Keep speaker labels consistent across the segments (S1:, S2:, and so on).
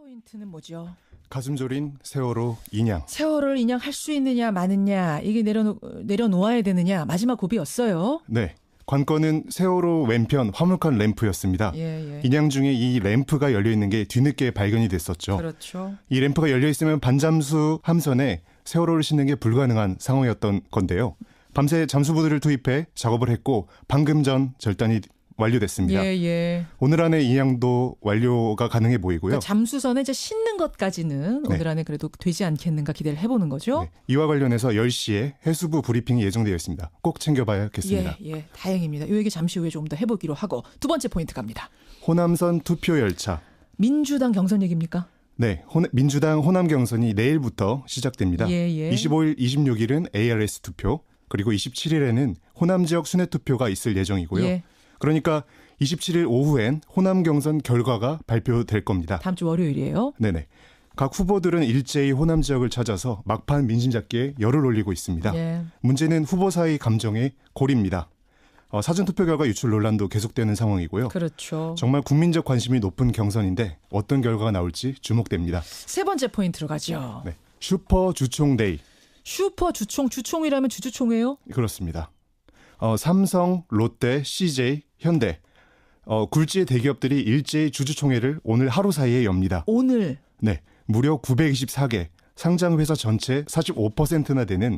S1: 포인트는 뭐죠?
S2: 가슴 졸인 세월호 인양.
S1: 세월호를 인양할 수 있느냐 마느냐, 이게 내려놓아야 되느냐, 마지막 고비였어요.
S2: 네. 관건은 세월호 왼편 화물칸 램프였습니다.
S1: 예.
S2: 인양 중에 이 램프가 열려있는 게 뒤늦게 발견이 됐었죠.
S1: 그렇죠.
S2: 이 램프가 열려있으면 반잠수 함선에 세월호를 싣는 게 불가능한 상황이었던 건데요. 밤새 잠수부들을 투입해 작업을 했고 방금 전 절단이 완료됐습니다.
S1: 예.
S2: 오늘 안에 인양도 완료가 가능해 보이고요.
S1: 그러니까 잠수선에 이제 싣는 것까지는
S2: 네.
S1: 오늘 안에 그래도 되지 않겠는가 기대를 해보는 거죠.
S2: 네. 이와 관련해서 10시에 해수부 브리핑이 예정되어 있습니다. 꼭 챙겨봐야겠습니다.
S1: 예. 다행입니다. 이 얘기 잠시 후에 좀 더 해보기로 하고 두 번째 포인트 갑니다.
S2: 호남선 투표 열차.
S1: 민주당 경선 얘기입니까?
S2: 네, 민주당 호남 경선이 내일부터 시작됩니다.
S1: 예.
S2: 25일, 26일은 ARS 투표, 그리고 27일에는 호남 지역 순회 투표가 있을 예정이고요.
S1: 예.
S2: 그러니까 27일 오후엔 호남 경선 결과가 발표될 겁니다.
S1: 다음 주 월요일이에요.
S2: 네네. 각 후보들은 일제히 호남 지역을 찾아서 막판 민심 잡기에 열을 올리고 있습니다.
S1: 예.
S2: 문제는 후보 사이 감정의 골입니다. 사전투표 결과 유출 논란도 계속되는 상황이고요.
S1: 그렇죠.
S2: 정말 국민적 관심이 높은 경선인데 어떤 결과가 나올지 주목됩니다.
S1: 세 번째 포인트로 가죠.
S2: 네. 슈퍼 주총데이.
S1: 슈퍼 주총이라면 주주총회요?
S2: 그렇습니다. 삼성, 롯데, CJ, 현대 굴지의 대기업들이 일제히 주주총회를 오늘 하루 사이에 엽니다.
S1: 오늘?
S2: 네, 무려 924개, 상장 회사 전체 45%나 되는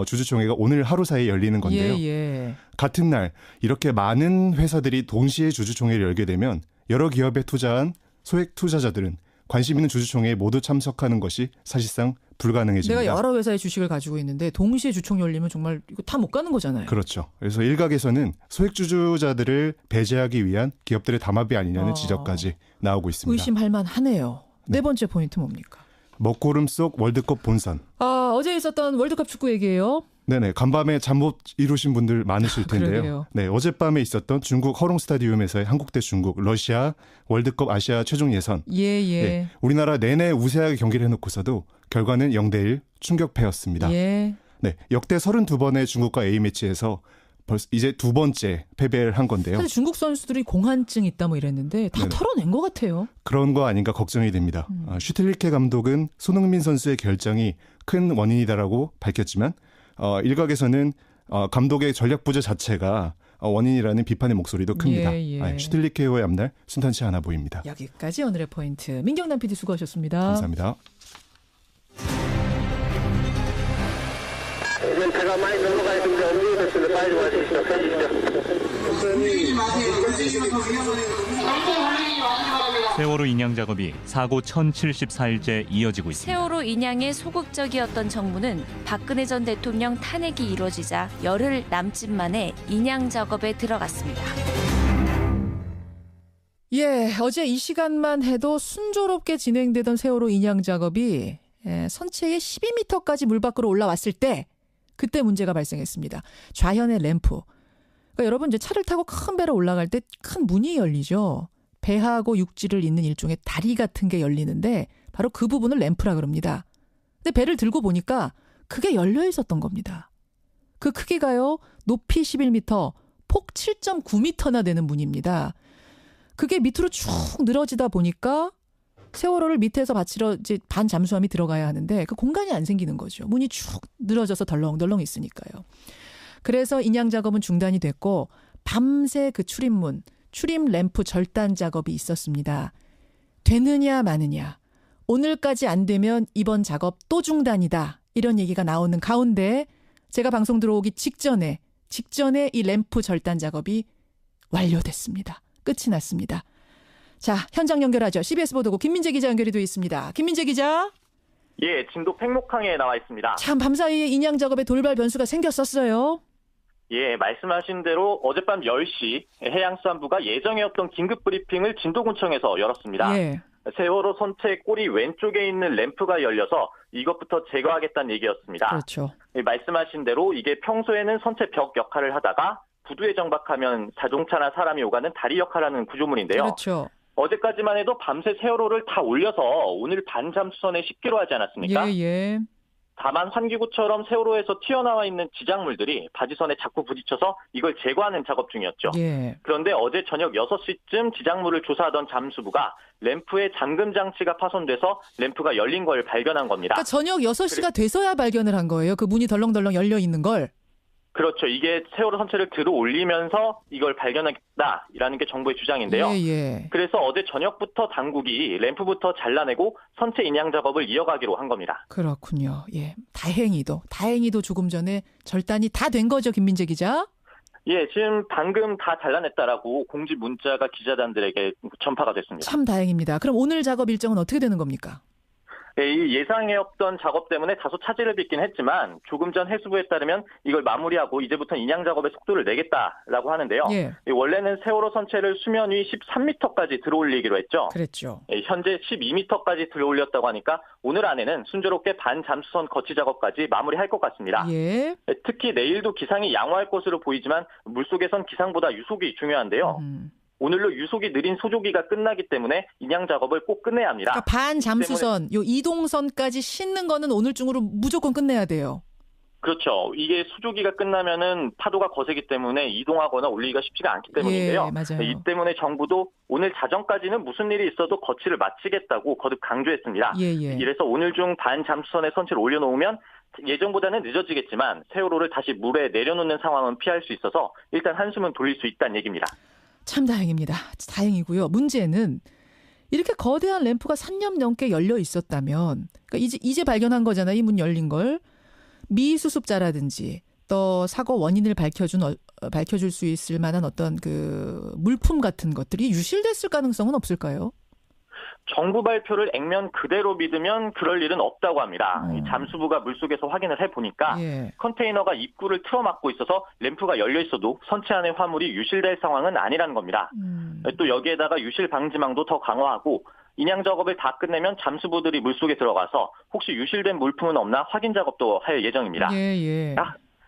S2: 주주총회가 오늘 하루 사이에 열리는 건데요.
S1: 예.
S2: 같은 날 이렇게 많은 회사들이 동시에 주주총회를 열게 되면 여러 기업에 투자한 소액 투자자들은 관심 있는 주주총회에 모두 참석하는 것이 사실상 불가능해집니다.
S1: 내가 여러 회사의 주식을 가지고 있는데 동시에 주총 열리면 정말 이거 다 못 가는 거잖아요.
S2: 그렇죠. 그래서 일각에서는 소액 주주자들을 배제하기 위한 기업들의 담합이 아니냐는 지적까지 나오고 있습니다.
S1: 의심할 만하네요. 네 번째 포인트 뭡니까?
S2: 먹구름 속 월드컵 본선.
S1: 어제 있었던 월드컵 축구 얘기예요.
S2: 네네. 간밤에 잠 못 이루신 분들 많으실 텐데요.
S1: 그러게요.
S2: 네, 어젯밤에 있었던 중국 허롱 스타디움에서의 한국 대 중국, 러시아 월드컵 아시아 최종 예선.
S1: 예.
S2: 네, 우리나라 내내 우세하게 경기를 해놓고서도 결과는 0대1 충격패였습니다.
S1: 예.
S2: 네, 역대 32번의 중국과 A매치에서 이제 두 번째 패배를 한 건데요.
S1: 사실 중국 선수들이 공한증 있다 뭐 이랬는데 다
S2: 네네.
S1: 털어낸 것 같아요.
S2: 그런 거 아닌가 걱정이 됩니다. 슈틸리케 감독은 손흥민 선수의 결정이 큰 원인이다라고 밝혔지만 일각에서는 감독의 전략 부재 자체가 원인이라는 비판의 목소리도 큽니다.
S1: 예.
S2: 슈틸리케의 앞날 순탄치 않아 보입니다.
S1: 여기까지 오늘의 포인트. 민경남 PD 수고하셨습니다.
S2: 감사합니다.
S3: 배가 많이 넘어가 있습니다. 어머니들 빨리 와주시죠.
S4: 세월호 인양 작업이 사고 1074일째 이어지고 있습니다.
S5: 세월호 인양에 소극적이었던 정부는 박근혜 전 대통령 탄핵이 이뤄지자 열흘 남짓 만에 인양 작업에 들어갔습니다.
S1: 예, 어제 이 시간만 해도 순조롭게 진행되던 세월호 인양 작업이 선체의 12m까지 물 밖으로 올라왔을 때 그때 문제가 발생했습니다. 좌현의 램프. 그러니까 여러분 이제 차를 타고 큰 배로 올라갈 때 큰 문이 열리죠. 배하고 육지를 잇는 일종의 다리 같은 게 열리는데 바로 그 부분을 램프라 그럽니다. 근데 배를 들고 보니까 그게 열려 있었던 겁니다. 그 크기가요. 높이 11m, 폭 7.9m나 되는 문입니다. 그게 밑으로 쭉 늘어지다 보니까 세월호를 밑에서 받치러 이제 반 잠수함이 들어가야 하는데 그 공간이 안 생기는 거죠. 문이 쭉 늘어져서 덜렁덜렁 있으니까요. 그래서 인양 작업은 중단이 됐고 밤새 그 출입 램프 절단 작업이 있었습니다. 되느냐 마느냐. 오늘까지 안 되면 이번 작업 또 중단이다. 이런 얘기가 나오는 가운데 제가 방송 들어오기 직전에 이 램프 절단 작업이 완료됐습니다. 끝이 났습니다. 자, 현장 연결하죠. CBS 보도국 김민재 기자 연결이 되어 있습니다. 김민재 기자.
S6: 예, 진도 팽목항에 나와 있습니다.
S1: 참 밤사이에 인양 작업에 돌발 변수가 생겼었어요.
S6: 예, 말씀하신 대로 어젯밤 10시 해양수산부가 예정이었던 긴급 브리핑을 진도군청에서 열었습니다.
S1: 예.
S6: 세월호 선체 꼬리 왼쪽에 있는 램프가 열려서 이것부터 제거하겠다는 얘기였습니다.
S1: 그렇죠.
S6: 예, 말씀하신 대로 이게 평소에는 선체 벽 역할을 하다가 부두에 정박하면 자동차나 사람이 오가는 다리 역할을 하는 구조물인데요.
S1: 그렇죠.
S6: 어제까지만 해도 밤새 세월호를 다 올려서 오늘 반잠수선에 싣기로 하지 않았습니까?
S1: 예.
S6: 다만 환기구처럼 세월호에서 튀어나와 있는 지작물들이 바지선에 자꾸 부딪혀서 이걸 제거하는 작업 중이었죠.
S1: 예.
S6: 그런데 어제 저녁 6시쯤 지작물을 조사하던 잠수부가 램프에 잠금 장치가 파손돼서 램프가 열린 걸 발견한 겁니다.
S1: 그러니까 저녁 6시가 돼서야 발견을 한 거예요. 그 문이 덜렁덜렁 열려 있는 걸.
S6: 그렇죠. 이게 세월호 선체를 들어 올리면서 이걸 발견했다라는 게 정부의 주장인데요.
S1: 예.
S6: 그래서 어제 저녁부터 당국이 램프부터 잘라내고 선체 인양 작업을 이어가기로 한 겁니다.
S1: 그렇군요. 예. 다행히도 조금 전에 절단이 다 된 거죠, 김민재 기자?
S6: 예, 지금 방금 다 잘라냈다라고 공지 문자가 기자단들에게 전파가 됐습니다.
S1: 참 다행입니다. 그럼 오늘 작업 일정은 어떻게 되는 겁니까?
S6: 예, 이 예상해왔던 작업 때문에 다소 차질을 빚긴 했지만 조금 전 해수부에 따르면 이걸 마무리하고 이제부터 인양 작업에 속도를 내겠다라고 하는데요.
S1: 예.
S6: 원래는 세월호 선체를 수면 위 13m까지 들어올리기로 했죠.
S1: 그랬죠.
S6: 예, 현재 12m까지 들어올렸다고 하니까 오늘 안에는 순조롭게 반잠수선 거치 작업까지 마무리할 것 같습니다.
S1: 예.
S6: 특히 내일도 기상이 양호할 것으로 보이지만 물속에선 기상보다 유속이 중요한데요. 오늘로 유속이 느린 소조기가 끝나기 때문에 인양 작업을 꼭 끝내야 합니다.
S1: 그러니까 반잠수선, 요 이동선까지 싣는 거는 오늘 중으로 무조건 끝내야 돼요.
S6: 그렇죠. 이게 수조기가 끝나면은 파도가 거세기 때문에 이동하거나 올리기가 쉽지가 않기 때문인데요.
S1: 예, 맞아요.
S6: 이 때문에 정부도 오늘 자정까지는 무슨 일이 있어도 거치를 마치겠다고 거듭 강조했습니다.
S1: 예.
S6: 이래서 오늘 중 반잠수선에 선체를 올려놓으면 예정보다는 늦어지겠지만 세월호를 다시 물에 내려놓는 상황은 피할 수 있어서 일단 한숨은 돌릴 수 있다는 얘기입니다.
S1: 참 다행입니다. 다행이고요. 문제는 이렇게 거대한 램프가 3년 넘게 열려 있었다면, 그러니까 이제 발견한 거잖아요. 이 문 열린 걸. 미수습자라든지 또 사고 원인을 밝혀줄 수 있을 만한 어떤 그 물품 같은 것들이 유실됐을 가능성은 없을까요?
S6: 정부 발표를 액면 그대로 믿으면 그럴 일은 없다고 합니다. 이 잠수부가 물속에서 확인을 해보니까
S1: 예.
S6: 컨테이너가 입구를 틀어막고 있어서 램프가 열려 있어도 선체 안의 화물이 유실될 상황은 아니라는 겁니다. 또 여기에다가 유실 방지망도 더 강화하고 인양 작업을 다 끝내면 잠수부들이 물속에 들어가서 혹시 유실된 물품은 없나 확인 작업도 할 예정입니다.
S1: 예.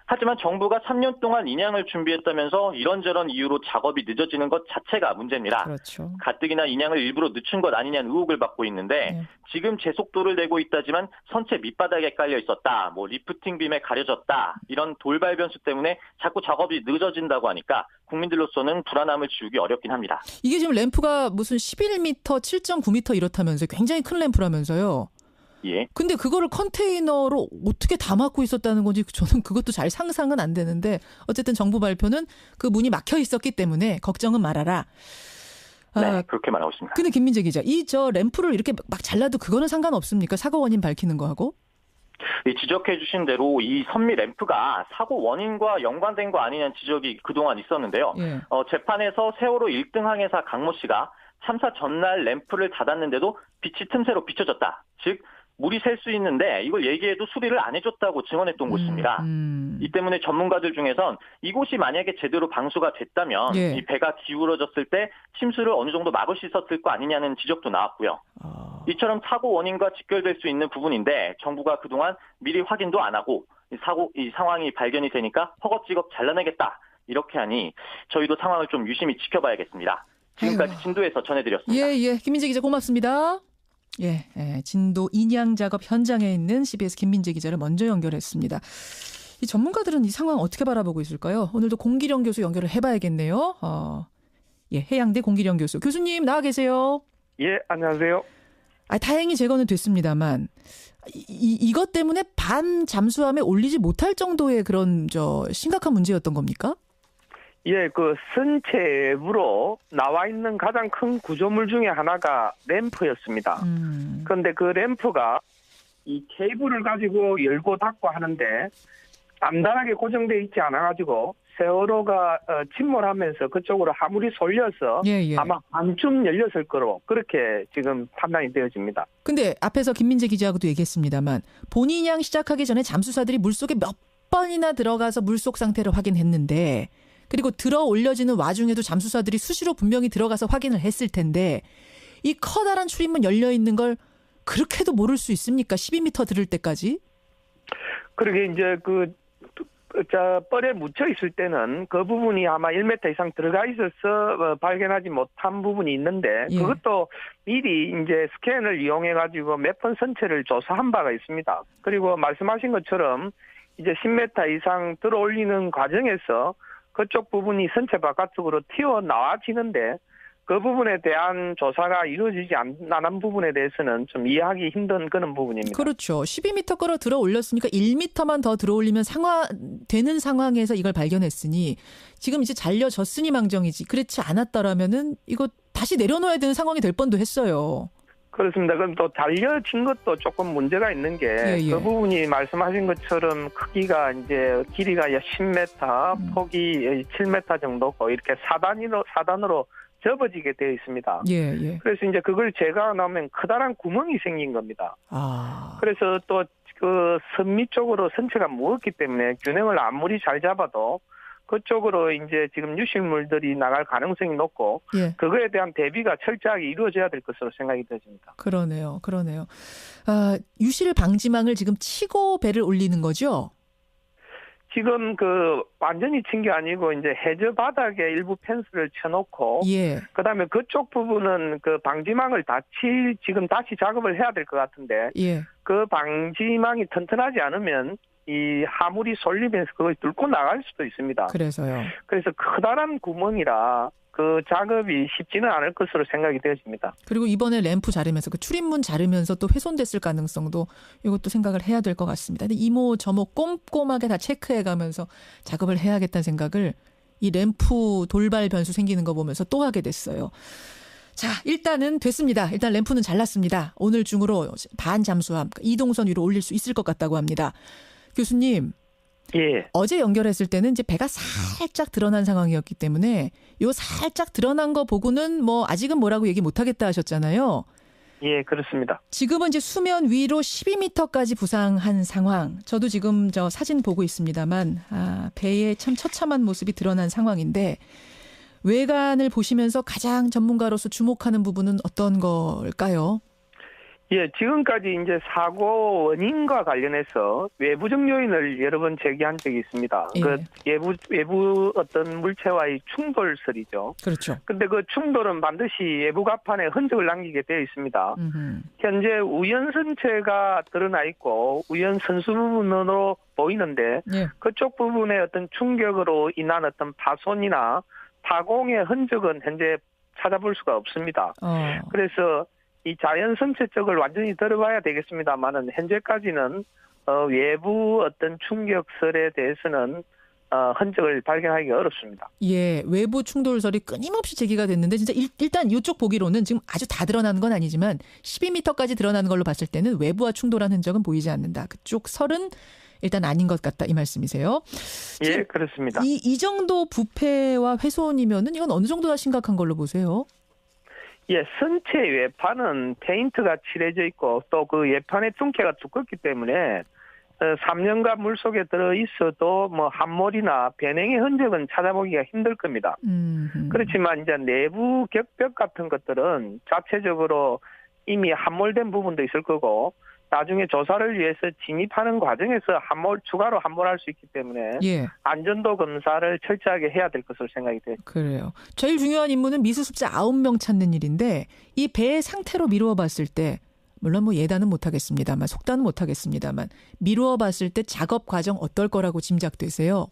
S6: 하지만 정부가 3년 동안 인양을 준비했다면서 이런저런 이유로 작업이 늦어지는 것 자체가 문제입니다.
S1: 그렇죠.
S6: 가뜩이나 인양을 일부러 늦춘 것 아니냐는 의혹을 받고 있는데 지금 제 속도를 내고 있다지만 선체 밑바닥에 깔려 있었다, 리프팅 빔에 가려졌다 이런 돌발 변수 때문에 자꾸 작업이 늦어진다고 하니까 국민들로서는 불안함을 지우기 어렵긴 합니다.
S1: 이게 지금 램프가 무슨 11m, 7.9m 이렇다면서요. 굉장히 큰 램프라면서요.
S6: 예.
S1: 근데 그거를 컨테이너로 어떻게 다 막고 있었다는 건지 저는 그것도 잘 상상은 안 되는데 어쨌든 정부 발표는 그 문이 막혀 있었기 때문에 걱정은 말아라.
S6: 네, 그렇게 말하고 있습니다.
S1: 근데 김민재 기자, 저 램프를 이렇게 막 잘라도 그거는 상관없습니까? 사고 원인 밝히는 거하고?
S6: 지적해 주신 대로 이 선미 램프가 사고 원인과 연관된 거 아니냐는 지적이 그동안 있었는데요.
S1: 예.
S6: 재판에서 세월호 1등 항해사 강모 씨가 참사 전날 램프를 닫았는데도 빛이 틈새로 비춰졌다. 즉 물이 셀 수 있는데 이걸 얘기해도 수리를 안 해줬다고 증언했던 곳입니다. 이 때문에 전문가들 중에선 이곳이 만약에 제대로 방수가 됐다면
S1: 예.
S6: 이 배가 기울어졌을 때 침수를 어느 정도 막을 수 있었을 거 아니냐는 지적도 나왔고요. 이처럼 사고 원인과 직결될 수 있는 부분인데 정부가 그동안 미리 확인도 안 하고 이 상황이 발견이 되니까 허겁지겁 잘라내겠다 이렇게 하니 저희도 상황을 좀 유심히 지켜봐야겠습니다. 지금까지 진도에서 전해드렸습니다.
S1: 예. 김민재 기자 고맙습니다. 예, 진도 인양 작업 현장에 있는 CBS 김민재 기자를 먼저 연결했습니다. 이 전문가들은 이 상황 어떻게 바라보고 있을까요? 오늘도 공기령 교수 연결을 해봐야겠네요. 해양대 공기령 교수. 교수님 나와 계세요.
S7: 예, 안녕하세요.
S1: 다행히 제거는 됐습니다만 이것 때문에 반 잠수함에 올리지 못할 정도의 그런 심각한 문제였던 겁니까?
S7: 예, 그 선체부로 나와 있는 가장 큰 구조물 중에 하나가 램프였습니다. 그런데 그 램프가 이 케이블을 가지고 열고 닫고 하는데 단단하게 고정되어 있지 않아가지고 세월호가 침몰하면서 그쪽으로 화물이 쏠려서 아마 반쯤 열렸을 거로 그렇게 지금 판단이 되어집니다.
S1: 근데 앞에서 김민재 기자하고도 얘기했습니다만 본인양 시작하기 전에 잠수사들이 물속에 몇 번이나 들어가서 물속 상태를 확인했는데 그리고 들어 올려지는 와중에도 잠수사들이 수시로 분명히 들어가서 확인을 했을 텐데 이 커다란 출입문 열려 있는 걸 그렇게도 모를 수 있습니까? 12m 들을 때까지?
S7: 그러게 이제 뻘에 묻혀 있을 때는 그 부분이 아마 1m 이상 들어가 있어서 발견하지 못한 부분이 있는데
S1: 예.
S7: 그것도 미리 이제 스캔을 이용해 가지고 몇 번 선체를 조사한 바가 있습니다. 그리고 말씀하신 것처럼 이제 10m 이상 들어올리는 과정에서 그쪽 부분이 선체 바깥쪽으로 튀어나와지는데 그 부분에 대한 조사가 이루어지지 않은 부분에 대해서는 좀 이해하기 힘든 그런 부분입니다.
S1: 그렇죠. 12m 끌어 들어 올렸으니까 1m만 더 들어 올리면 되는 상황에서 이걸 발견했으니 지금 이제 잘려졌으니 망정이지. 그렇지 않았더라면은 이거 다시 내려놓아야 되는 상황이 될 뻔도 했어요.
S7: 그렇습니다. 그럼 또 잘려진 것도 조금 문제가 있는 게 그 부분이 말씀하신 것처럼 크기가 이제 길이가 10m, 폭이 7m 정도고 이렇게 4단으로 접어지게 되어 있습니다.
S1: 예.
S7: 그래서 이제 그걸 제거하면 커다란 구멍이 생긴 겁니다. 그래서 또 그 선미 쪽으로 선체가 무겁기 때문에 균형을 아무리 잘 잡아도 그쪽으로 이제 지금 유실물들이 나갈 가능성이 높고 그거에 대한 대비가 철저하게 이루어져야 될 것으로 생각이 되집니다.
S1: 그러네요. 유실 방지망을 지금 치고 배를 올리는 거죠?
S7: 지금 완전히 친 게 아니고 이제 해저 바닥에 일부 펜스를 쳐놓고 그다음에 그쪽 부분은 그 방지망을 지금 다시 작업을 해야 될 것 같은데 그 방지망이 튼튼하지 않으면 이 하물이 쏠리면서 그걸 뚫고 나갈 수도 있습니다. 그래서 커다란 구멍이라 그 작업이 쉽지는 않을 것으로 생각이 되어집니다.
S1: 그리고 이번에 램프 자르면서 그 출입문 자르면서 또 훼손됐을 가능성도 이것도 생각을 해야 될 것 같습니다. 근데 이모 저모 꼼꼼하게 다 체크해가면서 작업을 해야겠다는 생각을 이 램프 돌발 변수 생기는 거 보면서 또 하게 됐어요. 자, 일단은 됐습니다. 일단 램프는 잘랐습니다. 오늘 중으로 반잠수함 이동선 위로 올릴 수 있을 것 같다고 합니다. 교수님. 어제 연결했을 때는 이제 배가 살짝 드러난 상황이었기 때문에 요 살짝 드러난 거 보고는 뭐 아직은 뭐라고 얘기 못 하겠다 하셨잖아요.
S7: 예, 그렇습니다.
S1: 지금은 이제 수면 위로 12m까지 부상한 상황. 저도 지금 저 사진 보고 있습니다만 배의 참 처참한 모습이 드러난 상황인데 외관을 보시면서 가장 전문가로서 주목하는 부분은 어떤 걸까요?
S7: 예, 지금까지 이제 사고 원인과 관련해서 외부적 요인을 여러 번 제기한 적이 있습니다. 외부 어떤 물체와의 충돌설이죠.
S1: 그렇죠.
S7: 근데 그 충돌은 반드시 외부 갑판에 흔적을 남기게 되어 있습니다. 현재 우연 선체가 드러나 있고 우연 선수 부분으로 보이는데 그쪽 부분의 어떤 충격으로 인한 어떤 파손이나 파공의 흔적은 현재 찾아볼 수가 없습니다. 그래서 이 자연 선체 쪽을 완전히 들어봐야 되겠습니다만은 현재까지는 외부 어떤 충격설에 대해서는 흔적을 발견하기 어렵습니다.
S1: 예, 외부 충돌설이 끊임없이 제기가 됐는데 진짜 일단 이쪽 보기로는 지금 아주 다 드러나는 건 아니지만 12m까지 드러나는 걸로 봤을 때는 외부와 충돌한 흔적은 보이지 않는다. 그쪽 설은 일단 아닌 것 같다 이 말씀이세요?
S7: 예, 그렇습니다.
S1: 이 정도 부패와 훼손이면은 이건 어느 정도나 심각한 걸로 보세요?
S7: 예, 선체 외판은 페인트가 칠해져 있고 또 그 외판의 뚱캐가 두껍기 때문에 3년간 물속에 들어 있어도 뭐 함몰이나 변형의 흔적은 찾아보기가 힘들 겁니다. 그렇지만 이제 내부 격벽 같은 것들은 자체적으로 이미 함몰된 부분도 있을 거고 나중에 조사를 위해서 진입하는 과정에서 추가로 함몰할 수 있기 때문에 안전도 검사를 철저하게 해야 될 것으로 생각이 돼요.
S1: 그래요. 제일 중요한 임무는 미수습자 9명 찾는 일인데 이 배의 상태로 미루어 봤을 때 물론 뭐 예단은 못하겠습니다만 속단은 못하겠습니다만 미루어 봤을 때 작업 과정 어떨 거라고 짐작되세요?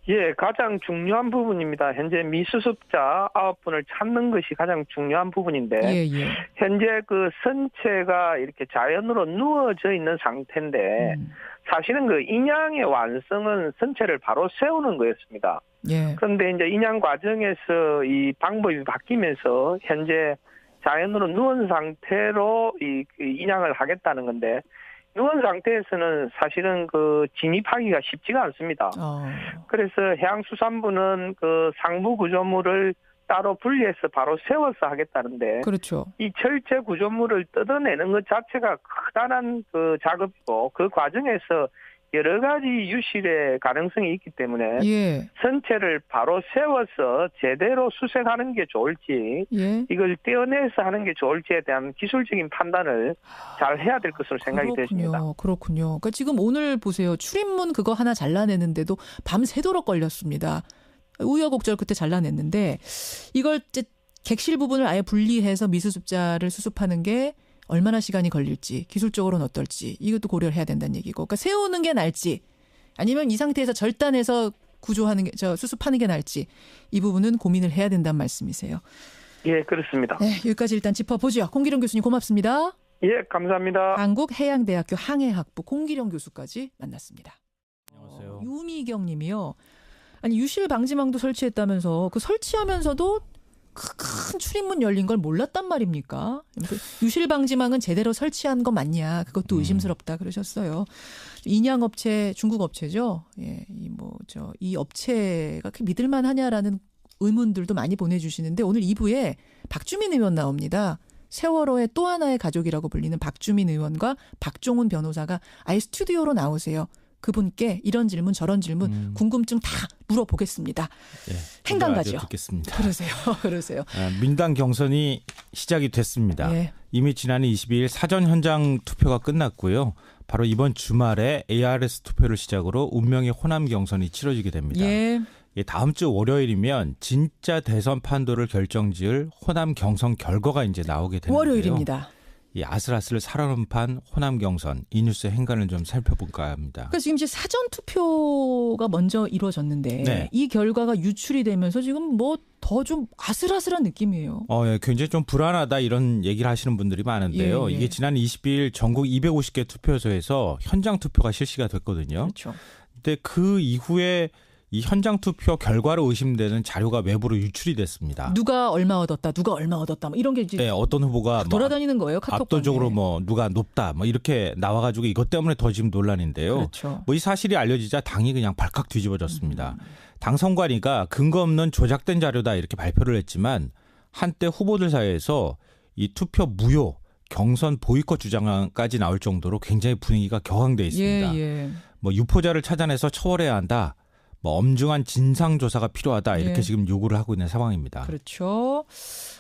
S7: 예, 가장 중요한 부분입니다. 현재 미수습자 9분을 찾는 것이 가장 중요한 부분인데 현재 그 선체가 이렇게 자연으로 누워져 있는 상태인데 사실은 그 인양의 완성은 선체를 바로 세우는 거였습니다. 그런데 이제 인양 과정에서 이 방법이 바뀌면서 현재 자연으로 누운 상태로 이 인양을 하겠다는 건데 누운 상태에서는 사실은 그 진입하기가 쉽지가 않습니다. 그래서 해양수산부는 그 상부 구조물을 따로 분리해서 바로 세워서 하겠다는데 이 철제 구조물을 뜯어내는 것 자체가 커다란 그 작업이고 그 과정에서 여러 가지 유실의 가능성이 있기 때문에
S1: 예.
S7: 선체를 바로 세워서 제대로 수색하는 게 좋을지
S1: 예.
S7: 이걸 떼어내서 하는 게 좋을지에 대한 기술적인 판단을 잘 해야 될 것으로 생각이 되십니다.
S1: 그렇군요. 그러니까 지금 오늘 보세요. 출입문 그거 하나 잘라내는데도 밤새도록 걸렸습니다. 우여곡절 끝에 잘라냈는데 이걸 이제 객실 부분을 아예 분리해서 미수습자를 수습하는 게 얼마나 시간이 걸릴지, 기술적으로는 어떨지 이것도 고려를 해야 된다는 얘기고. 그러니까 세우는 게 나을지 아니면 이 상태에서 절단해서 구조하는 게, 수습하는 게 나을지 이 부분은 고민을 해야 된다는 말씀이세요.
S7: 예, 그렇습니다.
S1: 네, 여기까지 일단 짚어보죠. 공기령 교수님 고맙습니다.
S7: 예, 감사합니다.
S1: 한국해양대학교 항해학부 공기령 교수까지 만났습니다.
S8: 안녕하세요.
S1: 유미경 님이요. 아니 유실 방지망도 설치했다면서 그 설치하면서도 큰 출입문 열린 걸 몰랐단 말입니까? 유실 방지망은 제대로 설치한 거 맞냐? 그것도 의심스럽다 그러셨어요. 인양업체 중국 업체죠. 예, 이 업체가 믿을만 하냐라는 의문들도 많이 보내주시는데 오늘 2부에 박주민 의원 나옵니다. 세월호의 또 하나의 가족이라고 불리는 박주민 의원과 박종훈 변호사가 아예 스튜디오로 나오세요. 그분께 이런 질문 저런 질문 궁금증 다 물어보겠습니다.
S8: 네,
S1: 행간가죠.
S8: 듣겠습니다.
S1: 그러세요.
S8: 민주당 경선이 시작이 됐습니다.
S1: 예.
S8: 이미 지난 22일 사전 현장 투표가 끝났고요. 바로 이번 주말에 ARS 투표를 시작으로 운명의 호남 경선이 치러지게 됩니다.
S1: 예.
S8: 다음 주 월요일이면 진짜 대선 판도를 결정지을 호남 경선 결과가 이제 나오게 되는데요.
S1: 월요일입니다.
S8: 이 아슬아슬 살얼음판 호남 경선 이 뉴스의 행간을 좀 살펴볼까 합니다.
S1: 그러니까 지금 이제 사전 투표가 먼저 이루어졌는데
S8: 네.
S1: 이 결과가 유출이 되면서 지금 뭐 더 좀 아슬아슬한 느낌이에요.
S8: 예, 굉장히 좀 불안하다 이런 얘기를 하시는 분들이 많은데요.
S1: 예.
S8: 이게 지난 22일 전국 250개 투표소에서 현장 투표가 실시가 됐거든요.
S1: 그렇죠.
S8: 근데 그 이후에 이 현장 투표 결과로 의심되는 자료가 외부로 유출이 됐습니다.
S1: 누가 얼마 얻었다, 누가 얼마 얻었다, 뭐 이런 게 이제
S8: 네, 어떤 후보가
S1: 돌아다니는 거예요. 카톡방에.
S8: 압도적으로 뭐 누가 높다, 뭐 이렇게 나와가지고 이것 때문에 더 지금 논란인데요.
S1: 그렇죠.
S8: 뭐 이 사실이 알려지자 당이 그냥 발칵 뒤집어졌습니다. 당 선관위가 근거 없는 조작된 자료다 이렇게 발표를 했지만 한때 후보들 사이에서 이 투표 무효, 경선 보이콧 주장까지 나올 정도로 굉장히 분위기가 격앙돼 있습니다.
S1: 예.
S8: 뭐 유포자를 찾아내서 처벌해야 한다. 뭐 엄중한 진상 조사가 필요하다 이렇게
S1: 예.
S8: 지금 요구를 하고 있는 상황입니다.
S1: 그렇죠.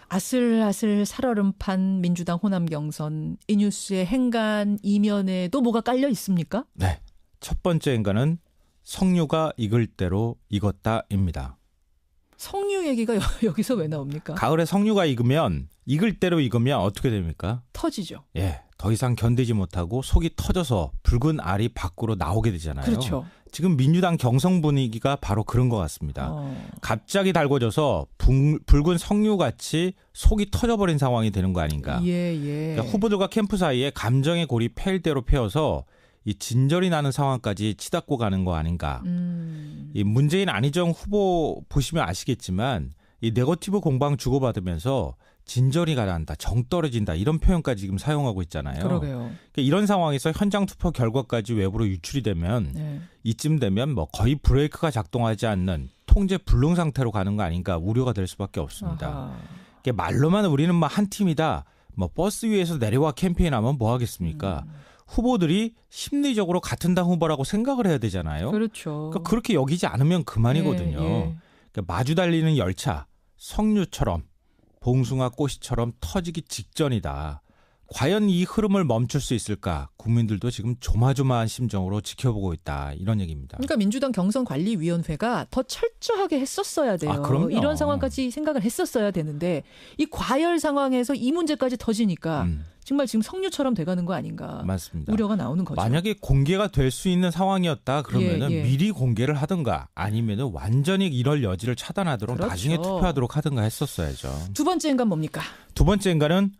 S1: 아슬아슬 살얼음판 민주당 호남 경선 이 뉴스의 행간 이면에도 뭐가 깔려 있습니까?
S8: 네. 첫 번째 행간은 석류가 익을 대로 익었다입니다.
S1: 석류 얘기가 여기서 왜 나옵니까?
S8: 가을에 석류가 익을 대로 익으면 어떻게 됩니까?
S1: 터지죠.
S8: 예. 더 이상 견디지 못하고 속이 터져서 붉은 알이 밖으로 나오게 되잖아요.
S1: 그렇죠.
S8: 지금 민주당 경선 분위기가 바로 그런 것 같습니다. 갑자기 달궈져서 붉은 석류같이 속이 터져버린 상황이 되는 거 아닌가.
S1: 예.
S8: 그러니까 후보들과 캠프 사이에 감정의 골이 패일 대로 패여서 이 진절이 나는 상황까지 치닫고 가는 거 아닌가. 이 문재인 안희정 후보 보시면 아시겠지만 이 네거티브 공방 주고받으면서 진절이 가난다, 정 떨어진다 이런 표현까지 지금 사용하고 있잖아요.
S1: 그러게요.
S8: 그러니까 이런 상황에서 현장 투표 결과까지 외부로 유출이 되면
S1: 네.
S8: 이쯤 되면 뭐 거의 브레이크가 작동하지 않는 통제 불능 상태로 가는 거 아닌가 우려가 될 수밖에 없습니다. 그러니까 말로만 우리는 뭐 한 팀이다, 뭐 버스 위에서 내려와 캠페인하면 뭐 하겠습니까? 후보들이 심리적으로 같은 당 후보라고 생각을 해야 되잖아요.
S1: 그렇죠.
S8: 그러니까 그렇게 여기지 않으면 그만이거든요.
S1: 예.
S8: 그러니까 마주 달리는 열차, 석류처럼 봉숭아 꽃이처럼 터지기 직전이다. 과연 이 흐름을 멈출 수 있을까? 국민들도 지금 조마조마한 심정으로 지켜보고 있다. 이런 얘기입니다.
S1: 그러니까 민주당 경선관리위원회가 더 철저하게 했었어야 돼요.
S8: 그럼요.
S1: 이런 상황까지 생각을 했었어야 되는데 이 과열 상황에서 이 문제까지 터지니까 정말 지금 석류처럼 돼가는 거 아닌가.
S8: 맞습니다.
S1: 우려가 나오는 거죠.
S8: 만약에 공개가 될 수 있는 상황이었다 그러면은
S1: 예.
S8: 미리 공개를 하든가 아니면은 완전히 이럴 여지를 차단하도록
S1: 그렇죠.
S8: 나중에 투표하도록 하든가 했었어야죠.
S1: 두 번째 인간 뭡니까?
S8: 두 번째 인간은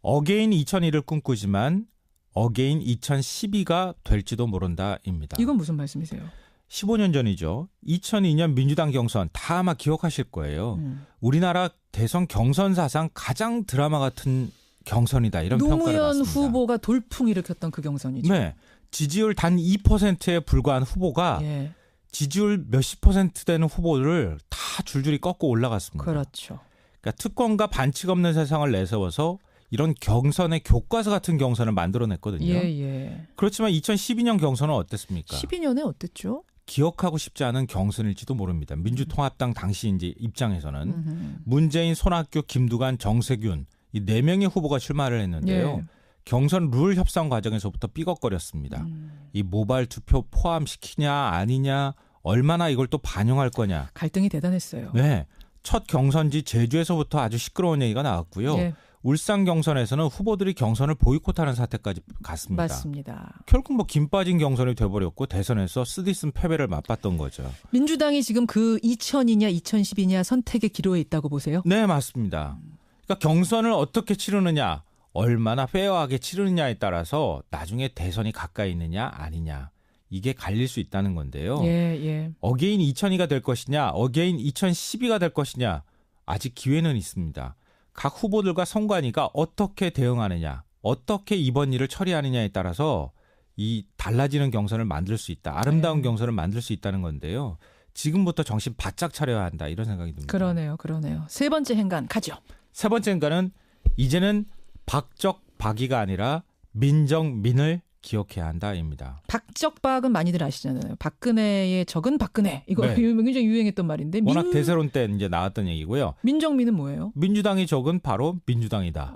S8: 어게인 2001을 꿈꾸지만 어게인 2012가 될지도 모른다입니다.
S1: 이건 무슨 말씀이세요?
S8: 15년 전이죠. 2002년 민주당 경선 다 아마 기억하실 거예요. 우리나라 대선 경선 사상 가장 드라마 같은 경선이다 이런 평가를
S1: 노무현
S8: 받습니다.
S1: 후보가 돌풍 일으켰던 그 경선이죠.
S8: 네. 지지율 단 2%에 불과한 후보가
S1: 예.
S8: 지지율 몇십 퍼센트 되는 후보를 다 줄줄이 꺾고 올라갔습니다.
S1: 그렇죠.
S8: 그러니까 특권과 반칙 없는 세상을 내세워서 이런 경선의 교과서 같은 경선을 만들어냈거든요.
S1: 예.
S8: 그렇지만 2012년 경선은 어땠습니까?
S1: 12년에 어땠죠?
S8: 기억하고 싶지 않은 경선일지도 모릅니다. 민주통합당 당시 이제 입장에서는 문재인, 손학규, 김두관, 정세균 이 4명의 후보가 출마를 했는데요.
S1: 예.
S8: 경선 룰 협상 과정에서부터 삐걱거렸습니다. 이 모바일 투표 포함시키냐 아니냐 얼마나 이걸 또 반영할 거냐.
S1: 갈등이 대단했어요.
S8: 네. 첫 경선지 제주에서부터 아주 시끄러운 얘기가 나왔고요.
S1: 예.
S8: 울산 경선에서는 후보들이 경선을 보이콧하는 사태까지 갔습니다.
S1: 맞습니다.
S8: 결국 뭐 김 빠진 경선이 돼버렸고 대선에서 쓰디쓴 패배를 맛봤던 거죠.
S1: 민주당이 지금 그 2000이냐 2010이냐 선택의 기로에 있다고 보세요?
S8: 네, 맞습니다. 그러니까 경선을 어떻게 치르느냐, 얼마나 페어하게 치르느냐에 따라서 나중에 대선이 가까이 있느냐 아니냐 이게 갈릴 수 있다는 건데요.
S1: 예.
S8: 어게인 2002가 될 것이냐, 어게인 2012가 될 것이냐 아직 기회는 있습니다. 각 후보들과 선관위가 어떻게 대응하느냐, 어떻게 이번 일을 처리하느냐에 따라서 이 달라지는 경선을 만들 수 있다. 아름다운 경선을 만들 수 있다는 건데요. 지금부터 정신 바짝 차려야 한다. 이런 생각이 듭니다.
S1: 그러네요. 세 번째 행간 가죠.
S8: 세 번째 행간은 이제는 박적박이가 아니라 민정민을 기억해야 한다입니다.
S1: 박적박은 많이들 아시잖아요. 박근혜의 적은 박근혜. 이거
S8: 네.
S1: 굉장히 유행했던 말인데.
S8: 워낙 대세론 때 이제 나왔던 얘기고요.
S1: 민정민은 뭐예요?
S8: 민주당이 적은 바로 민주당이다.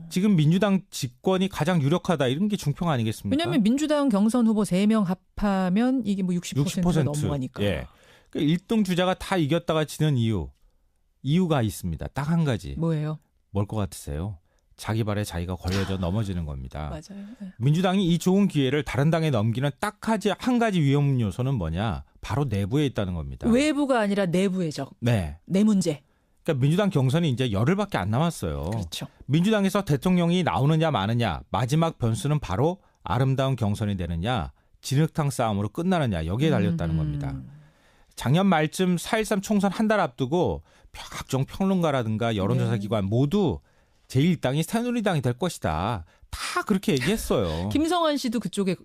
S8: 지금 민주당 집권이 가장 유력하다 이런 게 중평 아니겠습니까?
S1: 왜냐하면 민주당 경선 후보 3명 합하면 이게 뭐 60%가 넘어가니까.
S8: 예. 그러니까 1등 주자가 다 이겼다가 지는 이유가 있습니다. 딱 한 가지.
S1: 뭐예요?
S8: 뭘 것 같으세요? 자기 발에 자기가 걸려져 넘어지는 겁니다.
S1: 맞아요. 네.
S8: 민주당이 이 좋은 기회를 다른 당에 넘기는 딱 한 가지 위험 요소는 뭐냐? 바로 내부에 있다는 겁니다.
S1: 외부가 아니라 내부의 적.
S8: 네.
S1: 내 문제.
S8: 그러니까 민주당 경선이 이제 열흘밖에 안 남았어요.
S1: 그렇죠.
S8: 민주당에서 대통령이 나오느냐 마느냐 마지막 변수는 바로 아름다운 경선이 되느냐 진흙탕 싸움으로 끝나느냐 여기에 달렸다는 겁니다. 작년 말쯤 4.13 총선 한 달 앞두고 각종 평론가라든가 여론조사 기관 모두 제1당이 새누리당이 될 것이다. 다 그렇게 얘기했어요.
S1: 김성환 씨도 그쪽에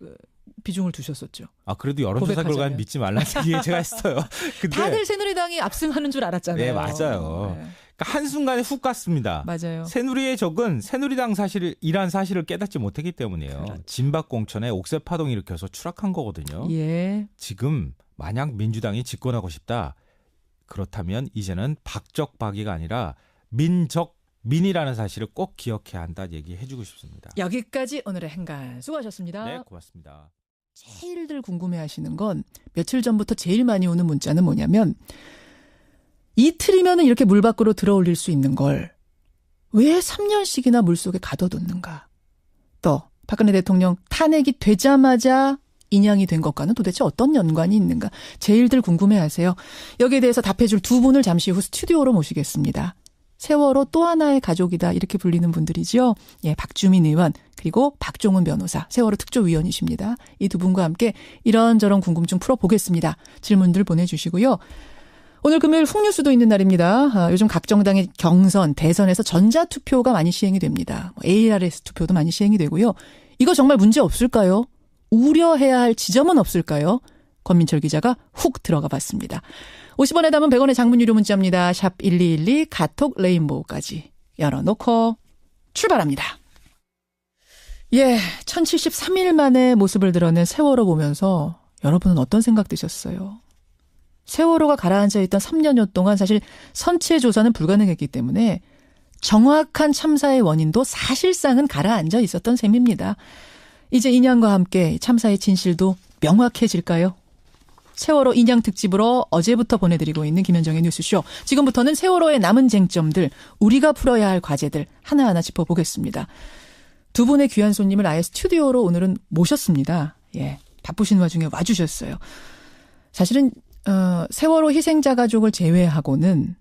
S1: 비중을 두셨었죠.
S8: 아 그래도 여론조사 결과는 믿지 말라는 얘기 제가 했어요. 근데
S1: 다들 새누리당이 압승하는 줄 알았잖아요.
S8: 네 맞아요.
S1: 네.
S8: 그러니까 한순간에 훅 갔습니다.
S1: 맞아요.
S8: 새누리의 적은 새누리당 이란 사실을 깨닫지 못했기 때문이에요.
S1: 그렇죠.
S8: 진박공천에 옥새 파동 일으켜서 추락한 거거든요.
S1: 예.
S8: 지금 만약 민주당이 집권하고 싶다. 그렇다면 이제는 박적박이가 아니라 민이라는 사실을 꼭 기억해야 한다 얘기해주고 싶습니다.
S1: 여기까지 오늘의 행간 수고하셨습니다.
S8: 네, 고맙습니다.
S1: 제일들 궁금해하시는 건 며칠 전부터 제일 많이 오는 문자는 뭐냐면 이틀이면 이렇게 물 밖으로 들어올릴 수 있는 걸 왜 3년씩이나 물속에 가둬뒀는가. 또 박근혜 대통령 탄핵이 되자마자 인양이 된 것과는 도대체 어떤 연관이 있는가. 제일들 궁금해하세요. 여기에 대해서 답해줄 두 분을 잠시 후 스튜디오로 모시겠습니다. 세월호 또 하나의 가족이다 이렇게 불리는 분들이죠. 예, 박주민 의원 그리고 박종훈 변호사 세월호 특조위원이십니다. 이 두 분과 함께 이런저런 궁금증 풀어보겠습니다. 질문들 보내주시고요. 오늘 금요일 훅뉴스도 있는 날입니다. 요즘 각 정당의 경선, 대선에서 전자투표가 많이 시행이 됩니다. ARS 투표도 많이 시행이 되고요. 이거 정말 문제 없을까요? 우려해야 할 지점은 없을까요? 권민철 기자가 훅 들어가 봤습니다. 50원에 담은 100원의 장문 유료 문자입니다. 샵 1212 카톡 레인보우까지 열어놓고 출발합니다. 예, 1073일 만에 모습을 드러낸 세월호 보면서 여러분은 어떤 생각 드셨어요? 세월호가 가라앉아 있던 3년여 동안 사실 선체 조사는 불가능했기 때문에 정확한 참사의 원인도 사실상은 가라앉아 있었던 셈입니다. 이제 인양과 함께 참사의 진실도 명확해질까요? 세월호 인양 특집으로 어제부터 보내드리고 있는 김현정의 뉴스쇼. 지금부터는 세월호의 남은 쟁점들, 우리가 풀어야 할 과제들 하나하나 짚어보겠습니다. 두 분의 귀한 손님을 아예 스튜디오로 오늘은 모셨습니다. 예, 바쁘신 와중에 와주셨어요. 사실은 세월호 희생자 가족을 제외하고는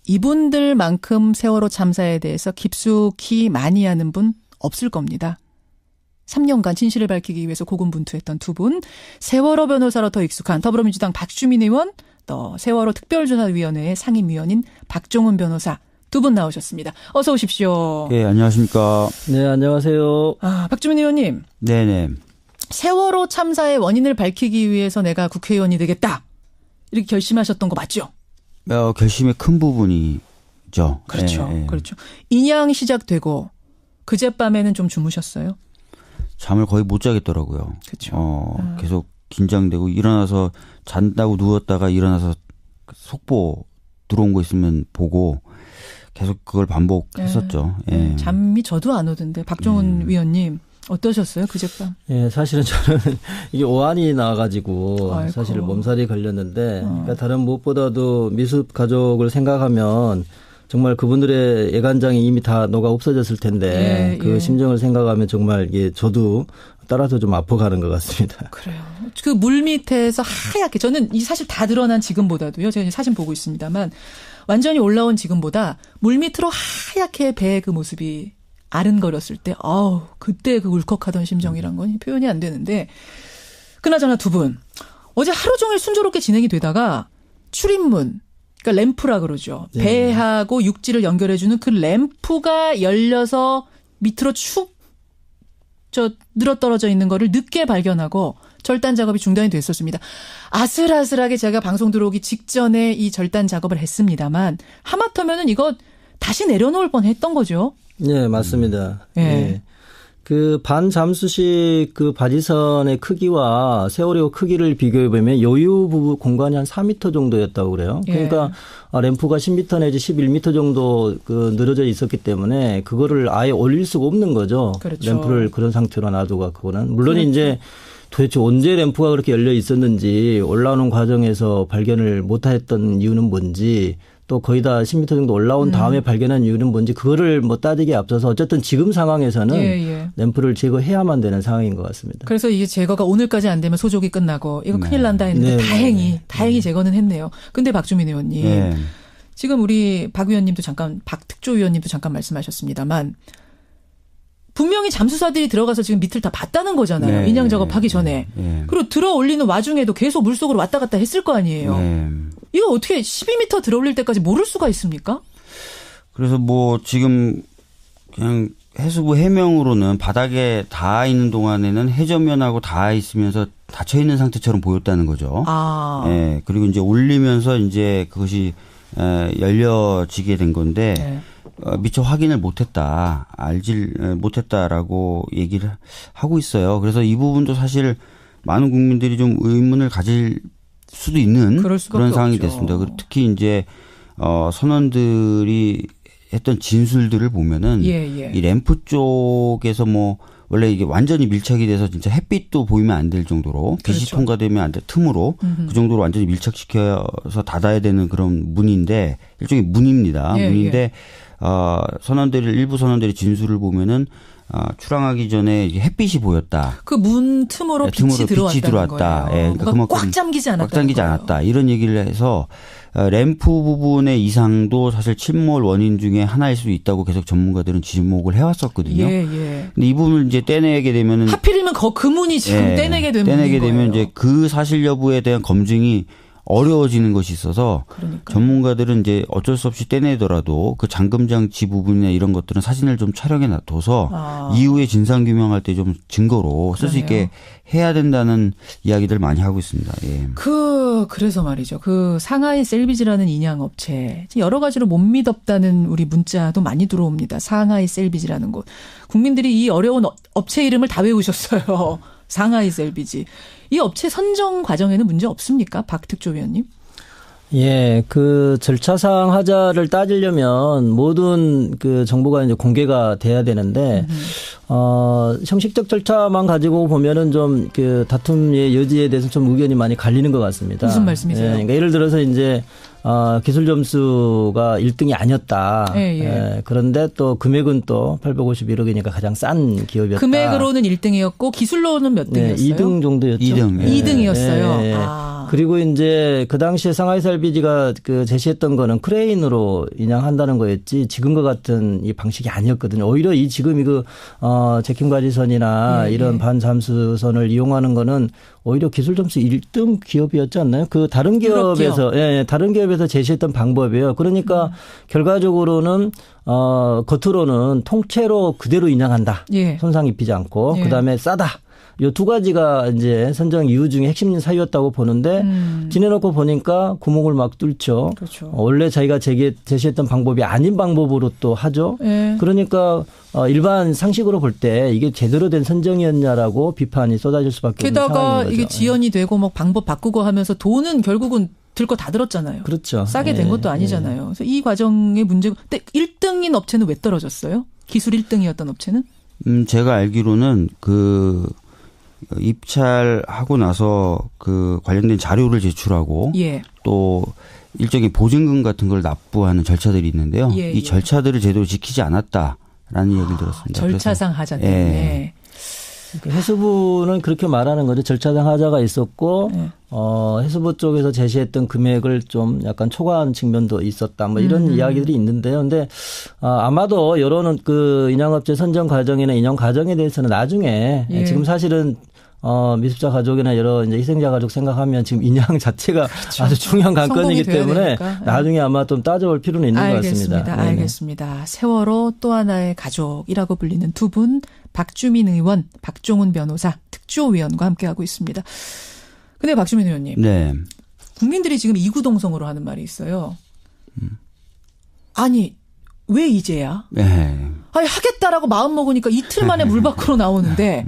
S1: 이분들만큼 세월호 참사에 대해서 깊숙이 많이 아는 분 없을 겁니다. 3년간 진실을 밝히기 위해서 고군분투했던 두 분, 세월호 변호사로 더 익숙한 더불어민주당 박주민 의원, 또 세월호 특별조사위원회의 상임위원인 박종훈 변호사 두 분 나오셨습니다. 어서 오십시오.
S9: 네, 안녕하십니까.
S10: 네, 안녕하세요.
S1: 박주민 의원님.
S9: 네네.
S1: 세월호 참사의 원인을 밝히기 위해서 내가 국회의원이 되겠다. 이렇게 결심하셨던 거 맞죠?
S9: 결심의 큰 부분이 있죠.
S1: 그렇죠.
S9: 예, 예.
S1: 그렇죠. 인양 시작되고 그젯밤에는 좀 주무셨어요?
S9: 잠을 거의 못 자겠더라고요.
S1: 그렇죠.
S9: 계속 긴장되고 일어나서 잔다고 누웠다가 일어나서 속보 들어온 거 있으면 보고 계속 그걸 반복했었죠. 예.
S1: 잠이 저도 안 오던데 박종훈 위원님 어떠셨어요 그젯밤?
S10: 예, 사실은 저는 이게 오한이 나와가지고
S1: 아이고.
S10: 사실 몸살이 걸렸는데 그러니까 다른 무엇보다도 미숙 가족을 생각하면 정말 그분들의 애간장이 이미 다 녹아 없어졌을 텐데 그 심정을 생각하면 정말 이게 저도 따라서 좀 아파가는 것 같습니다.
S1: 그래요. 그 물 밑에서 하얗게 저는 이 사실 다 드러난 지금보다도요. 제가 사진 보고 있습니다만 완전히 올라온 지금보다 물 밑으로 하얗게 배의 그 모습이 아른거렸을 때 그때 그 울컥하던 심정이란 건 표현이 안 되는데 그나저나 두 분 어제 하루 종일 순조롭게 진행이 되다가 출입문 그러니까 램프라 그러죠.
S10: 네.
S1: 배하고 육지를 연결해주는 그 램프가 열려서 밑으로 늘어떨어져 있는 거를 늦게 발견하고 절단 작업이 중단이 됐었습니다. 아슬아슬하게 제가 방송 들어오기 직전에 이 절단 작업을 했습니다만 하마터면은 이거 다시 내려놓을 뻔했던 거죠.
S10: 네, 맞습니다.
S1: 예.
S10: 네. 그 반잠수식 그 바지선의 크기와 세월호 크기를 비교해 보면 여유 부분 공간이 한 4m 정도였다고 그래요. 그러니까 램프가 10m 내지 11m 정도 그 늘어져 있었기 때문에 그거를 아예 올릴 수가 없는 거죠.
S1: 그렇죠.
S10: 램프를 그런 상태로 놔두고 그거는 물론
S1: 그렇죠.
S10: 이제 도대체 언제 램프가 그렇게 열려 있었는지 올라오는 과정에서 발견을 못했던 이유는 뭔지 또 거의 다 10m 정도 올라온 다음에 발견한 이유는 뭔지 그거를 뭐 따지기에 앞서서 어쨌든 지금 상황에서는 램프를 제거해야만 되는 상황인 것 같습니다.
S1: 그래서 이게 제거가 오늘까지 안 되면 소족이 끝나고 이거 큰일 난다 했는데 다행히 제거는 했네요. 근데 박주민 의원님 지금 우리 박 의원님도 잠깐 박 특조위원님도 잠깐 말씀하셨습니다만 분명히 잠수사들이 들어가서 지금 밑을 다 봤다는 거잖아요. 인양 작업하기 전에. 그리고 들어 올리는 와중에도 계속 물속으로 왔다 갔다 했을 거 아니에요. 이거 어떻게 12m 들어 올릴 때까지 모를 수가 있습니까?
S9: 그래서 뭐 지금 그냥 해수부 해명으로는 바닥에 닿아 있는 동안에는 해저면하고 닿아 있으면서 닫혀 있는 상태처럼 보였다는 거죠. 예. 그리고 이제 올리면서 이제 그것이 열려지게 된 건데 미처 확인을 못했다, 알질 못했다라고 얘기를 하고 있어요. 그래서 이 부분도 사실 많은 국민들이 좀 의문을 가질 수도 있는 그런 상황이
S1: 없죠.
S9: 됐습니다. 특히 이제 선원들이 했던 진술들을 보면은 이 램프 쪽에서 뭐 원래 이게 완전히 밀착이 돼서 진짜 햇빛도 보이면 안 될 정도로 빛이 통과되면 안 될 틈으로 그 정도로 완전히 밀착시켜서 닫아야 되는 그런 문인데 일종의 문입니다. 문인데 일부 선원들의 진술을 보면은 출항하기 전에 햇빛이 보였다.
S1: 그 문 틈으로 빛이 들어왔다.
S9: 그러니까
S1: 그만큼 꽉 잠기지 않았다.
S9: 이런 얘기를 해서 램프 부분의 이상도 사실 침몰 원인 중에 하나일 수 있다고 계속 전문가들은 지목을 해왔었거든요. 근데 이 부분을 이제 떼내게 되면은
S1: 하필이면 그 문이 지금 떼내게
S9: 되면 이제 그 사실 여부에 대한 검증이 어려워지는 것이 있어서 전문가들은 이제 어쩔 수 없이 떼내더라도 그 잠금 장치 부분이나 이런 것들은 사진을 좀 촬영해 놔둬서 이후에 진상 규명할 때 좀 증거로 쓸 수 있게 해야 된다는 이야기들 많이 하고 있습니다.
S1: 그래서 말이죠. 그 상하이 셀비지라는 인양 업체 여러 가지로 못 믿었다는 우리 문자도 많이 들어옵니다. 상하이 셀비지라는 곳. 국민들이 이 어려운 업체 이름을 다 외우셨어요. 상하이 셀비지. 이 업체 선정 과정에는 문제 없습니까? 박 특조위원님?
S10: 예, 그 절차상 하자를 따지려면 모든 그 정보가 이제 공개가 돼야 되는데, 형식적 절차만 가지고 보면은 좀 그 다툼의 여지에 대해서 좀 의견이 많이 갈리는 것 같습니다.
S1: 무슨 말씀이세요?
S10: 예, 그러니까 예를 들어서 이제 기술 점수가 1등이 아니었다. 그런데 또 금액은 또 851억이니까 가장 싼 기업이었다.
S1: 금액으로는 1등이었고 기술로는 몇 등이었어요?
S10: 2등 정도였죠.
S1: 2등이었어요.
S10: 그리고 이제 그 당시에 상하이 셀비지가 그 제시했던 거는 크레인으로 인양한다는 거였지 지금과 같은 이 방식이 아니었거든요. 오히려 지금 제킹 바지선이나 이런 반잠수선을 이용하는 거는 오히려 기술 점수 1등 기업이었지 않나요? 그 다른 기업에서 다른 기업에서 제시했던 방법이에요. 그러니까 결과적으로는 겉으로는 통째로 그대로 인양한다. 손상 입히지 않고 그다음에 싸다. 요 두 가지가 이제 선정 이유 중에 핵심 사유였다고 보는데 지내놓고 보니까 구멍을 막 뚫죠.
S1: 그렇죠.
S10: 원래 자기가 제시했던 방법이 아닌 방법으로 또 하죠.
S1: 네.
S10: 그러니까 일반 상식으로 볼 때 이게 제대로 된 선정이었냐라고 비판이 쏟아질 수밖에 없는 상황인
S1: 게다가
S10: 거죠.
S1: 이게 지연이 되고 막 방법 바꾸고 하면서 돈은 결국은 들 거 다 들었잖아요.
S10: 그렇죠.
S1: 싸게 된 것도 아니잖아요. 그래서 이 과정의 문제고. 근데 1등인 업체는 왜 떨어졌어요? 기술 1등이었던 업체는?
S9: 제가 알기로는 그 입찰하고 나서 그 관련된 자료를 제출하고
S1: 예.
S9: 또 일종의 보증금 같은 걸 납부하는 절차들이 있는데요.
S1: 예,
S9: 이 절차들을 제대로 지키지 않았다라는 얘기를 들었습니다.
S1: 절차상 하자 때문에.
S10: 해수부는 그렇게 말하는 거죠. 절차상 하자가 있었고 해수부 쪽에서 제시했던 금액을 좀 약간 초과한 측면도 있었다. 뭐 이런 이야기들이 있는데요. 근데 아마도 이런 그 인양업체 선정 과정이나 인용 과정에 대해서는 나중에 지금 사실은 미습자 가족이나 여러 이제 희생자 가족 생각하면 지금 인양 자체가 그렇죠. 아주 중요한 관건이기 때문에 나중에 아마 좀 따져볼 필요는 있는 것 같습니다.
S1: 알겠습니다. 세월호 또 하나의 가족이라고 불리는 두 분, 박주민 의원, 박종훈 변호사, 특조위원과 함께하고 있습니다. 근데 박주민 의원님,
S9: 네.
S1: 국민들이 지금 이구동성으로 하는 말이 있어요. 아니 왜 이제야?
S9: 네.
S1: 아니 하겠다라고 마음 먹으니까 이틀 만에 물 밖으로 나오는데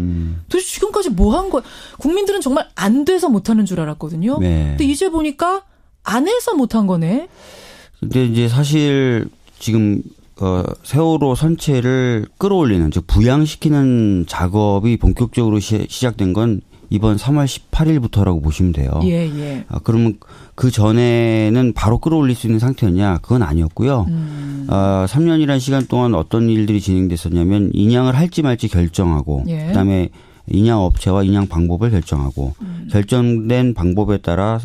S1: 도대체 지금까지 뭐 한 거야? 국민들은 정말 안 돼서 못하는 줄 알았거든요.
S9: 네.
S1: 근데 이제 보니까 안 해서 못한 거네.
S9: 근데 이제 사실 지금 세월호 선체를 끌어올리는 즉 부양시키는 작업이 본격적으로 시작된 건 이번 3월 18일부터라고 보시면 돼요.
S1: 예.
S9: 그러면 그 전에는 바로 끌어올릴 수 있는 상태였냐? 그건 아니었고요. 3년이라는 시간 동안 어떤 일들이 진행됐었냐면 인양을 할지 말지 결정하고 그다음에 인양 업체와 인양 방법을 결정하고 결정된 방법에 따라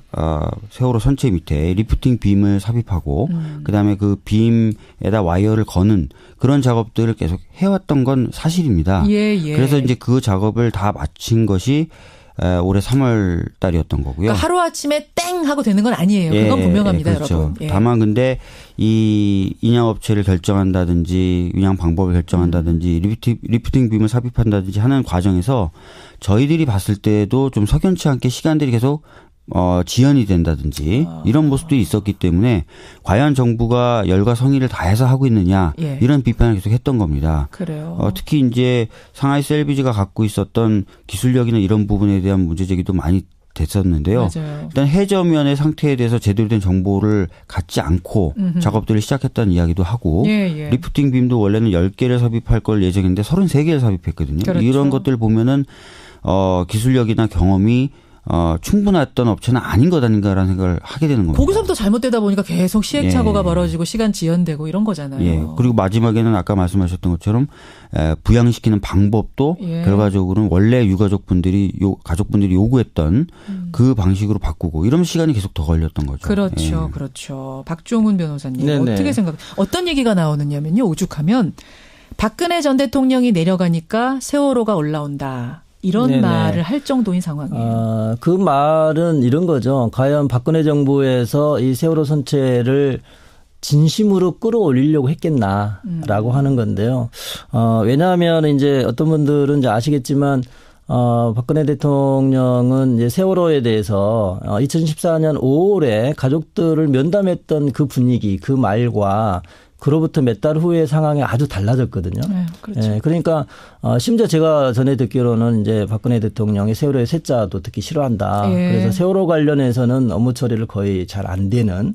S9: 세월호 선체 밑에 리프팅 빔을 삽입하고 그다음에 그 빔에다 와이어를 거는 그런 작업들을 계속 해왔던 건 사실입니다. 그래서 이제 그 작업을 다 마친 것이 올해 3월 달이었던 거고요.
S1: 그러니까 하루아침에 땡 하고 되는 건 아니에요. 그건 분명합니다,
S9: 그렇죠.
S1: 여러분.
S9: 다만 근데 이 인양업체를 결정한다든지 인양 방법을 결정한다든지 리프팅 빔을 삽입한다든지 하는 과정에서 저희들이 봤을 때도 좀 석연치 않게 시간들이 계속 지연이 된다든지 이런 모습도 있었기 때문에 과연 정부가 열과 성의를 다해서 하고 있느냐 이런 비판을 계속 했던 겁니다.
S1: 그래요.
S9: 특히 이제 상하이스 LBG가 갖고 있었던 기술력이나 이런 부분에 대한 문제 제기도 많이 됐었는데요.
S1: 맞아요.
S9: 일단 해저면의 상태에 대해서 제대로 된 정보를 갖지 않고 작업들을 시작했다는 이야기도 하고 리프팅 빔도 원래는 10개를 삽입할 걸 예정인데 33개를 삽입했거든요.
S1: 그렇죠.
S9: 이런 것들을 보면은 기술력이나 경험이 충분했던 업체는 아닌 것 아닌가라는 생각을 하게 되는 겁니다.
S1: 거기서부터 잘못되다 보니까 계속 시행착오가 벌어지고 시간 지연되고 이런 거잖아요.
S9: 그리고 마지막에는 아까 말씀하셨던 것처럼 부양시키는 방법도 결과적으로는 원래 유가족분들이 가족분들이 요구했던 그 방식으로 바꾸고 이러면 시간이 계속 더 걸렸던 거죠.
S1: 그렇죠. 그렇죠. 박종훈 변호사님 어떻게 어떤 얘기가 나오느냐면요. 오죽하면 박근혜 전 대통령이 내려가니까 세월호가 올라온다. 이런 말을 할 정도인 상황이에요.
S10: 그 말은 이런 거죠. 과연 박근혜 정부에서 이 세월호 선체를 진심으로 끌어올리려고 했겠나라고 하는 건데요. 왜냐하면 이제 어떤 분들은 이제 아시겠지만 박근혜 대통령은 이제 세월호에 대해서 2014년 5월에 가족들을 면담했던 그 분위기, 그 말과 그로부터 몇 달 후의 상황이 아주 달라졌거든요.
S1: 그렇죠.
S10: 그러니까 심지어 제가 전에 듣기로는 이제 박근혜 대통령이 세월호의 쇠자도 듣기 싫어한다. 그래서 세월호 관련해서는 업무 처리를 거의 잘 안 되는.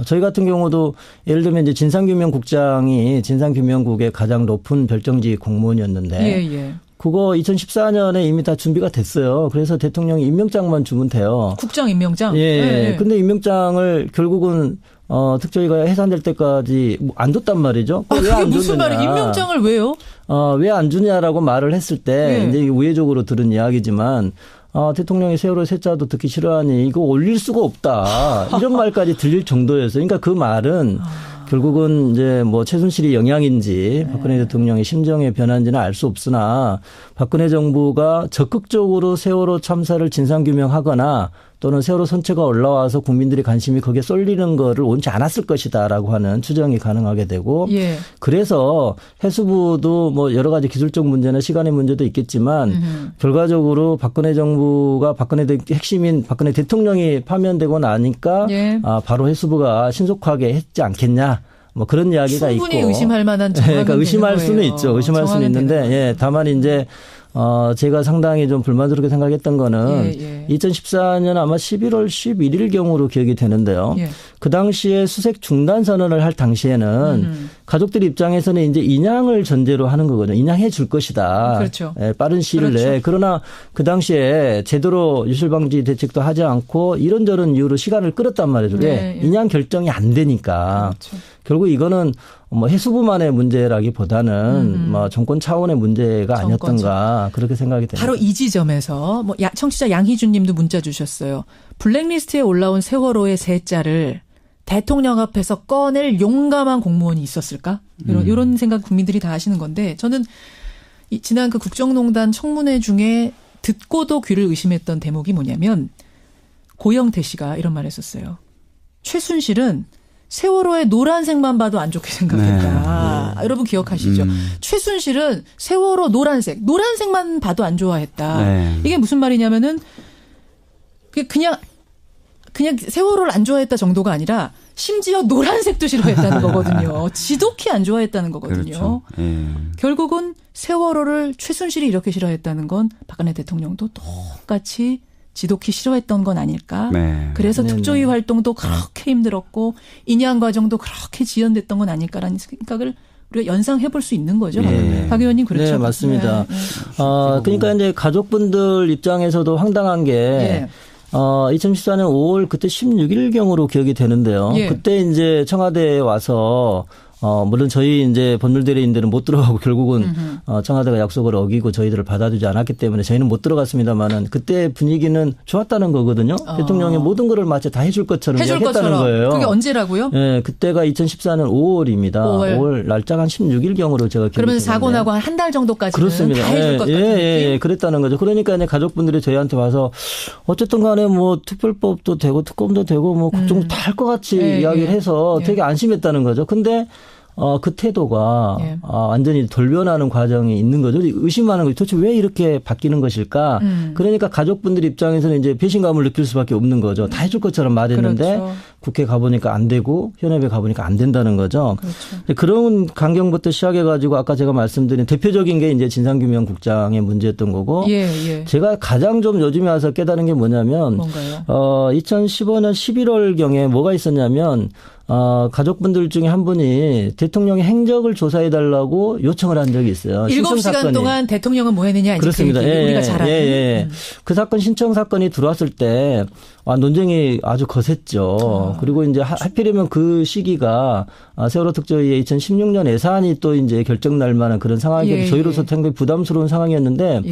S10: 저희 같은 경우도 예를 들면 이제 진상규명국장이 진상규명국의 가장 높은 별정직 공무원이었는데 그거 2014년에 이미 다 준비가 됐어요. 그래서 대통령이 임명장만 주면 돼요.
S1: 국장 임명장?
S10: 근데 임명장을 결국은 특조위가 해산될 때까지 안 줬단 말이죠.
S1: 그게 무슨 말이에요? 임명장을 왜요?
S10: 왜 안 주냐라고 말을 했을 때 이제 우회적으로 들은 이야기지만 대통령이 세월호 쇠자도 듣기 싫어하니 이거 올릴 수가 없다. 이런 말까지 들릴 정도였어요. 그러니까 그 말은 결국은 이제 뭐 최순실이 영향인지 박근혜 대통령의 심정의 변화인지는 알 수 없으나 박근혜 정부가 적극적으로 세월호 참사를 진상규명하거나 또는 세월호 선체가 올라와서 국민들의 관심이 거기에 쏠리는 거를 원치 않았을 것이다라고 하는 추정이 가능하게 되고 예. 그래서 해수부도 뭐 여러 가지 기술적 문제나 시간의 문제도 있겠지만 결과적으로 박근혜 정부가 박근혜 핵심인 박근혜 대통령이 파면되고 나니까
S1: 예.
S10: 바로 해수부가 신속하게 했지 않겠냐. 뭐 그런 이야기가 있고.
S1: 충분히 의심할 만한
S10: 정황이 그러니까 의심할 수는 있죠. 의심할 수는 있는데 예, 다만 이제 제가 상당히 좀 불만스럽게 생각했던 거는 2014년 아마 11월 11일경으로 기억이 되는데요. 예. 그 당시에 수색 중단 선언을 할 당시에는 가족들 입장에서는 이제 인양을 전제로 하는 거거든요. 인양해 줄 것이다.
S1: 그렇죠.
S10: 예, 빠른 시일
S1: 그렇죠.
S10: 내에. 그러나 그 당시에 제대로 유실방지 대책도 하지 않고 이런저런 이유로 시간을 끌었단 말이죠. 왜? 인양 결정이 안 되니까. 그렇죠. 결국 이거는 뭐 해수부만의 문제라기보다는 뭐 정권 차원의 문제가 아니었던가 그렇게 생각이 됩니다.
S1: 바로 이 지점에서 뭐 청취자 양희준 님도 문자 주셨어요. 블랙리스트에 올라온 세월호의 세 자를 대통령 앞에서 꺼낼 용감한 공무원이 있었을까? 이런 생각 국민들이 다 하시는 건데 저는 지난 그 국정농단 청문회 중에 듣고도 귀를 의심했던 대목이 뭐냐면 고영태 씨가 이런 말 했었어요. 최순실은 세월호의 노란색만 봐도 안 좋게 생각했다. 네. 여러분 기억하시죠? 최순실은 세월호 노란색만 봐도 안 좋아했다. 네. 이게 무슨 말이냐면은 그냥 세월호를 안 좋아했다 정도가 아니라 심지어 노란색도 싫어했다는 거거든요. 지독히 안 좋아했다는 거거든요.
S9: 그렇죠.
S1: 결국은 세월호를 최순실이 이렇게 싫어했다는 건 박근혜 대통령도 똑같이 지독히 싫어했던 건 아닐까. 네. 그래서 특조위 활동도 그렇게 힘들었고 인양 과정도 그렇게 지연됐던 건 아닐까라는 생각을 우리가 연상해 볼 수 있는 거죠. 네. 박 의원님 그렇죠.
S10: 네, 맞습니다. 네. 그러니까 이제 가족분들 입장에서도 황당한 게 2014년 5월 그때 16일경으로 기억이 되는데요. 예. 그때 이제 청와대에 와서 물론 저희 이제 법률대리인들은 못 들어가고 결국은 청와대가 약속을 어기고 저희들을 받아주지 않았기 때문에 저희는 못 들어갔습니다만은 그때 분위기는 좋았다는 거거든요. 대통령이 모든 거를 마치 다 해줄 것처럼 이야기했다는 거예요.
S1: 그게 언제라고요?
S10: 네, 그때가 2014년 5월입니다. 5월 날짜가 한 16일경으로 제가 기억이
S1: 그러면 사고 나고 한 달 정도까지는
S10: 그렇습니다.
S1: 다 해줄 것 같은
S10: 예, 그랬다는 거죠. 그러니까 이제 가족분들이 저희한테 와서 어쨌든 간에 뭐 특별법도 되고 특검도 되고 뭐 국정도 다 할 것 같이 이야기를 해서 되게 안심했다는 거죠. 근데 그 태도가 완전히 돌변하는 과정이 있는 거죠. 의심하는 거죠. 도대체 왜 이렇게 바뀌는 것일까? 그러니까 가족분들 입장에서는 이제 배신감을 느낄 수밖에 없는 거죠. 다 해줄 것처럼 말했는데 그렇죠. 국회 가보니까 안 되고 현업에 가보니까 안 된다는 거죠. 그렇죠. 그런 광경부터 시작해가지고 아까 제가 말씀드린 대표적인 게 이제 진상규명국장의 문제였던 거고 제가 가장 좀 요즘에 와서 깨달은 게 뭐냐면
S1: 뭔가요?
S10: 2015년 11월경에 뭐가 있었냐면 가족분들 중에 한 분이 대통령의 행적을 조사해달라고 요청을 한 적이 있어요.
S1: 7시간 동안 대통령은 뭐 했느냐.
S10: 그렇습니다.
S1: 우리가 잘 아는.
S10: 그 사건 신청 사건이 들어왔을 때 논쟁이 아주 거셌죠. 그리고 이제 하필이면 그 시기가 세월호 특조위의 2016년 예산이 또 이제 결정 날 만한 그런 상황이고 저희로서 상당히 부담스러운 상황이었는데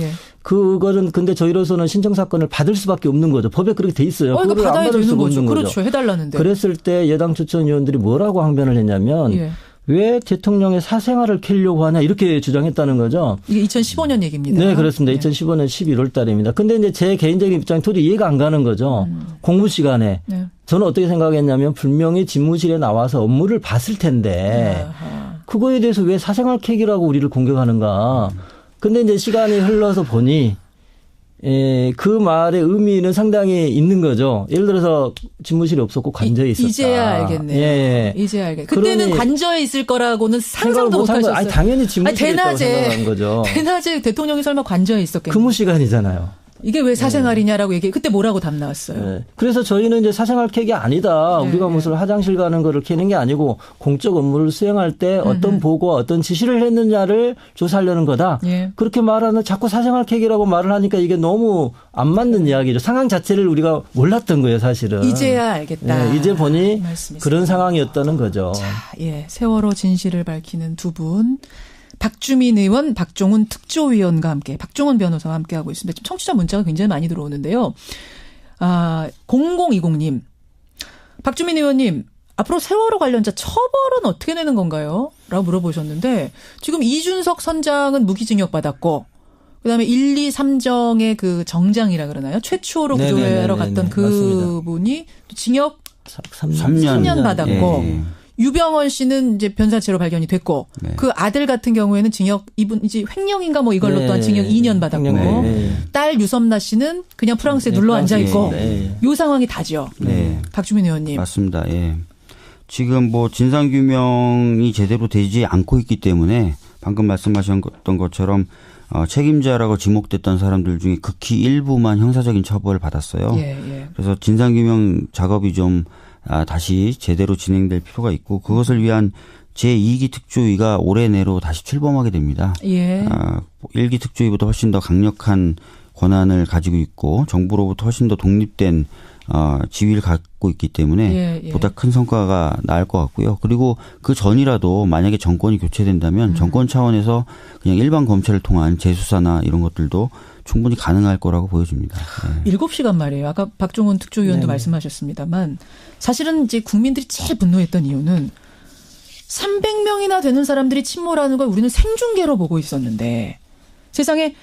S10: 그거는 근데 저희로서는 신청 사건을 받을 수밖에 없는 거죠. 법에 그렇게 돼 있어요.
S1: 그걸 안 받을 수가 없는 거죠. 그렇죠. 해달라는데.
S10: 그랬을 때 여당 추천위원들이 뭐라고 항변을 했냐면 왜 대통령의 사생활을 캐려고 하냐 이렇게 주장했다는 거죠.
S1: 이게 2015년 얘기입니다.
S10: 네, 그렇습니다. 2015년 11월 달입니다. 근데 이제 제 개인적인 입장이 도저히 이해가 안 가는 거죠. 공부 시간에. 저는 어떻게 생각했냐면 분명히 집무실에 나와서 업무를 봤을 텐데 그거에 대해서 왜 사생활 캐기라고 우리를 공격하는가. 근데 이제 시간이 흘러서 보니 그 말의 의미는 상당히 있는 거죠. 예를 들어서 집무실이 없었고 관저에 있었다.
S1: 이제야 알겠네요. 이제야 알겠네요. 그때는 관저에 있을 거라고는 상상도 못 하셨어요.
S10: 아니, 당연히 집무실에 있다고 생각한 거죠.
S1: 대낮에 대통령이 설마 관저에 있었겠네요.
S10: 근무 시간이잖아요.
S1: 이게 왜 사생활이냐라고 얘기해. 그때 뭐라고 답 나왔어요?
S10: 네. 그래서 저희는 이제 사생활 캐기 아니다. 우리가 무슨 화장실 가는 거를 캐는 게 아니고 공적 업무를 수행할 때 어떤 보고와 어떤 지시를 했느냐를 조사하려는 거다. 그렇게 말하는 자꾸 사생활 캐기라고 말을 하니까 이게 너무 안 맞는 이야기죠. 상황 자체를 우리가 몰랐던 거예요, 사실은.
S1: 이제야 알겠다.
S10: 이제 보니 그런 상황이었다는 거죠.
S1: 자, 세월호 진실을 밝히는 두 분. 박주민 의원, 박종훈 특조위원과 함께, 박종훈 변호사와 함께하고 있습니다. 지금 청취자 문자가 굉장히 많이 들어오는데요. 0020님. 박주민 의원님, 앞으로 세월호 관련자 처벌은 어떻게 되는 건가요? 라고 물어보셨는데 지금 이준석 선장은 무기징역 받았고 그다음에 1, 2, 3정의 그 정장이라 그러나요? 최초로 구조하러 갔던 그분이 징역 3년 받았고 유병원 씨는 이제 변사체로 발견이 됐고 그 아들 같은 경우에는 징역 이분 이제 횡령인가 뭐 이걸로 또한 징역 2년 받았고 딸 유섬나 씨는 그냥 프랑스에 눌러 앉아 있고 요 상황이 다죠. 박주민 의원님.
S9: 맞습니다. 예. 지금 뭐 진상 규명이 제대로 되지 않고 있기 때문에 방금 말씀하셨던 것처럼 책임자라고 지목됐던 사람들 중에 극히 일부만 형사적인 처벌을 받았어요. 그래서 진상 규명 작업이 좀 다시 제대로 진행될 필요가 있고 그것을 위한 제2기 특조위가 올해 내로 다시 출범하게 됩니다. 1기 특조위보다 훨씬 더 강력한 권한을 가지고 있고 정부로부터 훨씬 더 독립된 지위를 갖고 있기 때문에 보다 큰 성과가 나을 것 같고요. 그리고 그 전이라도 만약에 정권이 교체된다면 정권 차원에서 그냥 일반 검찰을 통한 재수사나 이런 것들도 충분히 가능할 거라고 보여집니다.
S1: 7시간 말이에요. 아까 박종훈 특조위원도 말씀하셨습니다만 사실은 이제 국민들이 제일 분노했던 이유는 300명이나 되는 사람들이 침몰하는 걸 우리는 생중계로 보고 있었는데 세상에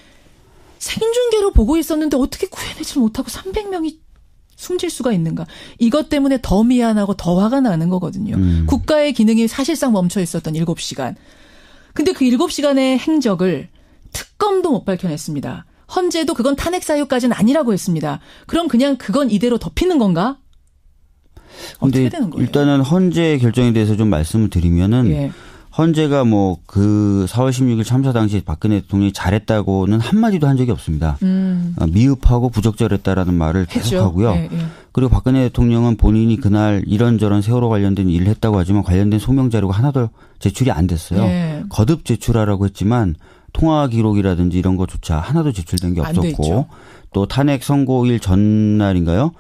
S1: 생중계로 보고 있었는데 어떻게 구해내지 못하고 300명이 숨질 수가 있는가. 이것 때문에 더 미안하고 더 화가 나는 거거든요. 국가의 기능이 사실상 멈춰 있었던 7시간. 근데 그 7시간의 행적을 특검도 못 밝혀냈습니다. 헌재도 그건 탄핵 사유까지는 아니라고 했습니다. 그럼 그냥 그건 이대로 덮이는 건가? 어떻게 되는 거예요?
S9: 일단은 헌재 결정에 대해서 좀 말씀을 드리면은 헌재가 뭐 그 4월 16일 참사 당시 박근혜 대통령이 잘했다고는 한마디도 한 적이 없습니다. 미흡하고 부적절했다라는 말을 계속하고요. 그리고 박근혜 대통령은 본인이 그날 이런저런 세월호 관련된 일을 했다고 하지만 관련된 소명 자료가 하나도 제출이 안 됐어요. 거듭 제출하라고 했지만 통화 기록이라든지 이런 것조차 하나도 제출된 게 없었고 또 탄핵 선고일 전날인가요?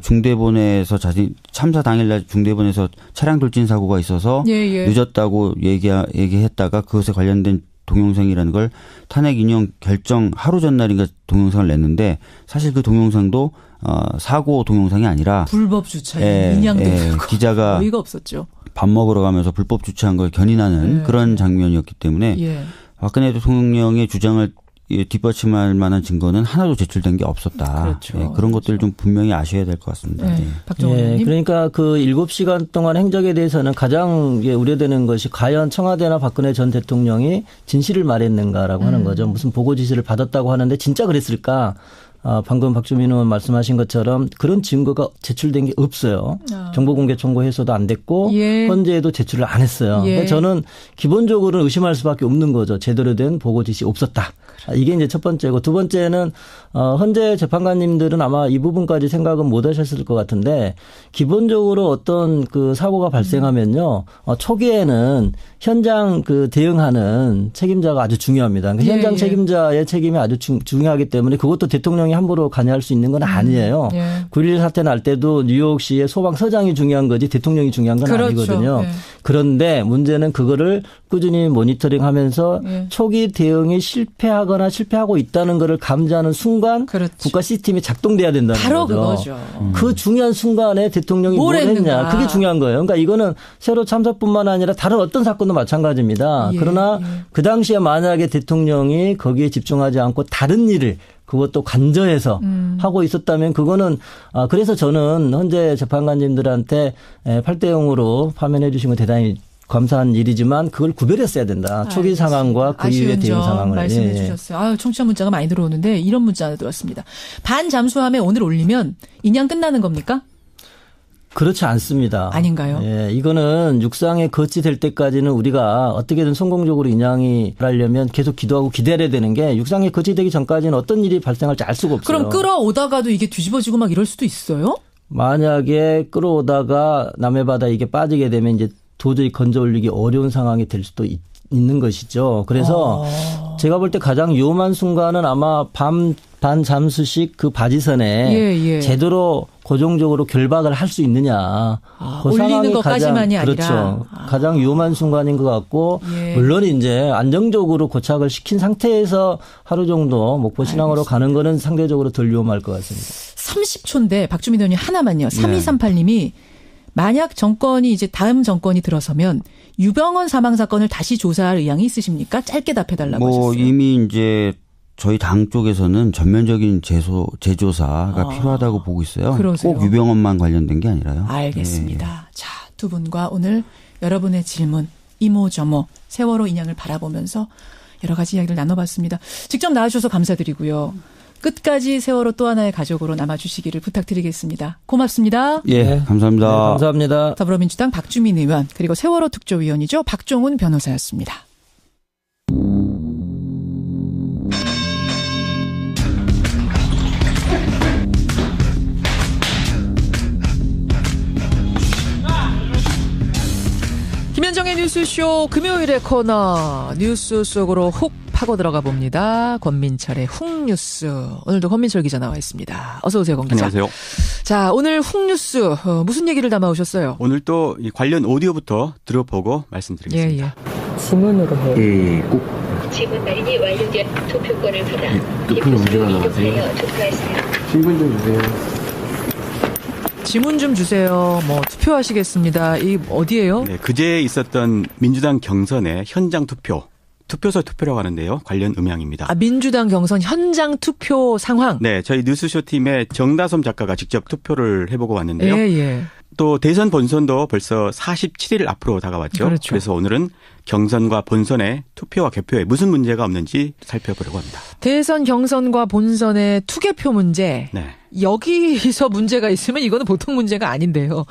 S9: 중대본에서 참사 당일날 중대본에서 차량 돌진 사고가 있어서 늦었다고 얘기했다가 그것에 관련된 동영상이라는 걸 탄핵 인용 결정 하루 전날인가 동영상을 냈는데 사실 그 동영상도 사고 동영상이 아니라
S1: 불법 주차에 인양된
S9: 기자가
S1: 어이가 없었죠.
S9: 밥 먹으러 가면서 불법 주차한 걸 견인하는 그런 장면이었기 때문에 박근혜 대통령의 주장을 뒷받침할 만한 증거는 하나도 제출된 게 없었다. 그런 것들 좀 분명히 아셔야 될 것 같습니다.
S10: 그러니까 그 7시간 동안 행적에 대해서는 가장 우려되는 것이 과연 청와대나 박근혜 전 대통령이 진실을 말했는가라고 하는 거죠. 무슨 보고 지시를 받았다고 하는데 진짜 그랬을까? 방금 박주민 의원 말씀하신 것처럼 그런 증거가 제출된 게 없어요. 정보공개 청구해서도 안 됐고 헌재에도 제출을 안 했어요. 저는 기본적으로 의심할 수밖에 없는 거죠. 제대로 된 보고 지시 없었다. 이게 이제 첫 번째고 두 번째는 헌재 재판관님들은 아마 이 부분까지 생각은 못 하셨을 것 같은데 기본적으로 어떤 그 사고가 발생하면요. 초기에는 현장 그 대응하는 책임자가 아주 중요합니다. 그러니까 현장 책임자의 책임이 아주 중요하기 때문에 그것도 대통령이 함부로 관여할 수 있는 건 아니에요. 9.11 사태 날 때도 뉴욕시의 소방서장이 중요한 거지 대통령이 중요한 건 아니거든요. 그런데 문제는 그거를 꾸준히 모니터링하면서 초기 대응이 실패하거나 실패하고 있다는 것을 감지하는 순간 국가 시스템이 작동돼야 된다는
S1: 바로
S10: 거죠.
S1: 그거죠.
S10: 그 중요한 순간에 대통령이 뭘 했냐. 그게 중요한 거예요. 그러니까 이거는 세월호 참사뿐만 아니라 다른 어떤 사건도 마찬가지입니다. 그러나 그 당시에 만약에 대통령이 거기에 집중하지 않고 다른 일을 그것도 관저에서 하고 있었다면 그거는 그래서 저는 현재 재판관님들한테 8대0으로 파면해 주신 건 대단히 감사한 일이지만 그걸 구별했어야 된다. 초기 상황과 그 이후의 대응 상황을.
S1: 말씀해 주셨어요. 청취자 문자가 많이 들어오는데 이런 문자 하나 들어왔습니다. 반 잠수함에 오늘 올리면 인양 끝나는 겁니까?
S10: 그렇지 않습니다.
S1: 아닌가요?
S10: 이거는 육상에 거치될 때까지는 우리가 어떻게든 성공적으로 인양이 하려면 계속 기도하고 기다려야 되는 게 육상에 거치되기 전까지는 어떤 일이 발생할지 알 수가 없어요.
S1: 그럼 끌어오다가도 이게 뒤집어지고 막 이럴 수도 있어요?
S10: 만약에 끌어오다가 남해 바다에 이게 빠지게 되면 이제 도저히 건져 올리기 어려운 상황이 될 수도 있는 것이죠. 그래서 제가 볼 때 가장 위험한 순간은 아마 반 잠수식 그 바지선에 제대로 고정적으로 결박을 할 수 있느냐. 그
S1: 올리는 것까지만이 아니라.
S10: 그렇죠. 가장 위험한 순간인 것 같고 물론 이제 안정적으로 고착을 시킨 상태에서 하루 정도 목포 신항으로 가는 거는 상대적으로 덜 위험할 것 같습니다.
S1: 30초인데 박주민 의원님 하나만요. 3238님이 만약 정권이 이제 다음 정권이 들어서면 유병원 사망 사건을 다시 조사할 의향이 있으십니까? 짧게 답해달라고 하셨어요.
S9: 이미 이제 저희 당 쪽에서는 전면적인 재조사가 필요하다고 보고 있어요.
S1: 그러세요?
S9: 꼭 유병헌만 관련된 게 아니라요.
S1: 알겠습니다. 자, 두 분과 오늘 여러분의 질문 이모저모 세월호 인양을 바라보면서 여러 가지 이야기를 나눠봤습니다. 직접 나와주셔서 감사드리고요. 끝까지 세월호 또 하나의 가족으로 남아주시기를 부탁드리겠습니다. 고맙습니다.
S9: 예, 감사합니다.
S10: 네, 감사합니다.
S1: 더불어민주당 박주민 의원 그리고 세월호 특조위원이죠. 박종훈 변호사였습니다. 김현정의 뉴스쇼 금요일의 코너 뉴스 속으로 훅 파고 들어가 봅니다. 권민철의 훅뉴스. 오늘도 권민철 기자 나와 있습니다. 어서 오세요, 권 기자.
S11: 안녕하세요.
S1: 자, 오늘 훅뉴스 무슨 얘기를 담아오셨어요?
S11: 오늘 또 관련 오디오부터 들어보고 말씀드리겠습니다.
S1: 예.
S12: 지문으로 해요.
S13: 예, 꼭.
S12: 지문 날인이 완료된 투표권을 받아
S13: 투표 문제가 나와서요.
S12: 투표하세요.
S13: 신분 좀 주세요.
S1: 지문 좀 주세요. 뭐 투표하시겠습니다. 이 어디예요?
S11: 네, 그제 있었던 민주당 경선의 현장 투표소 투표라고 하는데요. 관련 음향입니다.
S1: 민주당 경선 현장 투표 상황.
S11: 네, 저희 뉴스쇼 팀의 정다솜 작가가 직접 투표를 해보고 왔는데요.
S1: 예.
S11: 또 대선 본선도 벌써 47일 앞으로 다가왔죠.
S1: 그렇죠.
S11: 그래서 오늘은 경선과 본선의 투표와 개표에 무슨 문제가 없는지 살펴보려고 합니다.
S1: 대선 경선과 본선의 투개표 문제.
S11: 네.
S1: 여기서 문제가 있으면 이거는 보통 문제가 아닌데요.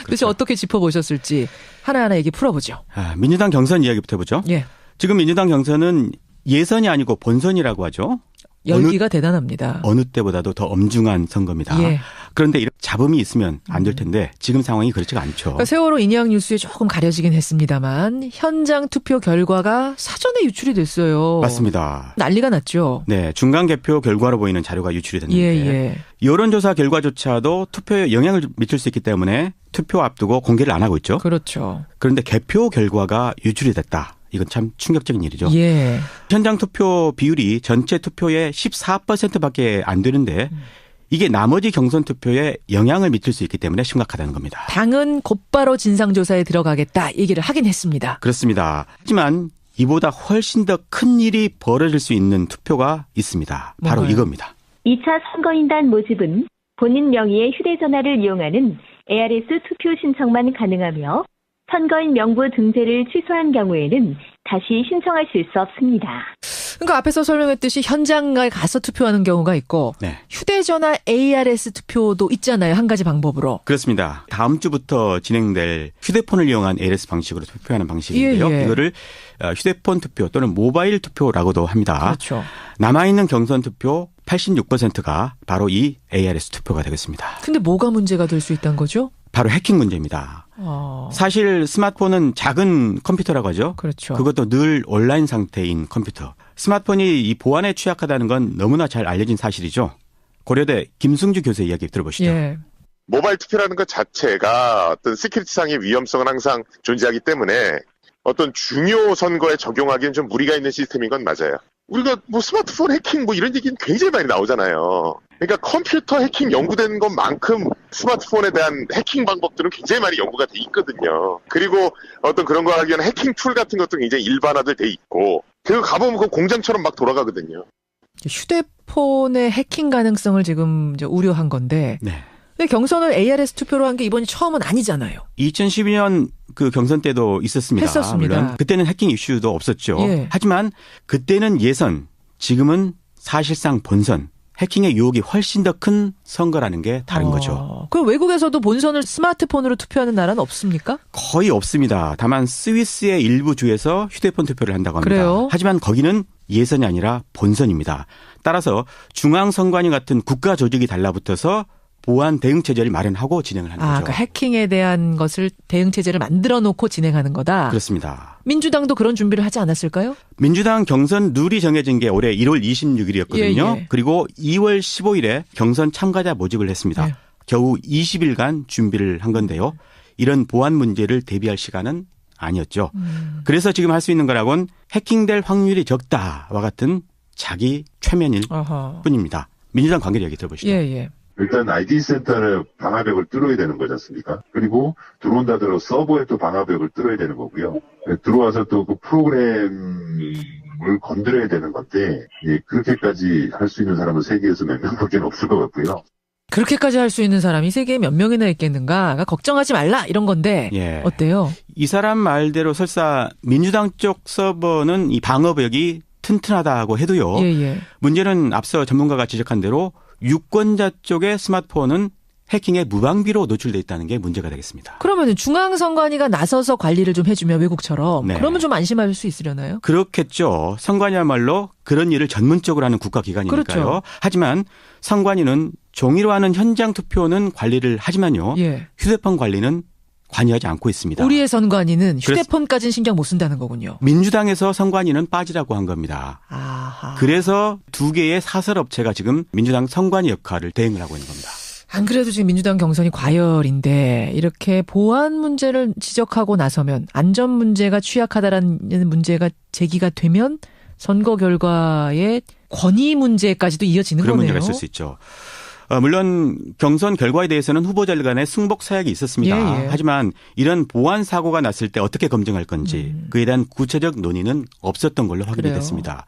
S1: 도대체
S11: 그렇죠.
S1: 어떻게 짚어보셨을지 하나하나 얘기 풀어보죠.
S11: 민주당 경선 이야기부터 해보죠.
S1: 예.
S11: 지금 민주당 경선은 예선이 아니고 본선이라고 하죠.
S1: 열기가 대단합니다.
S11: 어느 때보다도 더 엄중한 선거입니다.
S1: 예.
S11: 그런데 이런 잡음이 있으면 안 될 텐데 지금 상황이 그렇지가 않죠.
S1: 그러니까 세월호 인양 뉴스에 조금 가려지긴 했습니다만 현장 투표 결과가 사전에 유출이 됐어요.
S11: 맞습니다.
S1: 난리가 났죠.
S11: 네, 중간 개표 결과로 보이는 자료가 유출이 됐는데
S1: 예.
S11: 여론조사 결과조차도 투표에 영향을 미칠 수 있기 때문에 투표 앞두고 공개를 안 하고 있죠.
S1: 그렇죠.
S11: 그런데 개표 결과가 유출이 됐다. 이건 참 충격적인 일이죠.
S1: 예.
S11: 현장 투표 비율이 전체 투표의 14%밖에 안 되는데 이게 나머지 경선 투표에 영향을 미칠 수 있기 때문에 심각하다는 겁니다.
S1: 당은 곧바로 진상조사에 들어가겠다 얘기를 하긴 했습니다.
S11: 그렇습니다. 하지만 이보다 훨씬 더 큰 일이 벌어질 수 있는 투표가 있습니다. 바로
S1: 뭔가요?
S11: 이겁니다.
S12: 2차 선거인단 모집은 본인 명의의 휴대전화를 이용하는 ARS 투표 신청만 가능하며 선거인 명부 등재를 취소한 경우에는 다시 신청하실 수 없습니다.
S1: 그러니까 앞에서 설명했듯이 현장에 가서 투표하는 경우가 있고
S11: 네.
S1: 휴대전화 ARS 투표도 있잖아요. 한 가지 방법으로.
S11: 그렇습니다. 다음 주부터 진행될 휴대폰을 이용한 ARS 방식으로 투표하는 방식인데요.
S1: 예.
S11: 이거를 휴대폰 투표 또는 모바일 투표라고도 합니다.
S1: 그렇죠.
S11: 남아있는 경선 투표 86%가 바로 이 ARS 투표가 되겠습니다.
S1: 근데 뭐가 문제가 될 수 있다는 거죠?
S11: 바로 해킹 문제입니다. 사실 스마트폰은 작은 컴퓨터라고 하죠.
S1: 그렇죠.
S11: 그것도 늘 온라인 상태인 컴퓨터. 스마트폰이 이 보안에 취약하다는 건 너무나 잘 알려진 사실이죠. 고려대 김승주 교수 이야기 들어보시죠.
S1: 예.
S14: 모바일 투표라는 것 자체가 어떤 시큐리티상의 위험성은 항상 존재하기 때문에 어떤 중요 선거에 적용하기엔 좀 무리가 있는 시스템인 건 맞아요. 우리가 뭐 스마트폰 해킹 뭐 이런 얘기는 굉장히 많이 나오잖아요. 그러니까 컴퓨터 해킹 연구된 것만큼 스마트폰에 대한 해킹 방법들은 굉장히 많이 연구가 돼 있거든요. 그리고 어떤 그런 거 하기 위한 해킹 툴 같은 것도 굉장히 일반화돼 있고 그리고 가보면 그 공장처럼 막 돌아가거든요.
S1: 휴대폰의 해킹 가능성을 지금 이제 우려한 건데
S11: 네.
S1: 근데 경선을 ARS 투표로 한 게 이번이 처음은 아니잖아요.
S11: 2012년 그 경선 때도 있었습니다.
S1: 했었습니다.
S11: 물론 그때는 해킹 이슈도 없었죠.
S1: 예.
S11: 하지만 그때는 예선, 지금은 사실상 본선. 해킹의 유혹이 훨씬 더 큰 선거라는 게 다른 거죠.
S1: 그럼 외국에서도 본선을 스마트폰으로 투표하는 나라는 없습니까?
S11: 거의 없습니다. 다만 스위스의 일부 주에서 휴대폰 투표를 한다고 합니다.
S1: 그래요?
S11: 하지만 거기는 예선이 아니라 본선입니다. 따라서 중앙선관위 같은 국가 조직이 달라붙어서 보안 대응 체제를 마련하고 진행을 하는 거죠.
S1: 그러니까 해킹에 대한 것을 대응 체제를 만들어 놓고 진행하는 거다.
S11: 그렇습니다.
S1: 민주당도 그런 준비를 하지 않았을까요?
S11: 민주당 경선 룰이 정해진 게 올해 1월 26일이었거든요.
S1: 예.
S11: 그리고 2월 15일에 경선 참가자 모집을 했습니다.
S1: 예.
S11: 겨우 20일간 준비를 한 건데요. 이런 보안 문제를 대비할 시간은 아니었죠. 그래서 지금 할 수 있는 거라곤 해킹될 확률이 적다와 같은 자기 최면일 뿐입니다. 민주당 관계 얘기 들어보시죠.
S1: 예.
S15: 일단 ID 센터는 방화벽을 뚫어야 되는 거지 않습니까? 그리고 들어온다 들어 서버에 또 방화벽을 뚫어야 되는 거고요. 들어와서 또 그 프로그램 뭘 건드려야 되는 건데 예, 그렇게까지 할 수 있는 사람은 세계에서 몇 명밖에 없을 것 같고요.
S1: 그렇게까지 할 수 있는 사람이 세계에 몇 명이나 있겠는가? 걱정하지 말라 이런 건데
S11: 예.
S1: 어때요?
S11: 이 사람 말대로 설사 민주당 쪽 서버는 이 방어벽이 튼튼하다고 해도요.
S1: 예.
S11: 문제는 앞서 전문가가 지적한 대로 유권자 쪽의 스마트폰은 해킹에 무방비로 노출돼 있다는 게 문제가 되겠습니다.
S1: 그러면 중앙선관위가 나서서 관리를 좀 해주면 외국처럼
S11: 네.
S1: 그러면 좀 안심할 수 있으려나요?
S11: 그렇겠죠. 선관위야말로 그런 일을 전문적으로 하는 국가기관이니까요.
S1: 그렇죠.
S11: 하지만 선관위는 종이로 하는 현장 투표는 관리를 하지만요.
S1: 예.
S11: 휴대폰 관리는 관여하지 않고 있습니다.
S1: 우리의 선관위는 휴대폰까지는 신경 못 쓴다는 거군요.
S11: 민주당에서 선관위는 빠지라고 한 겁니다.
S1: 아하.
S11: 그래서 두 개의 사설업체가 지금 민주당 선관위 역할을 대행을 하고 있는 겁니다.
S1: 안 그래도 지금 민주당 경선이 과열인데 이렇게 보안 문제를 지적하고 나서면 안전 문제가 취약하다라는 문제가 제기가 되면 선거 결과의 권위 문제까지도 이어지는
S11: 그런
S1: 거네요.
S11: 문제가 있을 수 있죠. 물론 경선 결과에 대해서는 후보자들 간에 승복 사약이 있었습니다.
S1: 예.
S11: 하지만 이런 보안 사고가 났을 때 어떻게 검증할 건지 그에 대한 구체적 논의는 없었던 걸로 확인이 됐습니다.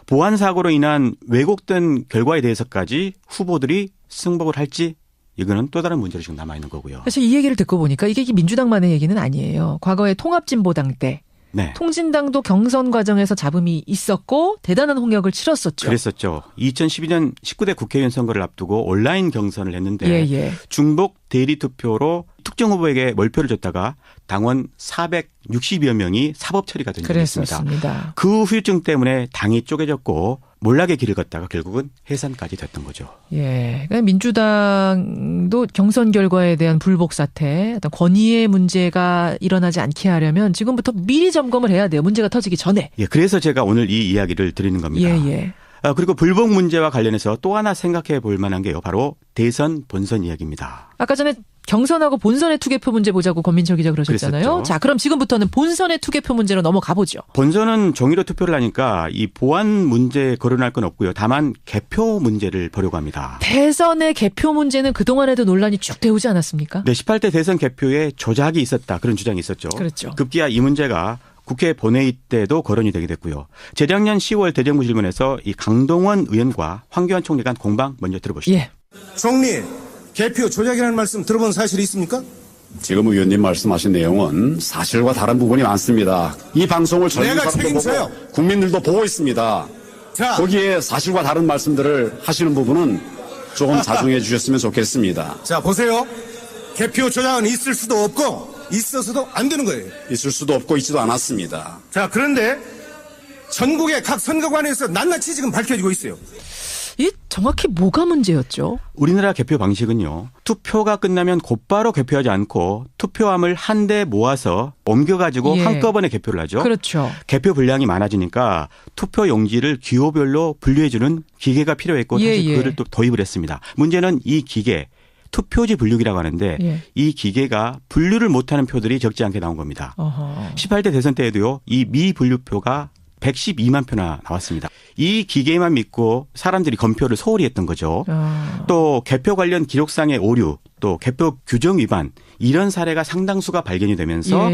S11: 보안 사고로 인한 왜곡된 결과에 대해서까지 후보들이 승복을 할지 이거는 또 다른 문제로 지금 남아있는 거고요.
S1: 사실 이 얘기를 듣고 보니까 이게 민주당만의 얘기는 아니에요. 과거에 통합진보당 때
S11: 네.
S1: 통진당도 경선 과정에서 잡음이 있었고 대단한 홍역을 치렀었죠.
S11: 그랬었죠. 2012년 19대 국회의원 선거를 앞두고 온라인 경선을 했는데
S1: 예.
S11: 중복 대리투표로 특정 후보에게 몰표를 줬다가 당원 460여 명이 사법 처리가 된 적이 있습니다.
S1: 그랬었습니다.
S11: 그 후유증 때문에 당이 쪼개졌고 몰락의 길을 걷다가 결국은 해산까지 됐던 거죠.
S1: 예. 그러니까 민주당도 경선 결과에 대한 불복 사태, 어떤 권위의 문제가 일어나지 않게 하려면 지금부터 미리 점검을 해야 돼요. 문제가 터지기 전에.
S11: 예, 그래서 제가 오늘 이 이야기를 드리는 겁니다.
S1: 예.
S11: 그리고 불복 문제와 관련해서 또 하나 생각해 볼 만한 게요. 바로 대선 본선 이야기입니다.
S1: 아까 전에 경선하고 본선의 투개표 문제 보자고 권민철 기자 그러셨잖아요.
S11: 그랬었죠.
S1: 자, 그럼 지금부터는 본선의 투개표 문제로 넘어가 보죠.
S11: 본선은 종이로 투표를 하니까 이 보안 문제 거론할 건 없고요. 다만 개표 문제를 보려고 합니다.
S1: 대선의 개표 문제는 그동안에도 논란이 쭉 되오지 않았습니까?
S11: 네, 18대 대선 개표에 조작이 있었다. 그런 주장이 있었죠.
S1: 그렇죠.
S11: 급기야 이 문제가 국회 본회의 때도 거론이 되게 됐고요. 재작년 10월 대정부 질문에서 이 강동원 의원과 황교안 총리 간 공방 먼저 들어보시죠.
S1: 예.
S16: 총리, 개표 조작이라는 말씀 들어본 사실이 있습니까?
S17: 지금 의원님 말씀하신 내용은 사실과 다른 부분이 많습니다. 이 방송을 전국
S16: 내가
S17: 사람도
S16: 책임져요.
S17: 보고 국민들도 보고 있습니다.
S16: 자,
S17: 거기에 사실과 다른 말씀들을 하시는 부분은 조금 자중해 주셨으면 좋겠습니다.
S16: 자, 보세요. 개표 조작은 있을 수도 없고 있어서도 안 되는 거예요.
S17: 있을 수도 없고 있지도 않았습니다.
S16: 자, 그런데 전국의 각 선거관에서 낱낱이 지금 밝혀지고 있어요.
S1: 이 정확히 뭐가 문제였죠?
S11: 우리나라 개표 방식은요. 투표가 끝나면 곧바로 개표하지 않고 투표함을 한데 모아서 옮겨가지고
S1: 예.
S11: 한꺼번에 개표를 하죠.
S1: 그렇죠.
S11: 개표 분량이 많아지니까 투표 용지를 기호별로 분류해주는 기계가 필요했고 사실 그거를 또 도입을 했습니다. 문제는 이 기계. 투표지 분류기라고 하는데 이 기계가 분류를 못하는 표들이 적지 않게 나온 겁니다. 18대 대선 때에도요. 이 미분류표가 112만 표나 나왔습니다. 이 기계만 믿고 사람들이 검표를 소홀히 했던 거죠. 또 개표 관련 기록상의 오류, 또 개표 규정 위반 이런 사례가 상당수가 발견이 되면서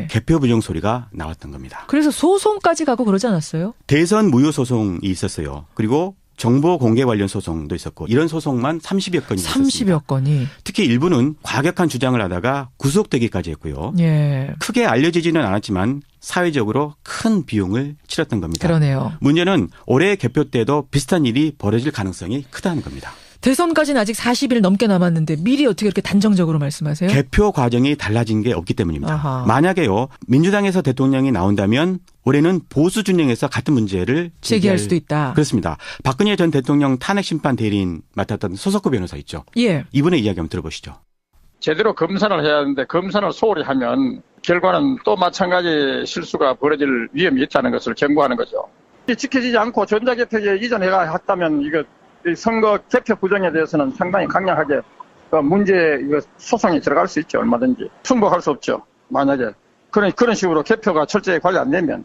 S11: 개표 부정 소리가 나왔던 겁니다.
S1: 그래서 소송까지 가고 그러지 않았어요?
S11: 대선 무효 소송이 있었어요. 그리고 정보 공개 관련 소송도 있었고 이런 소송만 30여 건이 있었습니다.
S1: 30여 건이.
S11: 특히 일부는 과격한 주장을 하다가 구속되기까지 했고요.
S1: 예.
S11: 크게 알려지지는 않았지만 사회적으로 큰 비용을 치렀던 겁니다.
S1: 그러네요.
S11: 문제는 올해 개표 때도 비슷한 일이 벌어질 가능성이 크다는 겁니다.
S1: 대선까지는 아직 40일 넘게 남았는데 미리 어떻게 이렇게 단정적으로 말씀하세요?
S11: 개표 과정이 달라진 게 없기 때문입니다.
S1: 아하.
S11: 만약에요. 민주당에서 대통령이 나온다면 올해는 보수 진영에서 같은 문제를
S1: 제기할 수도 있다.
S11: 그렇습니다. 박근혜 전 대통령 탄핵심판 대리인 맡았던 소석구 변호사 있죠.
S1: 예.
S11: 이분의 이야기 한번 들어보시죠.
S18: 제대로 검사를 해야 하는데 검사를 소홀히 하면 결과는 또 마찬가지 실수가 벌어질 위험이 있다는 것을 경고하는 거죠. 지켜지지 않고 전자개표에 이전해가 했다면 이거 선거 개표 부정에 대해서는 상당히 강력하게 문제 소송이 들어갈 수 있죠. 얼마든지. 승복할 수 없죠. 만약에. 그런 식으로 개표가 철저히 관리 안 되면.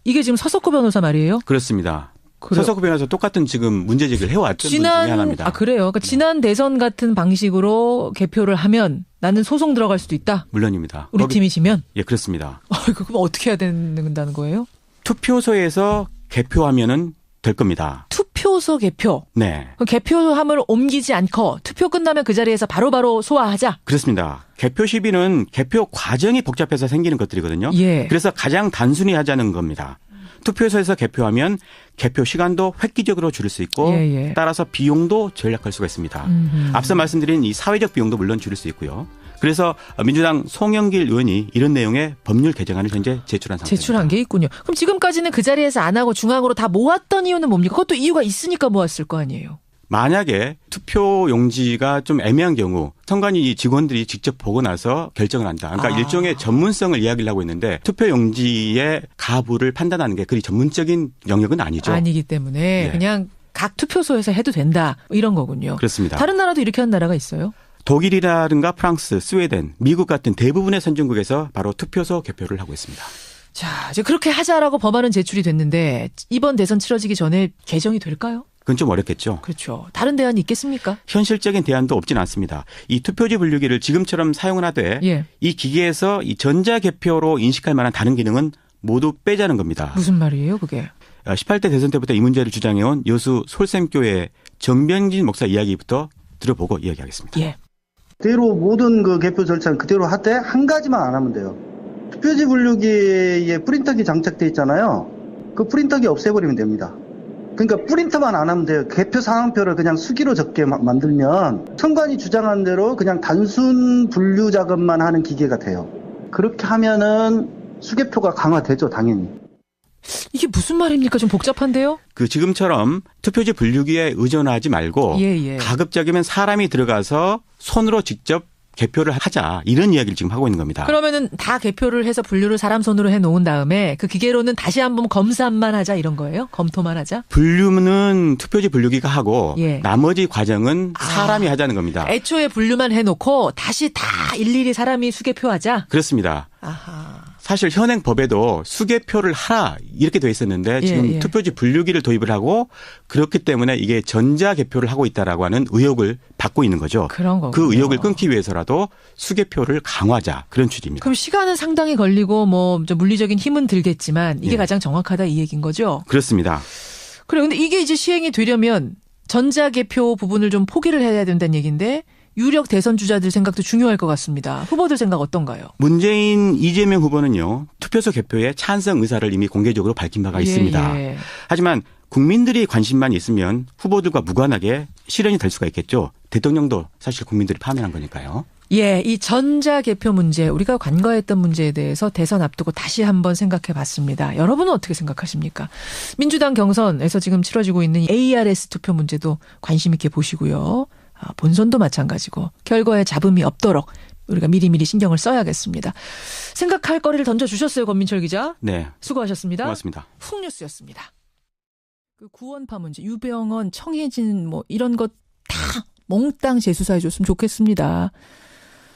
S1: 이게 지금 서석구 변호사 말이에요?
S11: 그렇습니다. 서석구 변호사 똑같은 지금 문제 제기를 해왔던 분 중에 하나입니다.
S1: 아, 그래요? 그러니까 지난 대선 같은 방식으로 개표를 하면 나는 소송 들어갈 수도 있다?
S11: 물론입니다.
S1: 우리 팀이시면?
S11: 예, 그렇습니다.
S1: 그럼 어떻게 해야 된다는 거예요?
S11: 투표소에서 개표하면은 될 겁니다.
S1: 투표소 개표.
S11: 네.
S1: 그럼 개표함을 옮기지 않고 투표 끝나면 그 자리에서 바로바로 소화하자.
S11: 그렇습니다. 개표 시비는 개표 과정이 복잡해서 생기는 것들이거든요.
S1: 예.
S11: 그래서 가장 단순히 하자는 겁니다. 투표소에서 개표하면 개표 시간도 획기적으로 줄일 수 있고
S1: 예.
S11: 따라서 비용도 절약할 수가 있습니다. 앞서 말씀드린 이 사회적 비용도 물론 줄일 수 있고요. 그래서 민주당 송영길 의원이 이런 내용의 법률 개정안을 현재 제출한 상태입니다.
S1: 제출한 게 있군요. 그럼 지금까지는 그 자리에서 안 하고 중앙으로 다 모았던 이유는 뭡니까? 그것도 이유가 있으니까 모았을 거 아니에요.
S11: 만약에 투표 용지가 좀 애매한 경우 선관위 직원들이 직접 보고 나서 결정을 한다. 그러니까 일종의 전문성을 이야기를 하고 있는데 투표 용지의 가부를 판단하는 게 그리 전문적인 영역은 아니죠.
S1: 아니기 때문에 그냥 각 투표소에서 해도 된다. 이런 거군요.
S11: 그렇습니다.
S1: 다른 나라도 이렇게 한 나라가 있어요?
S11: 독일이라든가 프랑스, 스웨덴, 미국 같은 대부분의 선진국에서 바로 투표소 개표를 하고 있습니다.
S1: 자, 이제 그렇게 하자라고 법안은 제출이 됐는데 이번 대선 치러지기 전에 개정이 될까요?
S11: 그건 좀 어렵겠죠.
S1: 그렇죠. 다른 대안이 있겠습니까?
S11: 현실적인 대안도 없지는 않습니다. 이 투표지 분류기를 지금처럼 사용을 하되 이 기계에서 이 전자개표로 인식할 만한 다른 기능은 모두 빼자는 겁니다.
S1: 무슨 말이에요 그게?
S11: 18대 대선 때부터 이 문제를 주장해온 여수 솔샘교회 정병진 목사 이야기부터 들어보고 이야기하겠습니다.
S1: 예.
S19: 그대로 모든 그 개표 절차는 그대로 하되 한 가지만 안 하면 돼요. 투표지 분류기에 프린터기 장착돼 있잖아요. 그 프린터기 없애버리면 됩니다. 그러니까 프린터만 안 하면 돼요. 개표 상황표를 그냥 수기로 적게 만들면 선관위 주장한 대로 그냥 단순 분류 작업만 하는 기계가 돼요. 그렇게 하면은 수개표가 강화되죠, 당연히.
S1: 이게 무슨 말입니까? 좀 복잡한데요?
S11: 그 지금처럼 투표지 분류기에 의존하지 말고 가급적이면 사람이 들어가서 손으로 직접 개표를 하자 이런 이야기를 지금 하고 있는 겁니다.
S1: 그러면은 다 개표를 해서 분류를 사람 손으로 해놓은 다음에 그 기계로는 다시 한번 검사만 하자 이런 거예요? 검토만 하자?
S11: 분류는 투표지 분류기가 하고 나머지 과정은 사람이 하자는 겁니다.
S1: 애초에 분류만 해놓고 다시 다 일일이 사람이 수개표하자?
S11: 그렇습니다.
S1: 아하.
S11: 사실 현행 법에도 수개표를 하라 이렇게 돼 있었는데 지금 투표지 분류기를 도입을 하고 그렇기 때문에 이게 전자개표를 하고 있다라고 하는 의혹을 받고 있는 거죠.
S1: 그런 거군요.
S11: 그 의혹을 끊기 위해서라도 수개표를 강화하자 그런 취지입니다.
S1: 그럼 시간은 상당히 걸리고 뭐 물리적인 힘은 들겠지만 이게 가장 정확하다 이 얘기인 거죠?
S11: 그렇습니다.
S1: 그래 근데 이게 이제 시행이 되려면 전자개표 부분을 좀 포기를 해야 된다는 얘기인데 유력 대선 주자들 생각도 중요할 것 같습니다. 후보들 생각 어떤가요?
S11: 문재인 이재명 후보는요. 투표소 개표에 찬성 의사를 이미 공개적으로 밝힌 바가 있습니다. 하지만 국민들이 관심만 있으면 후보들과 무관하게 실현이 될 수가 있겠죠. 대통령도 사실 국민들이 파면한 거니까요.
S1: 예, 이 전자개표 문제 우리가 관과했던 문제에 대해서 대선 앞두고 다시 한번 생각해 봤습니다. 여러분은 어떻게 생각하십니까? 민주당 경선에서 지금 치러지고 있는 ARS 투표 문제도 관심 있게 보시고요. 본선도 마찬가지고 결과에 잡음이 없도록 우리가 미리미리 신경을 써야겠습니다. 생각할 거리를 던져주셨어요. 권민철 기자.
S11: 네.
S1: 수고하셨습니다.
S11: 고맙습니다.
S1: 훅뉴스였습니다. 그 구원파 문제, 유병헌, 청해진 뭐 이런 것 다 몽땅 재수사해 줬으면 좋겠습니다.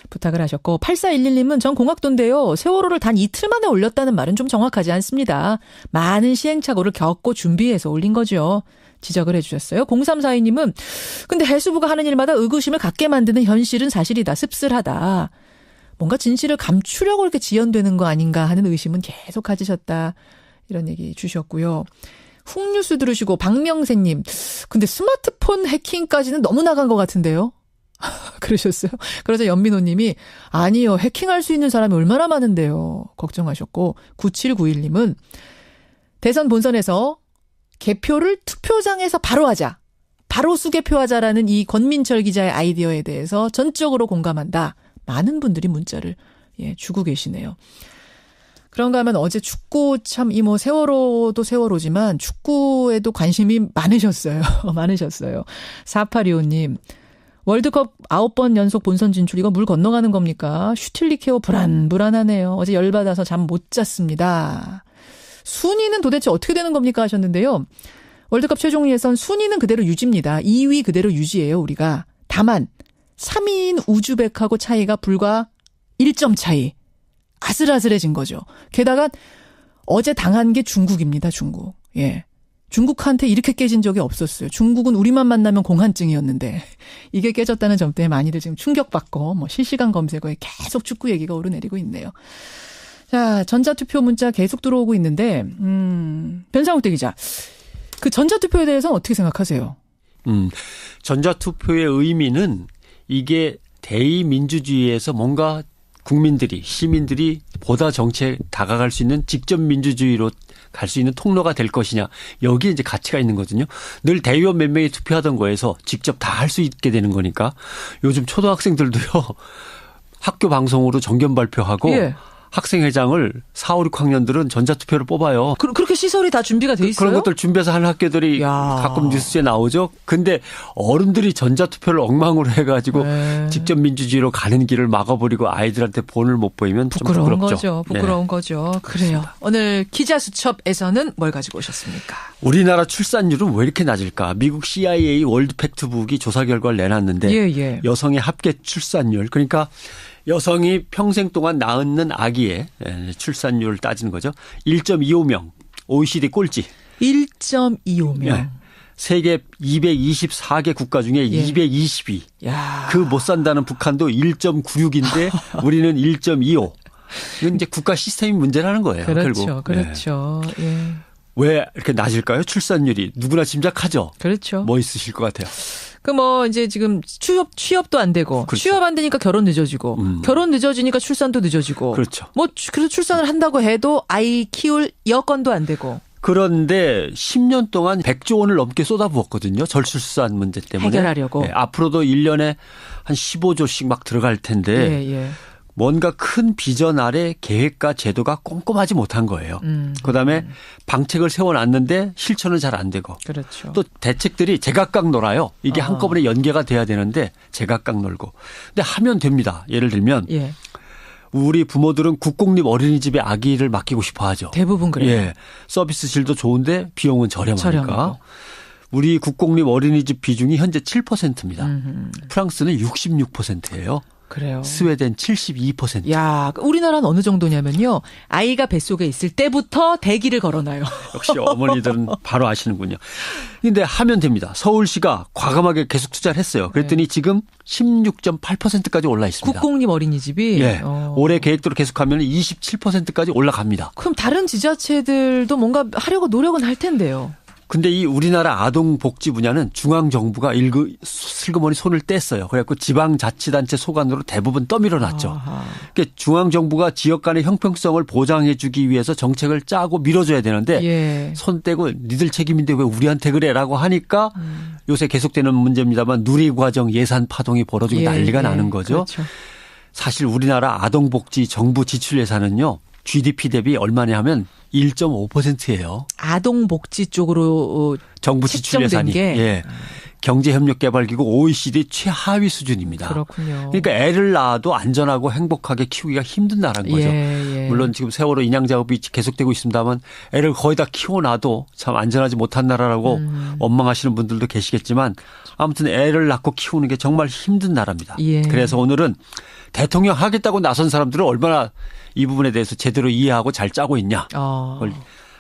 S1: 부탁을 하셨고 8411님은 전 공학도인데요. 세월호를 단 이틀 만에 올렸다는 말은 좀 정확하지 않습니다. 많은 시행착오를 겪고 준비해서 올린 거죠. 지적을 해 주셨어요. 0342님은 근데 해수부가 하는 일마다 의구심을 갖게 만드는 현실은 사실이다. 씁쓸하다. 뭔가 진실을 감추려고 이렇게 지연되는 거 아닌가 하는 의심은 계속 가지셨다. 이런 얘기 주셨고요. 훅뉴스 들으시고 박명세님 근데 스마트폰 해킹까지는 너무 나간 것 같은데요. 그러셨어요. 그래서 연민호님이 아니요. 해킹할 수 있는 사람이 얼마나 많은데요. 걱정하셨고 9791님은 대선 본선에서 개표를 투표장에서 바로 하자. 바로 수개표하자라는 이 권민철 기자의 아이디어에 대해서 전적으로 공감한다. 많은 분들이 문자를 주고 계시네요. 그런가 하면 어제 축구 참 이 뭐 세월호도 세월호지만 축구에도 관심이 많으셨어요. 많으셨어요. 4825님. 월드컵 9번 연속 본선 진출 이거 물 건너가는 겁니까? 슈틸리케어 불안하네요. 어제 열받아서 잠 못 잤습니다. 순위는 도대체 어떻게 되는 겁니까 하셨는데요. 월드컵 최종 예선 순위는 그대로 유지입니다. 2위 그대로 유지예요 우리가. 다만 3위인 우즈벡하고 차이가 불과 1점 차이. 아슬아슬해진 거죠. 게다가 어제 당한 게 중국입니다. 중국. 예. 중국한테 이렇게 깨진 적이 없었어요. 중국은 우리만 만나면 공한증이었는데 이게 깨졌다는 점 때문에 많이들 지금 충격받고 뭐 실시간 검색어에 계속 축구 얘기가 오르내리고 있네요. 자, 전자투표 문자 계속 들어오고 있는데 변상욱 기자, 그 전자투표에 대해서는 어떻게 생각하세요?
S20: 전자투표의 의미는 이게 대의민주주의에서 뭔가 국민들이, 시민들이 보다 정치에 다가갈 수 있는 직접 민주주의로 갈 수 있는 통로가 될 것이냐. 여기에 이제 가치가 있는 거거든요. 늘 대의원 몇 명이 투표하던 거에서 직접 다 할 수 있게 되는 거니까 요즘 초등학생들도요. 학교 방송으로 정견 발표하고 예. 학생회장을 4, 5, 6학년들은 전자투표를 뽑아요.
S1: 그렇게 시설이 다 준비가 돼 있어요?
S20: 그런 것들 준비해서 하는 학교들이 가끔 뉴스에 나오죠. 근데 어른들이 전자투표를 엉망으로 해가지고 직접 민주주의로 가는 길을 막아버리고 아이들한테 본을 못 보이면 좀 부끄럽죠.
S1: 부끄러운 거죠. 그래요. 오늘 기자수첩에서는 뭘 가지고 오셨습니까?
S20: 우리나라 출산율은 왜 이렇게 낮을까? 미국 CIA 월드 팩트북이 조사 결과를 내놨는데 여성의 합계 출산율, 그러니까 여성이 평생 동안 낳는 아기의 출산율을 따지는 거죠. 1.25명. OECD 꼴찌.
S1: 1.25명. 네.
S20: 세계 224개 국가 중에 220위. 그 못 산다는 북한도 1.96인데 우리는 1.25. 이건 이제 국가 시스템이 문제라는 거예요.
S1: 그렇죠.
S20: 결국.
S1: 그렇죠.
S20: 네.
S1: 예.
S20: 왜 이렇게 낮을까요? 출산율이. 누구나 짐작하죠.
S1: 그렇죠.
S20: 뭐 있으실 것 같아요?
S1: 이제 지금 취업도 안 되고 그렇죠. 취업 안 되니까 결혼 늦어지고 결혼 늦어지니까 출산도 늦어지고
S20: 그렇죠.
S1: 그래서 출산을 한다고 해도 아이 키울 여건도 안 되고.
S20: 그런데 10년 동안 100조 원을 넘게 쏟아부었거든요. 저출산 문제 때문에.
S1: 해결하려고.
S20: 네, 앞으로도 1년에 한 15조씩 막 들어갈 텐데 뭔가 큰 비전 아래 계획과 제도가 꼼꼼하지 못한 거예요. 그다음에 방책을 세워놨는데 실천은 잘 안 되고.
S1: 그렇죠.
S20: 또 대책들이 제각각 놀아요. 이게 한꺼번에 연계가 돼야 되는데 제각각 놀고. 근데 하면 됩니다. 예를 들면 우리 부모들은 국공립 어린이집에 아기를 맡기고 싶어 하죠.
S1: 대부분 그래요.
S20: 예. 서비스 질도 좋은데 비용은 저렴하니까. 우리 국공립 어린이집 비중이 현재 7%입니다. 프랑스는 66%예요.
S1: 그래요.
S20: 스웨덴 72%.
S1: 야, 우리나라는 어느 정도냐면요. 아이가 뱃속에 있을 때부터 대기를 걸어놔요.
S20: 역시 어머니들은 바로 아시는군요. 근데 하면 됩니다. 서울시가 과감하게 계속 투자를 했어요. 그랬더니 지금 16.8%까지 올라 있습니다.
S1: 국공립 어린이집이?
S20: 네. 올해 계획대로 계속하면 27%까지 올라갑니다.
S1: 그럼 다른 지자체들도 뭔가 하려고 노력은 할 텐데요.
S20: 근데 이 우리나라 아동복지 분야는 중앙정부가 슬그머니 손을 뗐어요. 그래갖고 지방자치단체 소관으로 대부분 떠밀어놨죠. 그러니까 중앙정부가 지역 간의 형평성을 보장해 주기 위해서 정책을 짜고 밀어줘야 되는데 손 떼고 니들 책임인데 왜 우리한테 그래라고 하니까 요새 계속되는 문제입니다만 누리과정 예산 파동이 벌어지고 난리가 나는 거죠.
S1: 그렇죠.
S20: 사실 우리나라 아동복지 정부 지출 예산은요. GDP 대비 얼마냐 하면 1.5%예요.
S1: 아동복지 쪽으로
S20: 정부 지출 예산이. 경제협력개발기구 OECD 최하위 수준입니다.
S1: 그렇군요.
S20: 그러니까 애를 낳아도 안전하고 행복하게 키우기가 힘든 나라인 거죠. 물론 지금 세월호 인양 작업이 계속되고 있습니다만 애를 거의 다 키워놔도 참 안전하지 못한 나라라고 원망하시는 분들도 계시겠지만 아무튼 애를 낳고 키우는 게 정말 힘든 나라입니다. 그래서 오늘은 대통령 하겠다고 나선 사람들은 얼마나 이 부분에 대해서 제대로 이해하고 잘 짜고 있냐. 그걸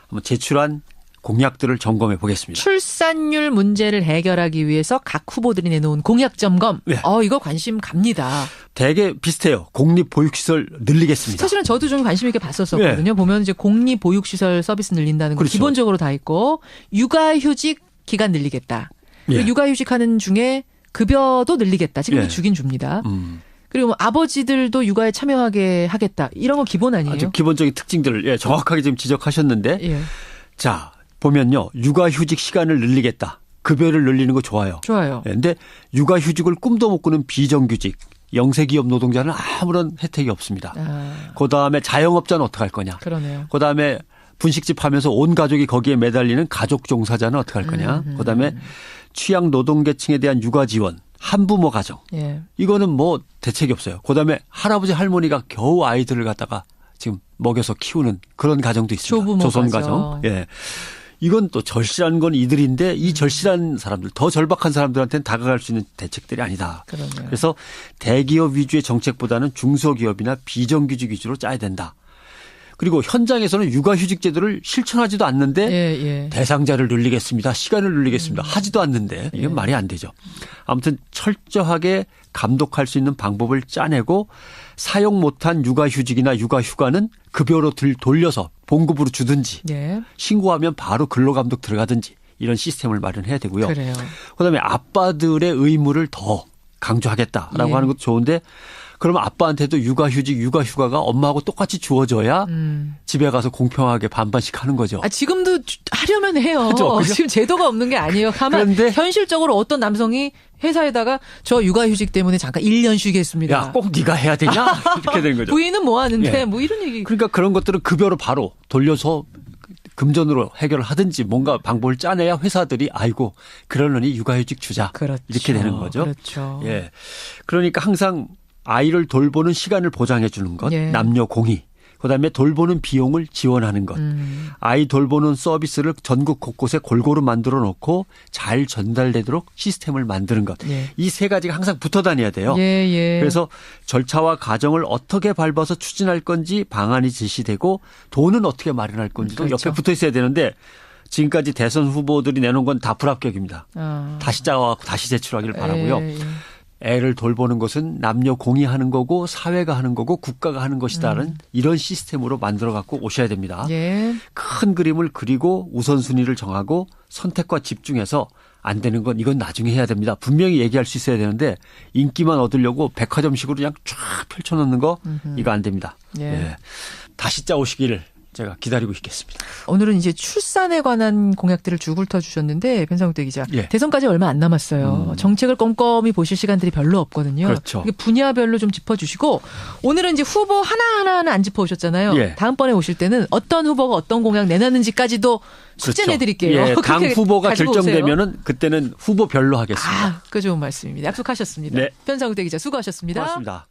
S20: 한번 제출한 공약들을 점검해 보겠습니다.
S1: 출산율 문제를 해결하기 위해서 각 후보들이 내놓은 공약 점검. 이거 관심 갑니다.
S20: 되게 비슷해요. 공립보육시설 늘리겠습니다.
S1: 사실은 저도 좀 관심 있게 봤었거든요. 보면 이제 공립보육시설 서비스 늘린다는 거 기본적으로 다 있고 육아휴직 기간 늘리겠다. 그리고 육아휴직하는 중에 급여도 늘리겠다. 지금도 주긴 줍니다. 그리고 아버지들도 육아에 참여하게 하겠다. 이런 거 기본 아니에요?
S20: 아주 기본적인 특징들을 정확하게 지금 지적하셨는데 자 보면요. 육아휴직 시간을 늘리겠다. 급여를 늘리는 거 좋아요. 그런데 육아휴직을 꿈도 못 꾸는 비정규직 영세기업 노동자는 아무런 혜택이 없습니다. 그다음에 자영업자는 어떻게 할 거냐.
S1: 그러네요.
S20: 그다음에 분식집 하면서 온 가족이 거기에 매달리는 가족 종사자는 어떻게 할 거냐. 그다음에 취약 노동계층에 대한 육아 지원. 한부모 가정. 이거는 뭐 대책이 없어요. 그다음에 할아버지 할머니가 겨우 아이들을 갖다가 지금 먹여서 키우는 그런 가정도 있습니다. 조선 가정. 이건 또 절실한 건 이들인데 이 절실한 사람들, 더 절박한 사람들한테는 다가갈 수 있는 대책들이 아니다. 그래서 대기업 위주의 정책보다는 중소기업이나 비정규직 위주로 짜야 된다. 그리고 현장에서는 육아휴직 제도를 실천하지도 않는데 대상자를 늘리겠습니다. 시간을 늘리겠습니다. 하지도 않는데 이건 말이 안 되죠. 아무튼 철저하게 감독할 수 있는 방법을 짜내고 사용 못한 육아휴직이나 육아휴가는 급여로 돌려서 봉급으로 주든지
S1: 예.
S20: 신고하면 바로 근로감독 들어가든지 이런 시스템을 마련해야 되고요.
S1: 그래요.
S20: 그다음에 아빠들의 의무를 더 강조하겠다라고
S1: 예.
S20: 하는 것도 좋은데 그러면 아빠한테도 육아휴직, 육아휴가가 엄마하고 똑같이 주어져야 집에 가서 공평하게 반반씩 하는 거죠.
S1: 지금도 하려면 해요.
S20: 그죠?
S1: 지금 제도가 없는 게 아니에요. 다만 현실적으로 어떤 남성이 회사에다가 저 육아휴직 때문에 잠깐 1년 쉬겠습니다.
S20: 야, 꼭 네가 해야 되냐? 이렇게 되는 거죠.
S1: 부인은 뭐 하는데
S20: 예.
S1: 뭐 이런 얘기.
S20: 그러니까 그런 것들은 급여로 바로 돌려서 금전으로 해결을 하든지 뭔가 방법을 짜내야 회사들이 아이고 그러려니 육아휴직 주자.
S1: 그렇죠.
S20: 이렇게 되는 거죠.
S1: 그렇죠.
S20: 예. 그러니까 항상 아이를 돌보는 시간을 보장해 주는 것,
S1: 예.
S20: 남녀 공의. 그다음에 돌보는 비용을 지원하는 것. 아이 돌보는 서비스를 전국 곳곳에 골고루 만들어 놓고 잘 전달되도록 시스템을 만드는 것.
S1: 예.
S20: 이 세 가지가 항상 붙어 다녀야 돼요.
S1: 예.
S20: 그래서 절차와 과정을 어떻게 밟아서 추진할 건지 방안이 제시되고 돈은 어떻게 마련할 건지도
S1: 그렇죠.
S20: 옆에 붙어 있어야 되는데 지금까지 대선 후보들이 내놓은 건 다 불합격입니다.
S1: 아.
S20: 다시 짜와서 다시 제출하기를 바라고요.
S1: 예.
S20: 애를 돌보는 것은 남녀 공의하는 거고 사회가 하는 거고 국가가 하는 것이다는 이런 시스템으로 만들어 갖고 오셔야 됩니다.
S1: 예.
S20: 큰 그림을 그리고 우선순위를 정하고 선택과 집중해서 안 되는 건 이건 나중에 해야 됩니다. 분명히 얘기할 수 있어야 되는데 인기만 얻으려고 백화점식으로 그냥 쫙 펼쳐놓는 거 이거 안 됩니다.
S1: 예.
S20: 예. 다시 짜오시기를 제가 기다리고 있겠습니다.
S1: 오늘은 이제 출산에 관한 공약들을 쭉 훑어주셨는데 변상욱대 기자.
S20: 예.
S1: 대선까지 얼마 안 남았어요. 정책을 꼼꼼히 보실 시간들이 별로 없거든요.
S20: 그렇죠.
S1: 분야별로 좀 짚어주시고 오늘은 이제 후보 하나하나는 안 짚어오셨잖아요.
S20: 예.
S1: 다음번에 오실 때는 어떤 후보가 어떤 공약 내놨는지까지도 숙제
S20: 그렇죠.
S1: 내드릴게요.
S20: 예, 당 후보가 결정되면은
S1: 오세요.
S20: 그때는 후보별로 하겠습니다.
S1: 그 좋은 말씀입니다. 약속하셨습니다.
S20: 네.
S1: 변상욱대 기자 수고하셨습니다.
S20: 고맙습니다.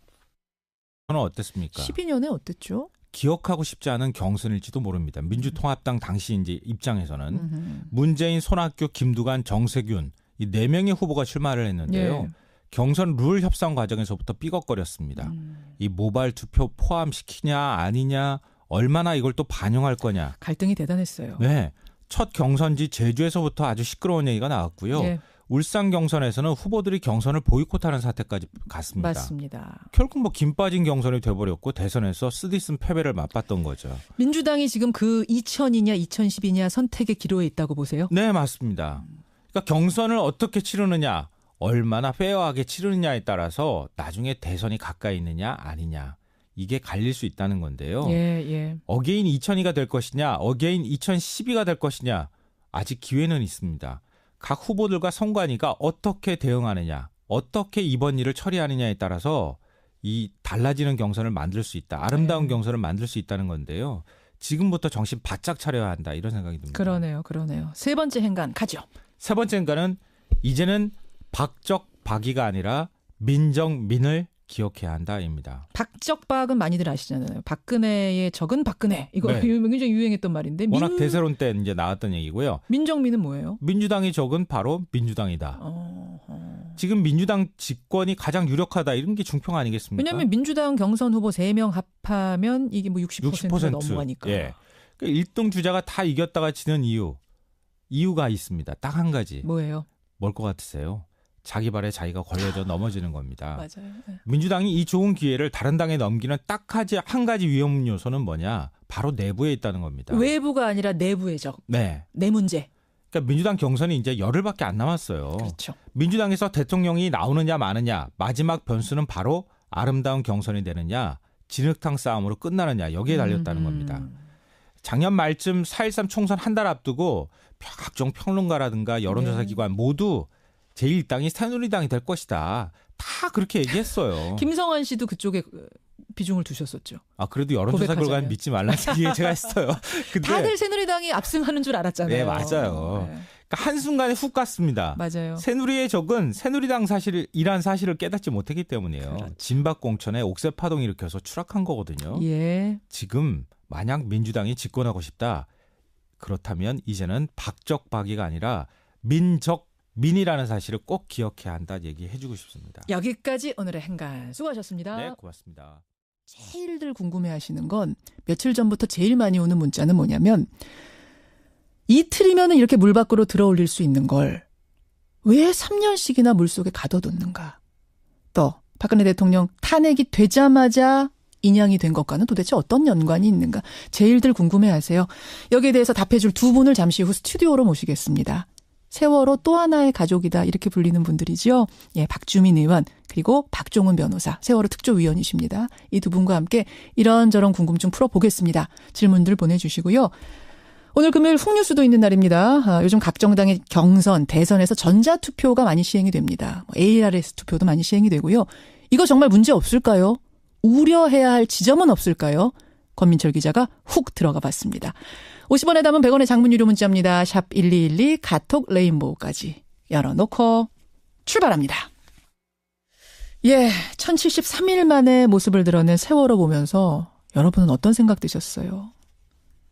S8: 저는 어땠습니까?
S1: 12년에 어땠죠?
S8: 기억하고 싶지 않은 경선일지도 모릅니다. 민주통합당 당시 이제 입장에서는 문재인, 손학규, 김두관, 정세균 이 4명의 후보가 출마를 했는데요.
S1: 예.
S8: 경선 룰 협상 과정에서부터 삐걱거렸습니다. 이 모바일 투표 포함시키냐 아니냐 얼마나 이걸 또 반영할 거냐.
S1: 갈등이 대단했어요.
S8: 네. 첫 경선지 제주에서부터 아주 시끄러운 얘기가 나왔고요.
S1: 예.
S8: 울산 경선에서는 후보들이 경선을 보이콧하는 사태까지 갔습니다.
S1: 맞습니다.
S8: 결국 뭐 김 빠진 경선이 돼버렸고 대선에서 쓰디쓴 패배를 맛봤던 거죠.
S1: 민주당이 지금 그 2000이냐 2010이냐 선택의 기로에 있다고 보세요?
S8: 네, 맞습니다. 그러니까 경선을 어떻게 치르느냐, 얼마나 페어하게 치르느냐에 따라서 나중에 대선이 가까이 있느냐 아니냐 이게 갈릴 수 있다는 건데요.
S1: 예.
S8: 어게인 2002가 될 것이냐, 어게인 2012가 될 것이냐 아직 기회는 있습니다. 각 후보들과 선관위가 어떻게 대응하느냐, 어떻게 이번 일을 처리하느냐에 따라서 이 달라지는 경선을 만들 수 있다. 아름다운 경선을 만들 수 있다는 건데요. 지금부터 정신 바짝 차려야 한다. 이런 생각이 듭니다.
S1: 그러네요. 세 번째 행간 가죠.
S8: 세 번째 행간은 이제는 박적박이가 아니라 민정민을 기억해야 한다입니다.
S1: 박적박은 많이들 아시잖아요. 박근혜의 적은 박근혜. 이거
S8: 네.
S1: 굉장히 유행했던 말인데.
S8: 워낙 대세론 때 이제 나왔던 얘기고요.
S1: 민정민은 뭐예요?
S8: 민주당이 적은 바로 민주당이다. 지금 민주당 집권이 가장 유력하다 이런 게 중평 아니겠습니까?
S1: 왜냐하면 민주당 경선 후보 3명 합하면 이게 뭐 60%가 넘어가니까.
S8: 예. 그러니까 1등 주자가 다 이겼다가 지는 이유가 있습니다. 딱 한 가지.
S1: 뭐예요?
S8: 뭘 것 같으세요? 자기 발에 자기가 걸려져 넘어지는 겁니다.
S1: 맞아요. 네.
S8: 민주당이 이 좋은 기회를 다른 당에 넘기는 딱 한 가지 위험 요소는 뭐냐? 바로 내부에 있다는 겁니다.
S1: 외부가 아니라 내부의 적.
S8: 네.
S1: 내 문제.
S8: 그러니까 민주당 경선이 이제 열흘밖에 안 남았어요.
S1: 그렇죠.
S8: 민주당에서 대통령이 나오느냐 마느냐 마지막 변수는 바로 아름다운 경선이 되느냐 진흙탕 싸움으로 끝나느냐 여기에 달렸다는 겁니다. 작년 말쯤 4.13 총선 한 달 앞두고 각종 평론가라든가 여론조사 기관 모두 제1당이 새누리당이 될 것이다. 다 그렇게 얘기했어요.
S1: 김성환 씨도 그쪽에 비중을 두셨었죠.
S8: 그래도 여론조사 결과는 믿지 말라는 얘기 제가 했어요. 근데
S1: 다들 새누리당이 압승하는 줄 알았잖아요.
S8: 네, 맞아요.
S1: 네.
S8: 그러니까 한순간에 훅 갔습니다.
S1: 맞아요.
S8: 새누리의 적은 새누리당 이란 사실을 깨닫지 못했기 때문이에요.
S1: 그렇죠.
S8: 진박공천에 옥새 파동 일으켜서 추락한 거거든요.
S1: 예.
S8: 지금 만약 민주당이 집권하고 싶다. 그렇다면 이제는 박적박이가 아니라 민이라는 사실을 꼭 기억해야 한다 얘기해주고 싶습니다.
S1: 여기까지 오늘의 행간 수고하셨습니다.
S8: 네, 고맙습니다.
S1: 제일들 궁금해하시는 건 며칠 전부터 제일 많이 오는 문자는 뭐냐면 이틀이면 이렇게 물 밖으로 들어올릴 수 있는 걸 왜 3년씩이나 물속에 가둬뒀는가? 또 박근혜 대통령 탄핵이 되자마자 인양이 된 것과는 도대체 어떤 연관이 있는가? 제일들 궁금해하세요. 여기에 대해서 답해줄 두 분을 잠시 후 스튜디오로 모시겠습니다. 세월호 또 하나의 가족이다 이렇게 불리는 분들이죠. 예, 박주민 의원 그리고 박종훈 변호사 세월호 특조위원이십니다. 이 두 분과 함께 이런저런 궁금증 풀어보겠습니다. 질문들 보내주시고요. 오늘 금요일 훅뉴스도 있는 날입니다. 요즘 각 정당의 경선, 대선에서 전자투표가 많이 시행이 됩니다. ARS 투표도 많이 시행이 되고요. 이거 정말 문제 없을까요? 우려해야 할 지점은 없을까요? 권민철 기자가 훅 들어가 봤습니다. 50원에 담은 100원의 장문 유료 문자입니다. 샵 1212 카톡 레인보우까지 열어놓고 출발합니다. 예, 1073일 만에 모습을 드러낸 세월호 보면서 여러분은 어떤 생각 드셨어요?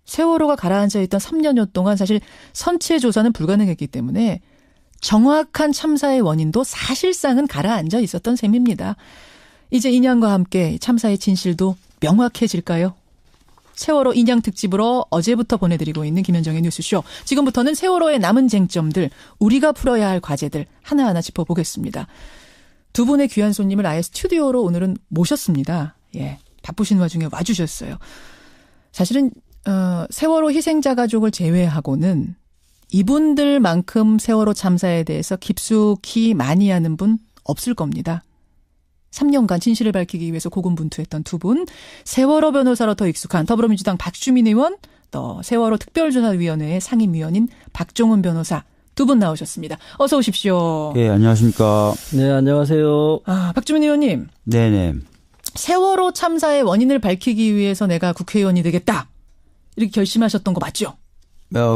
S1: 세월호가 가라앉아 있던 3년여 동안 사실 선체 조사는 불가능했기 때문에 정확한 참사의 원인도 사실상은 가라앉아 있었던 셈입니다. 이제 인양과 함께 참사의 진실도 명확해질까요? 세월호 인양 특집으로 어제부터 보내드리고 있는 김현정의 뉴스쇼. 지금부터는 세월호의 남은 쟁점들, 우리가 풀어야 할 과제들 하나하나 짚어보겠습니다. 두 분의 귀한 손님을 아예 스튜디오로 오늘은 모셨습니다. 예, 바쁘신 와중에 와주셨어요. 사실은 세월호 희생자 가족을 제외하고는 이분들만큼 세월호 참사에 대해서 깊숙이 많이 아는 분 없을 겁니다. 3년간 진실을 밝히기 위해서 고군분투했던 두 분, 세월호 변호사로 더 익숙한 더불어민주당 박주민 의원, 또 세월호 특별조사위원회의 상임위원인 박종훈 변호사 두 분 나오셨습니다. 어서 오십시오.
S9: 네, 안녕하십니까.
S10: 네, 안녕하세요.
S1: 박주민 의원님.
S9: 네네.
S1: 세월호 참사의 원인을 밝히기 위해서 내가 국회의원이 되겠다. 이렇게 결심하셨던 거 맞죠?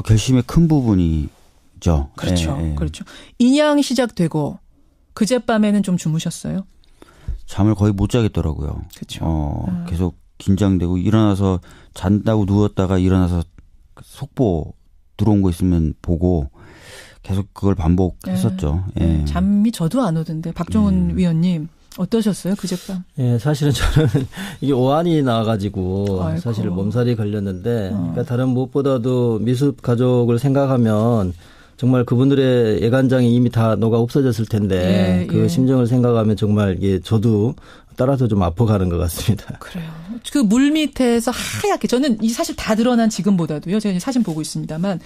S9: 결심의 큰 부분이죠.
S1: 그렇죠. 네. 그렇죠. 인양 시작되고 그젯밤에는 좀 주무셨어요?
S9: 잠을 거의 못 자겠더라고요.
S1: 그렇죠.
S9: 계속 긴장되고 일어나서 잔다고 누웠다가 일어나서 속보 들어온 거 있으면 보고 계속 그걸 반복했었죠.
S1: 네. 잠이 저도 안 오던데 박종훈 위원님 어떠셨어요 그젯밤?
S10: 예, 사실은 저는 이게 오한이 나와가지고
S1: 아이고.
S10: 사실 몸살이 걸렸는데 그러니까 다른 무엇보다도 미숙 가족을 생각하면 정말 그분들의 애간장이 이미 다 녹아 없어졌을 텐데 그 심정을 생각하면 정말 저도 따라서 좀 아파가는 것 같습니다.
S1: 그래요. 그 물 밑에서 하얗게 저는 이 사실 다 드러난 지금보다도요. 제가 사진 보고 있습니다만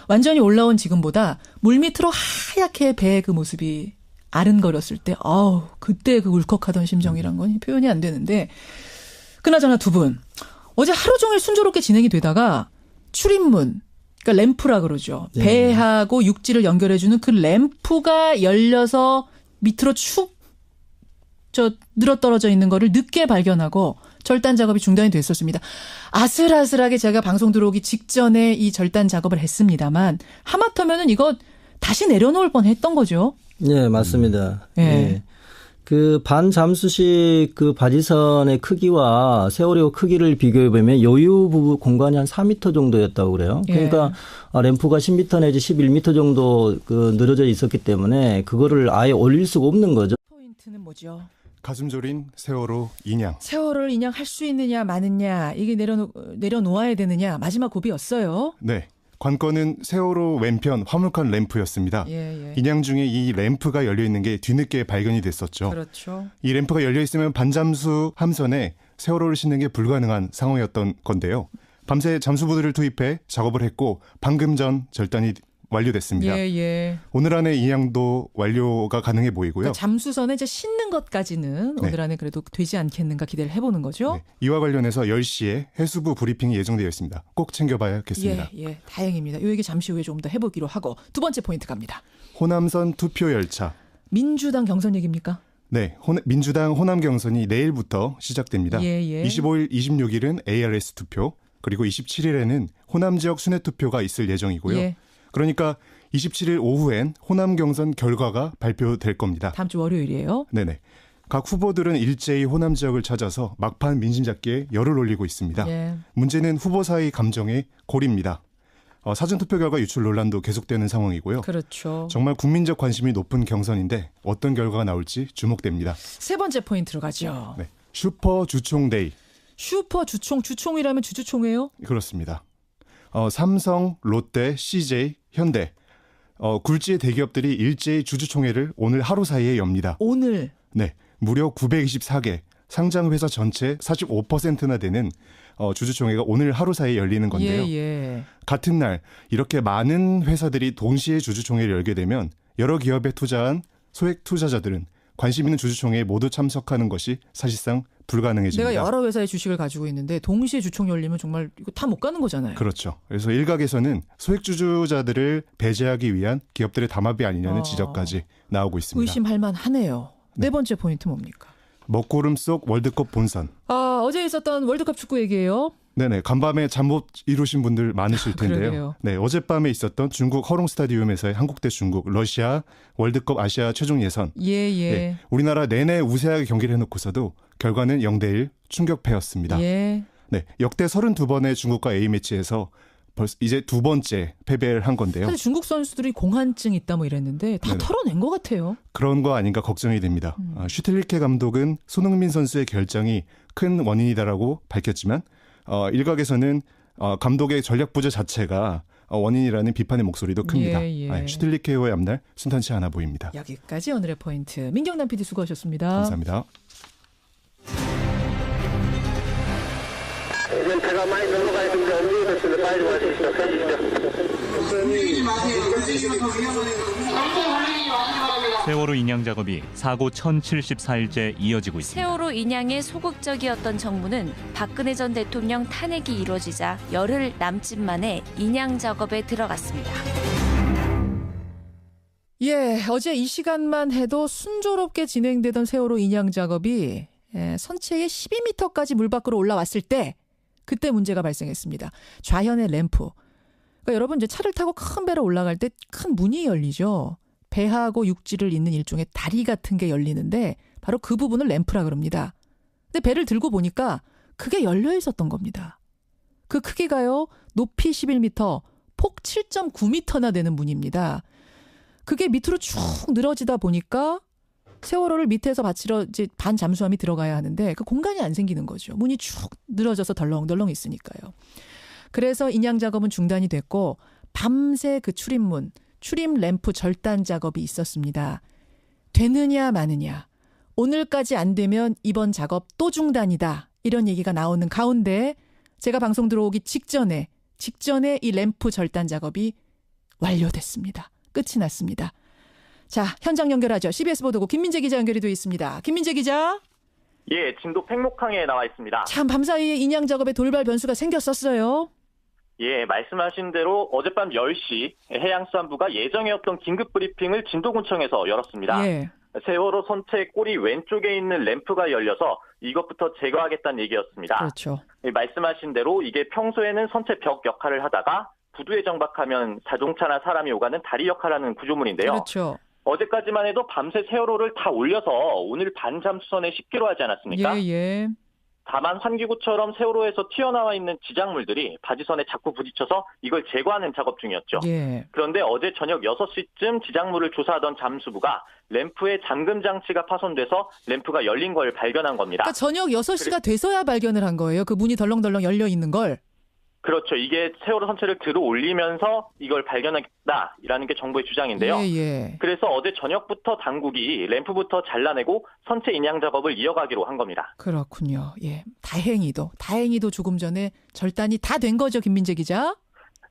S1: 완전히 올라온 지금보다 물 밑으로 하얗게 배의 그 모습이 아른거렸을 때 그때 그 울컥하던 심정이란 건 표현이 안 되는데 그나저나 두 분 어제 하루 종일 순조롭게 진행이 되다가 출입문 그러니까 램프라 그러죠. 네. 배하고 육지를 연결해주는 그 램프가 열려서 밑으로 축 늘어떨어져 있는 거를 늦게 발견하고 절단 작업이 중단이 됐었습니다. 아슬아슬하게 제가 방송 들어오기 직전에 이 절단 작업을 했습니다만 하마터면은 이거 다시 내려놓을 뻔했던 거죠.
S10: 네, 맞습니다.
S1: 네.
S10: 네. 그 반잠수식 그 바지선의 크기와 세월호 크기를 비교해 보면 여유 부분 공간이 한 4m 정도였다고 그래요. 그러니까 램프가 10m 내지 11m 정도 그 늘어져 있었기 때문에 그거를 아예 올릴 수가 없는 거죠.
S1: 포인트는 뭐죠?
S2: 가슴 졸인 세월호 인양.
S1: 세월호를 인양할 수 있느냐 마느냐 이게 내려놓아야 되느냐 마지막 고비였어요.
S2: 네. 관건은 세월호 왼편 화물칸 램프였습니다. 인양 중에 이 램프가 열려있는 게 뒤늦게 발견이 됐었죠.
S1: 그렇죠.
S2: 이 램프가 열려있으면 반잠수 함선에 세월호를 싣는 게 불가능한 상황이었던 건데요. 밤새 잠수부들을 투입해 작업을 했고 방금 전 절단이 완료됐습니다. 오늘 안에 인양도 완료가 가능해 보이고요.
S1: 그러니까 잠수선에 이제 싣는 것까지는 오늘 안에 그래도 되지 않겠는가 기대를 해보는 거죠.
S2: 네. 이와 관련해서 10시에 해수부 브리핑이 예정되어 있습니다. 꼭 챙겨봐야겠습니다.
S1: 다행입니다. 이 얘기 잠시 후에 좀 더 해보기로 하고 두 번째 포인트 갑니다.
S2: 호남선 투표 열차.
S1: 민주당 경선 얘기입니까?
S2: 네. 민주당 호남 경선이 내일부터 시작됩니다. 25일, 26일은 ARS 투표, 그리고 27일에는 호남 지역 순회 투표가 있을 예정이고요. 그러니까 27일 오후엔 호남 경선 결과가 발표될 겁니다.
S1: 다음 주 월요일이에요.
S2: 네네. 각 후보들은 일제히 호남 지역을 찾아서 막판 민심 잡기에 열을 올리고 있습니다. 문제는 후보 사이 감정의 골입니다. 사전투표 결과 유출 논란도 계속되는 상황이고요.
S1: 그렇죠.
S2: 정말 국민적 관심이 높은 경선인데 어떤 결과가 나올지 주목됩니다.
S1: 세 번째 포인트로 가죠.
S2: 네. 슈퍼 주총데이.
S1: 슈퍼 주총이라면 주주총회요?
S2: 그렇습니다. 삼성, 롯데, CJ, 현대 굴지의 대기업들이 일제히 주주총회를 오늘 하루 사이에 엽니다.
S1: 오늘?
S2: 네. 무려 924개, 상장회사 전체 45%나 되는 주주총회가 오늘 하루 사이에 열리는 건데요.
S1: 예.
S2: 같은 날 이렇게 많은 회사들이 동시에 주주총회를 열게 되면 여러 기업에 투자한 소액 투자자들은 관심 있는 주주총회에 모두 참석하는 것이 사실상 불가능해집니다.
S1: 내가 여러 회사의 주식을 가지고 있는데 동시에 주총 열리면 정말 이거 다 못 가는 거잖아요.
S2: 그렇죠. 그래서 일각에서는 소액 주주자들을 배제하기 위한 기업들의 담합이 아니냐는 지적까지 나오고 있습니다.
S1: 의심할 만하네요. 네 번째 포인트 뭡니까?
S2: 먹구름 속 월드컵 본선.
S1: 어제 있었던 월드컵 축구 얘기예요.
S2: 네네. 간밤에 잠 못 이루신 분들 많으실 텐데요.
S1: 그러게요.
S2: 네, 어젯밤에 있었던 중국 허롱 스타디움에서의 한국 대 중국, 러시아 월드컵 아시아 최종 예선. 네, 우리나라 내내 우세하게 경기를 해놓고서도 결과는 0대1 충격패였습니다.
S1: 예.
S2: 네, 역대 32번의 중국과 A매치에서 벌써 이제 두 번째 패배를 한 건데요.
S1: 사실 중국 선수들이 공한증 있다 뭐 이랬는데 다 털어낸 것 같아요.
S2: 그런 거 아닌가 걱정이 됩니다. 슈틸리케 감독은 손흥민 선수의 결정이 큰 원인이다라고 밝혔지만 일각에서는 감독의 전략 부재 자체가 원인이라는 비판의 목소리도 큽니다. 슈틸리케와의 앞날 순탄치 않아 보입니다.
S1: 여기까지 오늘의 포인트. 민경남 PD 수고하셨습니다.
S2: 감사합니다.
S3: 배가 많이 넘어가 있습니다. 음료됐습니다. 빨리 와주십시오.
S4: 세월호 인양 작업이 사고 1074일째 이어지고 있습니다.
S5: 세월호 인양에 소극적이었던 정부는 박근혜 전 대통령 탄핵이 이뤄지자 열흘 남짓 만에 인양 작업에 들어갔습니다.
S1: 어제 이 시간만 해도 순조롭게 진행되던 세월호 인양 작업이 선체의 12m까지 물 밖으로 올라왔을 때 그때 문제가 발생했습니다. 좌현의 램프. 그러니까 여러분 이제 차를 타고 큰 배로 올라갈 때 큰 문이 열리죠. 배하고 육지를 잇는 일종의 다리 같은 게 열리는데 바로 그 부분을 램프라 그럽니다. 근데 배를 들고 보니까 그게 열려 있었던 겁니다. 그 크기가요. 높이 11m, 폭 7.9m나 되는 문입니다. 그게 밑으로 쭉 늘어지다 보니까 세월호를 밑에서 받치러 이제 반 잠수함이 들어가야 하는데 그 공간이 안 생기는 거죠. 문이 쭉 늘어져서 덜렁덜렁 있으니까요. 그래서 인양 작업은 중단이 됐고 밤새 그 출입문, 출입 램프 절단 작업이 있었습니다. 되느냐 마느냐. 오늘까지 안 되면 이번 작업 또 중단이다. 이런 얘기가 나오는 가운데 제가 방송 들어오기 직전에 이 램프 절단 작업이 완료됐습니다. 끝이 났습니다. 자, 현장 연결하죠. CBS 보도국 김민재 기자 연결이 되어 있습니다. 김민재 기자.
S6: 예, 진도 팽목항에 나와 있습니다.
S1: 참 밤사이에 인양 작업에 돌발 변수가 생겼었어요.
S6: 예, 말씀하신 대로 어젯밤 10시 해양수산부가 예정이었던 긴급 브리핑을 진도군청에서 열었습니다. 세월호 선체 꼬리 왼쪽에 있는 램프가 열려서 이것부터 제거하겠다는 얘기였습니다.
S1: 그렇죠.
S6: 예, 말씀하신 대로 이게 평소에는 선체 벽 역할을 하다가 부두에 정박하면 자동차나 사람이 오가는 다리 역할을 하는 구조물인데요.
S1: 그렇죠.
S6: 어제까지만 해도 밤새 세월호를 다 올려서 오늘 반잠수선에 싣기로 하지 않았습니까? 다만 환기구처럼 세월호에서 튀어나와 있는 지작물들이 바지선에 자꾸 부딪혀서 이걸 제거하는 작업 중이었죠. 그런데 어제 저녁 6시쯤 지작물을 조사하던 잠수부가 램프의 잠금 장치가 파손돼서 램프가 열린 걸 발견한 겁니다.
S1: 그러니까 저녁 6시가 돼서야 발견을 한 거예요. 그 문이 덜렁덜렁 열려 있는 걸.
S6: 그렇죠. 이게 세월호 선체를 들어 올리면서 이걸 발견했다라는 게 정부의 주장인데요. 그래서 어제 저녁부터 당국이 램프부터 잘라내고 선체 인양 작업을 이어가기로 한 겁니다.
S1: 그렇군요. 예, 다행히도 조금 전에 절단이 다 된 거죠, 김민재 기자?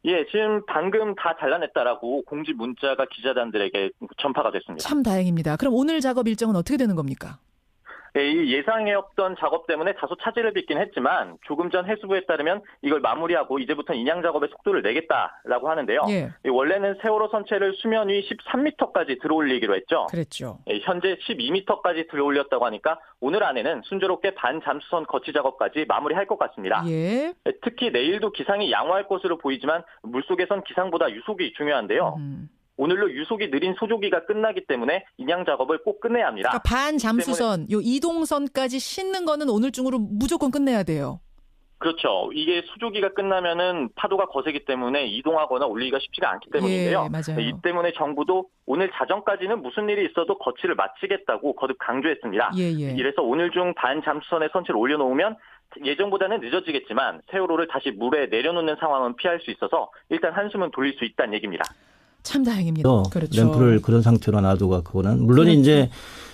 S6: 예, 지금 방금 다 잘라냈다라고 공지 문자가 기자단들에게 전파가 됐습니다.
S1: 참 다행입니다. 그럼 오늘 작업 일정은 어떻게 되는 겁니까?
S6: 네, 이 예상해왔던 작업 때문에 다소 차질을 빚긴 했지만 조금 전 해수부에 따르면 이걸 마무리하고 이제부터 인양 작업의 속도를 내겠다라고 하는데요. 원래는 세월호 선체를 수면 위 13m까지 들어올리기로 했죠.
S1: 그랬죠.
S6: 현재 12m까지 들어올렸다고 하니까 오늘 안에는 순조롭게 반잠수선 거치 작업까지 마무리할 것 같습니다. 특히 내일도 기상이 양호할 것으로 보이지만 물속에선 기상보다 유속이 중요한데요. 오늘로 유속이 느린 소조기가 끝나기 때문에 인양 작업을 꼭 끝내야 합니다.
S1: 그러니까 반잠수선, 요 이동선까지 싣는 거는 오늘 중으로 무조건 끝내야 돼요.
S6: 그렇죠. 이게 수조기가 끝나면은 파도가 거세기 때문에 이동하거나 올리기가 쉽지가 않기 때문인데요.
S1: 맞아요.
S6: 이 때문에 정부도 오늘 자정까지는 무슨 일이 있어도 거치를 마치겠다고 거듭 강조했습니다. 이래서 오늘 중 반잠수선에 선체를 올려놓으면 예정보다는 늦어지겠지만 세월호를 다시 물에 내려놓는 상황은 피할 수 있어서 일단 한숨은 돌릴 수 있다는 얘기입니다.
S1: 참 다행입니다. 그렇죠.
S10: 램프를 그런 상태로 놔두고 그거는 물론 그렇죠. 이제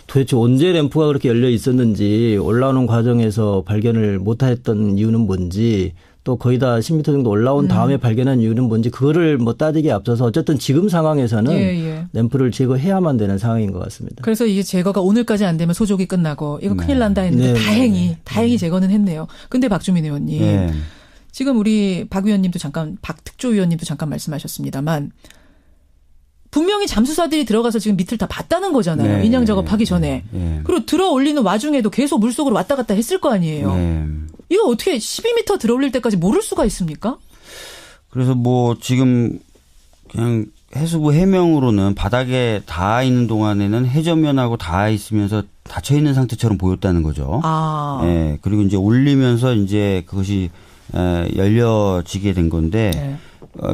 S10: 도대체 언제 램프가 그렇게 열려 있었는지 올라오는 과정에서 발견을 못했던 이유는 뭔지 또 거의 다 10m 정도 올라온 다음에 발견한 이유는 뭔지 그거를 뭐 따지기에 앞서서 어쨌든 지금 상황에서는 램프를 제거해야만 되는 상황인 것 같습니다.
S1: 그래서 이게 제거가 오늘까지 안 되면 소족이 끝나고 이거 큰일 난다 했는데 다행히 제거는 했네요. 근데 박주민 의원님 지금 우리 박 의원님도 잠깐 박 특조위원님도 잠깐 말씀하셨습니다만 분명히 잠수사들이 들어가서 지금 밑을 다 봤다는 거잖아요. 인양 작업하기 전에. 그리고 들어 올리는 와중에도 계속 물속으로 왔다 갔다 했을 거 아니에요. 이거 어떻게 12m 들어 올릴 때까지 모를 수가 있습니까?
S9: 그래서 뭐 지금 그냥 해수부 해명으로는 바닥에 닿아 있는 동안에는 해저면하고 닿아 있으면서 닫혀 있는 상태처럼 보였다는 거죠. 예. 그리고 이제 올리면서 이제 그것이 열려지게 된 건데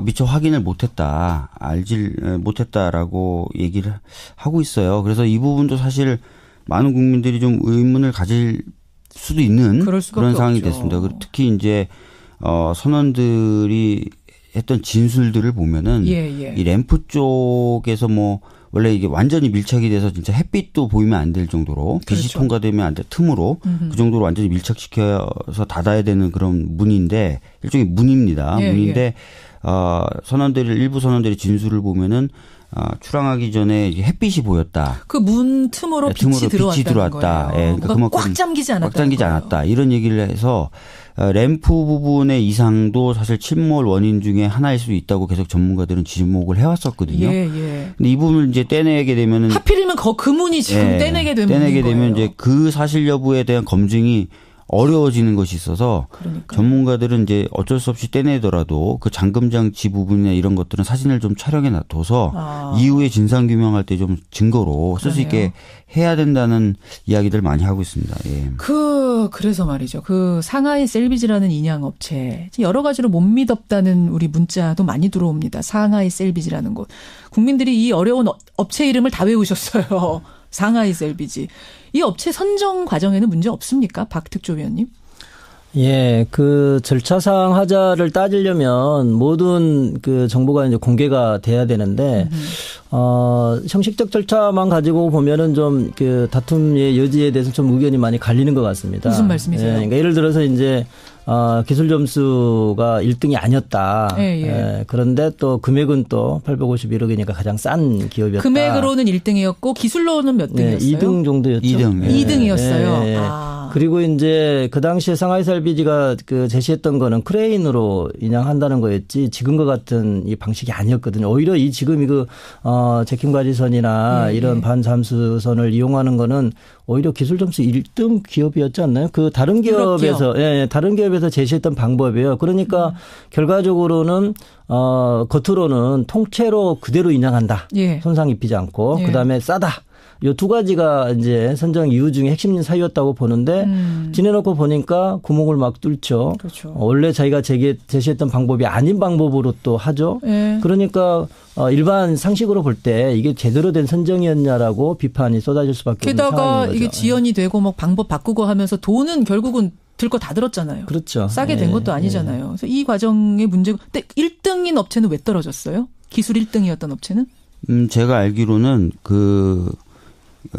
S9: 미처 확인을 못했다, 알질 못했다라고 얘기를 하고 있어요. 그래서 이 부분도 사실 많은 국민들이 좀 의문을 가질 수도 있는 그런 상황이 됐습니다. 특히 이제 선원들이 했던 진술들을 보면은 이 램프 쪽에서 뭐 원래 이게 완전히 밀착이 돼서 진짜 햇빛도 보이면 안 될 정도로 빛이 통과되면 안 될 틈으로 그 정도로 완전히 밀착시켜서 닫아야 되는 그런 문인데 일종의 문입니다. 문인데 일부 선원들의 진술을 보면은 출항하기 전에 햇빛이 보였다.
S1: 그 문 틈으로 빛이 들어왔다.
S9: 그러니까
S1: 그만큼 꽉 잠기지 않았다.
S9: 이런 얘기를 해서 램프 부분의 이상도 사실 침몰 원인 중에 하나일 수 있다고 계속 전문가들은 지목을 해왔었거든요. 근데 이 부분을 이제 떼내게 되면은
S1: 하필이면 그 문이 지금 떼내게
S9: 되면 이제 그 사실 여부에 대한 검증이 어려워지는 것이 있어서 전문가들은 이제 어쩔 수 없이 떼내더라도 그 잠금 장치 부분이나 이런 것들은 사진을 좀 촬영해 놔둬서 이후에 진상 규명할 때 좀 증거로 쓸 수 있게 해야 된다는 이야기들 많이 하고 있습니다.
S1: 그래서 말이죠. 그 상하이 셀비지라는 인양 업체 여러 가지로 못 믿었다는 우리 문자도 많이 들어옵니다. 상하이 셀비지라는 곳. 국민들이 이 어려운 업체 이름을 다 외우셨어요. 상하이 셀비지. 이 업체 선정 과정에는 문제 없습니까? 박 특조위원님?
S10: 그 절차상 하자를 따지려면 모든 그 정보가 이제 공개가 돼야 되는데, 형식적 절차만 가지고 보면은 좀 그 다툼의 여지에 대해서 좀 의견이 많이 갈리는 것 같습니다.
S1: 무슨 말씀이세요?
S10: 그러니까 예를 들어서 이제 기술 점수가 1등이 아니었다. 그런데 또 금액은 또 851억이니까 가장 싼 기업이었다.
S1: 금액으로는 1등이었고 기술로는 몇 등이었어요?
S10: 2등 정도였죠.
S1: 2등이었어요.
S10: 그리고 이제 그 당시에 상하이 셀비지가 그 제시했던 거는 크레인으로 인양한다는 거였지 지금과 같은 이 방식이 아니었거든요. 오히려 지금 제킹바지선이나 이런 반잠수선을 이용하는 거는 오히려 기술 점수 1등 기업이었지 않나요? 그 다른 기업에서 다른 기업에서 제시했던 방법이에요. 그러니까 결과적으로는 겉으로는 통째로 그대로 인양한다. 손상 입히지 않고 그다음에 싸다. 요 두 가지가 이제 선정 이유 중에 핵심 사유였다고 보는데 지내놓고 보니까 구멍을 막 뚫죠. 원래 자기가 제시했던 방법이 아닌 방법으로 또 하죠. 그러니까 일반 상식으로 볼 때 이게 제대로 된 선정이었냐라고 비판이 쏟아질 수밖에 없는 상황인 거죠.
S1: 게다가 이게 지연이 되고 막 방법 바꾸고 하면서 돈은 결국은 들 거 다 들었잖아요.
S10: 그렇죠.
S1: 싸게 된 것도 아니잖아요. 그래서 이 과정의 문제가. 근데 1등인 업체는 왜 떨어졌어요? 기술 1등이었던 업체는?
S9: 제가 알기로는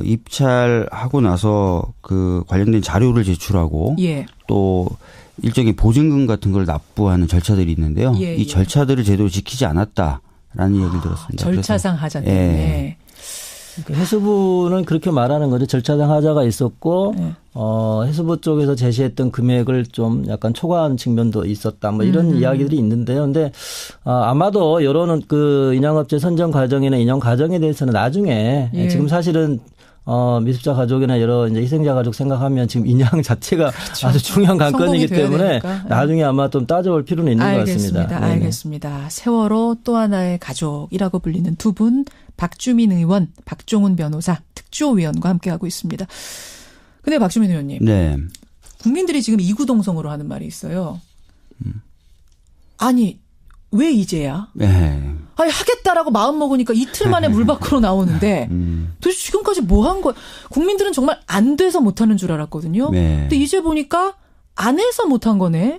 S9: 입찰하고 나서 그 관련된 자료를 제출하고 또 일종의 보증금 같은 걸 납부하는 절차들이 있는데요. 이 절차들을 제대로 지키지 않았다라는 얘기를 들었습니다.
S1: 절차상 하자 때문에.
S10: 해수부는 그렇게 말하는 거죠. 절차상 하자가 있었고 해수부 쪽에서 제시했던 금액을 좀 약간 초과한 측면도 있었다. 뭐 이런 이야기들이 있는데요. 근데 아마도 이런 그 인양업체 선정 과정이나 인양 과정에 대해서는 나중에 지금 사실은 미습자 가족이나 여러 이제 희생자 가족 생각하면 지금 인양 자체가 아주 중요한 관건이기 때문에 나중에 아마 좀 따져볼 필요는 있는 것 같습니다.
S1: 알겠습니다. 세월호 또 하나의 가족이라고 불리는 두 분, 박주민 의원, 박종훈 변호사, 특조위원과 함께하고 있습니다. 근데 박주민 의원님. 국민들이 지금 이구동성으로 하는 말이 있어요. 아니, 왜 이제야? 아니, 하겠다라고 마음 먹으니까 이틀 만에 물 밖으로 나오는데 도대체 지금까지 뭐 한 거야? 국민들은 정말 안 돼서 못하는 줄 알았거든요. 근데 이제 보니까 안 해서 못한 거네.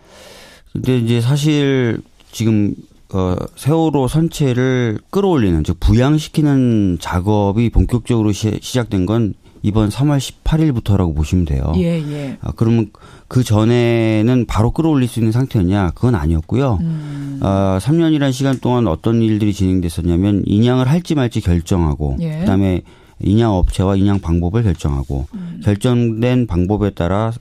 S9: 근데 이제 사실 지금 세월호 선체를 끌어올리는, 즉 부양시키는 작업이 본격적으로 시작된 건 이번 3월 18일부터라고 보시면 돼요.
S1: 예, 예.
S9: 그러면 그 전에는 바로 끌어올릴 수 있는 상태였냐? 그건 아니었고요. 3년이라는 시간 동안 어떤 일들이 진행됐었냐면 인양을 할지 말지 결정하고, 예. 그다음에 인양 업체와 인양 방법을 결정하고, 결정된 방법에 따라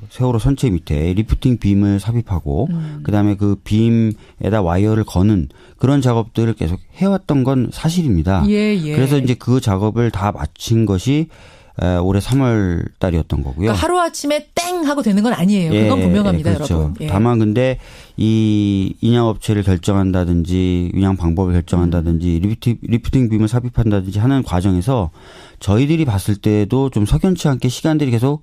S9: 세월호 선체 밑에 리프팅 빔을 삽입하고, 그다음에 그 빔에다 와이어를 거는 그런 작업들을 계속 해왔던 건 사실입니다.
S1: 예, 예.
S9: 그래서 이제 그 작업을 다 마친 것이 올해 3월 달이었던 거고요.
S1: 그러니까 하루아침에 땡 하고 되는 건 아니에요. 그건 분명합니다,
S9: 그렇죠.
S1: 여러분. 예.
S9: 다만 근데 이 인양업체를 결정한다든지 인양 방법을 결정한다든지 리프팅 빔을 삽입한다든지 하는 과정에서 저희들이 봤을 때도 좀 석연치 않게 시간들이 계속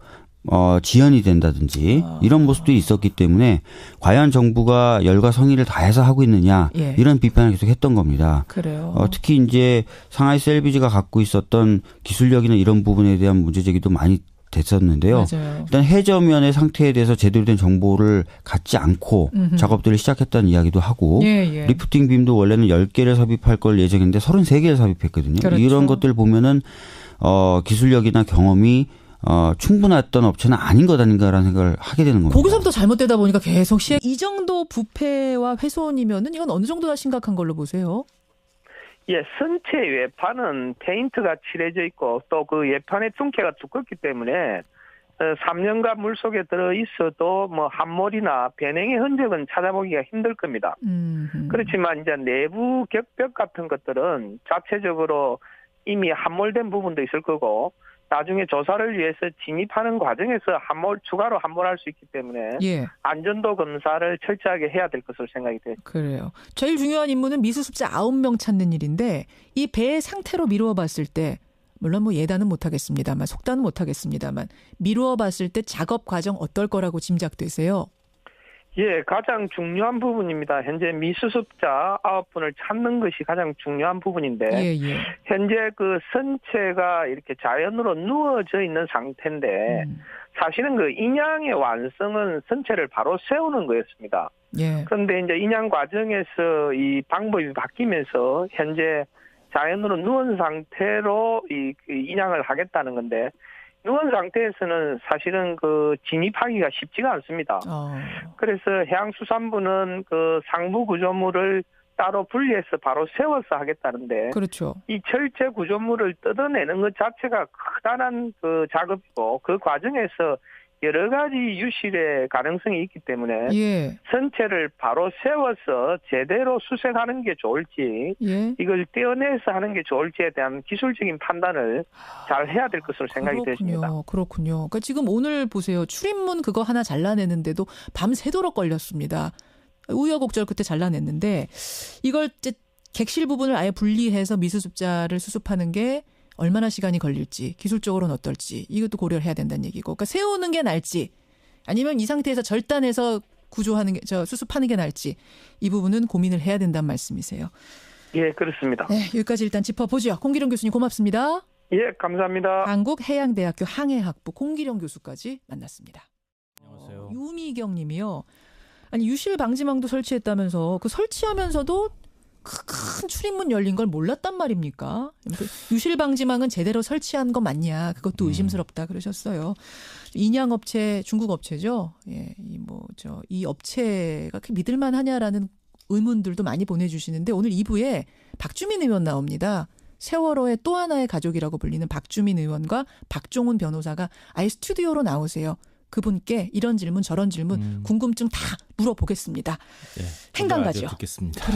S9: 지연이 된다든지 이런 모습들이 있었기 때문에 과연 정부가 열과 성의를 다해서 하고 있느냐, 예. 이런 비판을 계속 했던 겁니다.
S1: 그래요.
S9: 특히 이제 상하이스 LBG가 갖고 있었던 기술력이나 이런 부분에 대한 문제 제기도 많이 됐었는데요.
S1: 맞아요.
S9: 일단 해저면의 상태에 대해서 제대로 된 정보를 갖지 않고 작업들을 시작했다는 이야기도 하고,
S1: 예, 예.
S9: 리프팅 빔도 원래는 10개를 삽입할 걸 예정했는데 33개를 삽입했거든요.
S1: 그렇죠.
S9: 이런 것들 보면은 기술력이나 경험이 충분했던 업체는 아닌 것 아닌가라는 생각을 하게 되는 겁니다.
S1: 거기서부터 잘못되다 보니까 계속 이 정도 부패와 훼손이면은 이건 어느 정도나 심각한 걸로 보세요?
S7: 예, 선체 외판은 페인트가 칠해져 있고 또 그 외판의 둥께가 두껍기 때문에 3년간 물속에 들어 있어도 뭐 함몰이나 변형의 흔적은 찾아보기가 힘들 겁니다. 그렇지만 이제 내부 격벽 같은 것들은 자체적으로 이미 함몰된 부분도 있을 거고, 나중에 조사를 위해서 진입하는 과정에서 추가로 함몰할 수 있기 때문에, 예. 안전도 검사를 철저하게 해야 될 것으로 생각이 돼요.
S1: 그래요. 제일 중요한 임무는 미수습자 9명 찾는 일인데, 이 배의 상태로 미루어 봤을 때, 물론 뭐 예단은 못하겠습니다만, 속단은 못하겠습니다만, 미루어 봤을 때 작업 과정 어떨 거라고 짐작되세요?
S7: 예, 가장 중요한 부분입니다. 현재 미수습자 9분을 찾는 것이 가장 중요한 부분인데, 예, 예. 현재 그 선체가 이렇게 자연으로 누워져 있는 상태인데, 사실은 그 인양의 완성은 선체를 바로 세우는 거였습니다. 예. 그런데 이제 인양 과정에서 이 방법이 바뀌면서 현재 자연으로 누운 상태로 이 인양을 하겠다는 건데, 누운 상태에서는 사실은 그 진입하기가 쉽지가 않습니다. 그래서 해양수산부는 그 상부 구조물을 따로 분리해서 바로 세워서 하겠다는데, 그렇죠. 이 철제 구조물을 뜯어내는 것 자체가 크다란 그 작업이고, 그 과정에서 여러 가지 유실의 가능성이 있기 때문에, 예. 선체를 바로 세워서 제대로 수색하는 게 좋을지, 예. 이걸 떼어내서 하는 게 좋을지에 대한 기술적인 판단을 잘 해야 될 것으로 생각이 되십니다.
S1: 그렇군요. 그러니까 지금 오늘 보세요. 출입문 그거 하나 잘라내는데도 밤새도록 걸렸습니다. 우여곡절 끝에 잘라냈는데, 이걸 이제 객실 부분을 아예 분리해서 미수습자를 수습하는 게 얼마나 시간이 걸릴지, 기술적으로는 어떨지, 이것도 고려를 해야 된다는 얘기고, 그러니까 세우는 게 나을지, 아니면 이 상태에서 절단해서 구조하는 게, 수습하는 게 나을지, 이 부분은 고민을 해야 된다는 말씀이세요.
S7: 예, 그렇습니다.
S1: 네, 여기까지 일단 짚어보죠. 공기령 교수님 고맙습니다.
S7: 예, 감사합니다.
S1: 한국해양대학교 항해학부 공기령 교수까지 만났습니다. 안녕하세요. 유미경 님이요. 아니, 유실 방지망도 설치했다면서 그 설치하면서도 큰 출입문 열린 걸 몰랐단 말입니까? 유실 방지망은 제대로 설치한 거 맞냐? 그것도 의심스럽다 그러셨어요. 인양업체, 중국 업체죠. 예, 이 업체가 믿을만 하냐라는 의문들도 많이 보내주시는데, 오늘 2부에 박주민 의원 나옵니다. 세월호의 또 하나의 가족이라고 불리는 박주민 의원과 박종훈 변호사가 아예 스튜디오로 나오세요. 그분께 이런 질문 저런 질문 궁금증 다 물어보겠습니다. 네, 행간가죠.
S8: 듣겠습니다.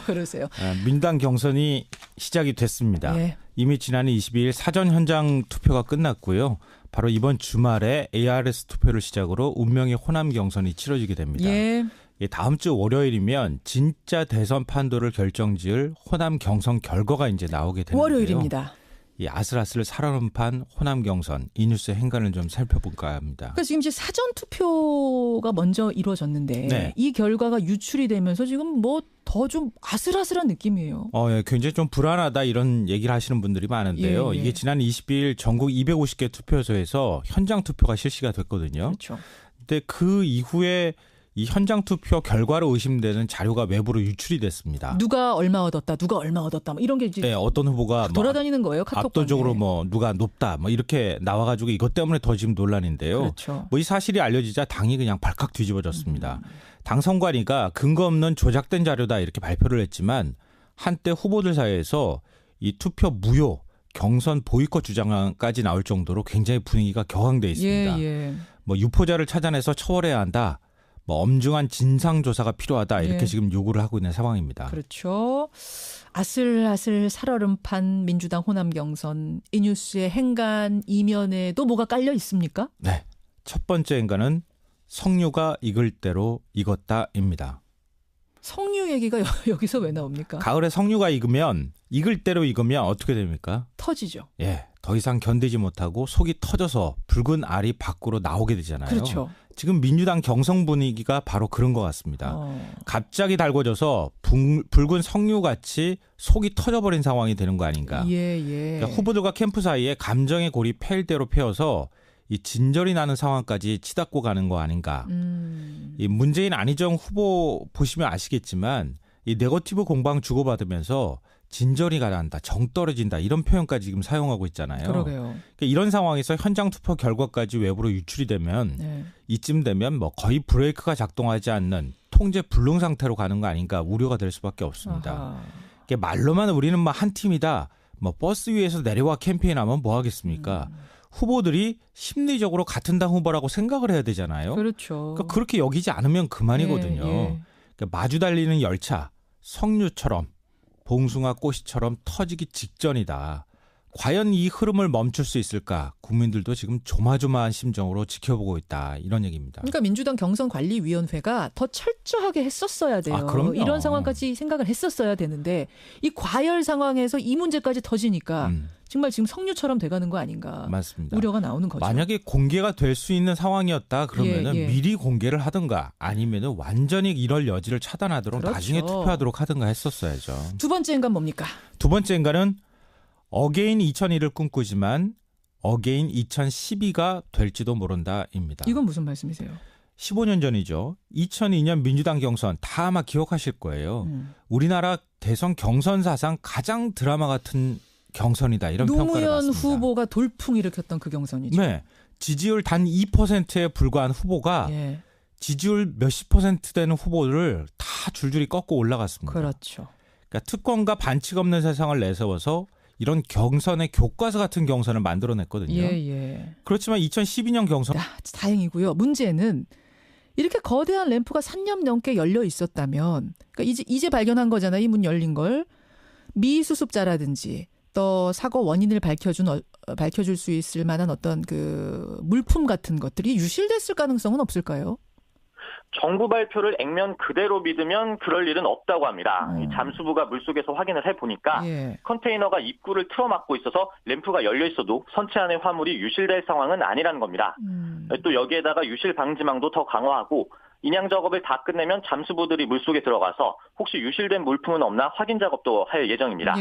S1: 그러세요.
S8: 민당 경선이 시작이 됐습니다. 네. 이미 지난 22일 사전 현장 투표가 끝났고요. 바로 이번 주말에 ARS 투표를 시작으로 운명의 호남 경선이 치러지게 됩니다. 예. 다음 주 월요일이면 진짜 대선 판도를 결정지을 호남 경선 결과가 이제 나오게 되는데요.
S1: 월요일입니다.
S8: 이 아슬아슬 살얼음판 호남 경선, 이 뉴스의 행간을 좀 살펴볼까 합니다.
S1: 그러니까 지금 이제 사전 투표가 먼저 이루어졌는데, 네. 이 결과가 유출이 되면서 지금 뭐 더 좀 아슬아슬한 느낌이에요.
S8: 예, 굉장히 좀 불안하다 이런 얘기를 하시는 분들이 많은데요. 예, 예. 이게 지난 22일 전국 250개 투표소에서 현장 투표가 실시가 됐거든요.
S1: 그렇죠.
S8: 근데 그 이후에 이 현장 투표 결과로 의심되는 자료가 외부로 유출이 됐습니다.
S1: 누가 얼마 얻었다, 누가 얼마 얻었다, 뭐 이런 게 이제
S8: 어떤 후보가
S1: 돌아다니는 거예요. 카톡방에.
S8: 압도적으로 뭐 누가 높다, 뭐 이렇게 나와가지고 이것 때문에 더 지금 논란인데요.
S1: 그렇죠.
S8: 뭐 이 사실이 알려지자 당이 그냥 발칵 뒤집어졌습니다. 당 선관위가 근거 없는 조작된 자료다 이렇게 발표를 했지만 한때 후보들 사이에서 이 투표 무효, 경선 보이콧 주장까지 나올 정도로 굉장히 분위기가 격앙돼 있습니다.
S1: 예.
S8: 뭐 유포자를 찾아내서 처벌해야 한다. 뭐 엄중한 진상조사가 필요하다 이렇게 지금 요구를 하고 있는 상황입니다.
S1: 그렇죠. 아슬아슬 살얼음판 민주당 호남 경선 이 뉴스의 행간 이면에도 뭐가 깔려 있습니까?
S8: 네. 첫 번째 행간은 석류가 익을 대로 익었다입니다.
S1: 석류 얘기가 여기서 왜 나옵니까?
S8: 가을에 석류가 익을 대로 익으면 어떻게 됩니까?
S1: 터지죠.
S8: 예. 더 이상 견디지 못하고 속이 터져서 붉은 알이 밖으로 나오게 되잖아요.
S1: 그렇죠.
S8: 지금 민주당 경선 분위기가 바로 그런 것 같습니다. 갑자기 달궈져서 붉은 석류같이 속이 터져버린 상황이 되는 거 아닌가. 그러니까 후보들과 캠프 사이에 감정의 골이 팰 대로 패어서 이 진절이 나는 상황까지 치닫고 가는 거 아닌가. 이 문재인 안희정 후보 보시면 아시겠지만 이 네거티브 공방 주고받으면서 진절이 가난다, 정 떨어진다 이런 표현까지 지금 사용하고 있잖아요.
S1: 그러게요.
S8: 그러니까 이런 상황에서 현장 투표 결과까지 외부로 유출이 되면 이쯤 되면 뭐 거의 브레이크가 작동하지 않는 통제 불능 상태로 가는 거 아닌가 우려가 될 수밖에 없습니다. 그러니까 말로만 우리는 뭐 한 팀이다, 뭐 버스 위에서 내려와 캠페인하면 뭐 하겠습니까? 후보들이 심리적으로 같은 당 후보라고 생각을 해야 되잖아요.
S1: 그렇죠.
S8: 그러니까 그렇게 여기지 않으면 그만이거든요. 그러니까 마주 달리는 열차, 석류처럼 봉숭아 꽃이처럼 터지기 직전이다. 과연 이 흐름을 멈출 수 있을까? 국민들도 지금 조마조마한 심정으로 지켜보고 있다. 이런 얘기입니다.
S1: 그러니까 민주당 경선관리위원회가 더 철저하게 했었어야 돼요.
S8: 그럼요.
S1: 이런 상황까지 생각을 했었어야 되는데 이 과열 상황에서 이 문제까지 터지니까 정말 지금 석류처럼 돼가는 거 아닌가.
S8: 맞습니다.
S1: 우려가 나오는 거죠.
S8: 만약에 공개가 될 수 있는 상황이었다 그러면은 미리 공개를 하든가 아니면은 완전히 이럴 여지를 차단하도록 나중에 투표하도록 하든가 했었어야죠.
S1: 두 번째 인간 뭡니까?
S8: 두 번째 인간은 어게인 2002를 꿈꾸지만 어게인 2012가 될지도 모른다입니다.
S1: 이건 무슨 말씀이세요?
S8: 15년 전이죠. 2002년 민주당 경선 다 아마 기억하실 거예요. 우리나라 대선 경선 사상 가장 드라마 같은 경선이다 이런 평가를 받습니다.
S1: 노무현 후보가 돌풍 일으켰던 그 경선이죠.
S8: 네. 지지율 단 2%에 불과한 후보가 지지율 몇십 퍼센트 되는 후보를 다 줄줄이 꺾고 올라갔습니다.
S1: 그렇죠.
S8: 그러니까 특권과 반칙 없는 세상을 내세워서 이런 경선의 교과서 같은 경선을 만들어냈거든요. 그렇지만 2012년 경선
S1: 다행이고요. 문제는 이렇게 거대한 램프가 3년 넘게 열려 있었다면 그러니까 이제 발견한 거잖아요. 이 문 열린 걸. 미수습자라든지 또 사고 원인을 밝혀줄 수 있을 만한 어떤 그 물품 같은 것들이 유실됐을 가능성은 없을까요?
S6: 정부 발표를 액면 그대로 믿으면 그럴 일은 없다고 합니다. 잠수부가 물속에서 확인을 해보니까 컨테이너가 입구를 틀어막고 있어서 램프가 열려 있어도 선체 안의 화물이 유실될 상황은 아니라는 겁니다. 또 여기에다가 유실 방지망도 더 강화하고 인양 작업을 다 끝내면 잠수부들이 물속에 들어가서 혹시 유실된 물품은 없나 확인 작업도 할 예정입니다.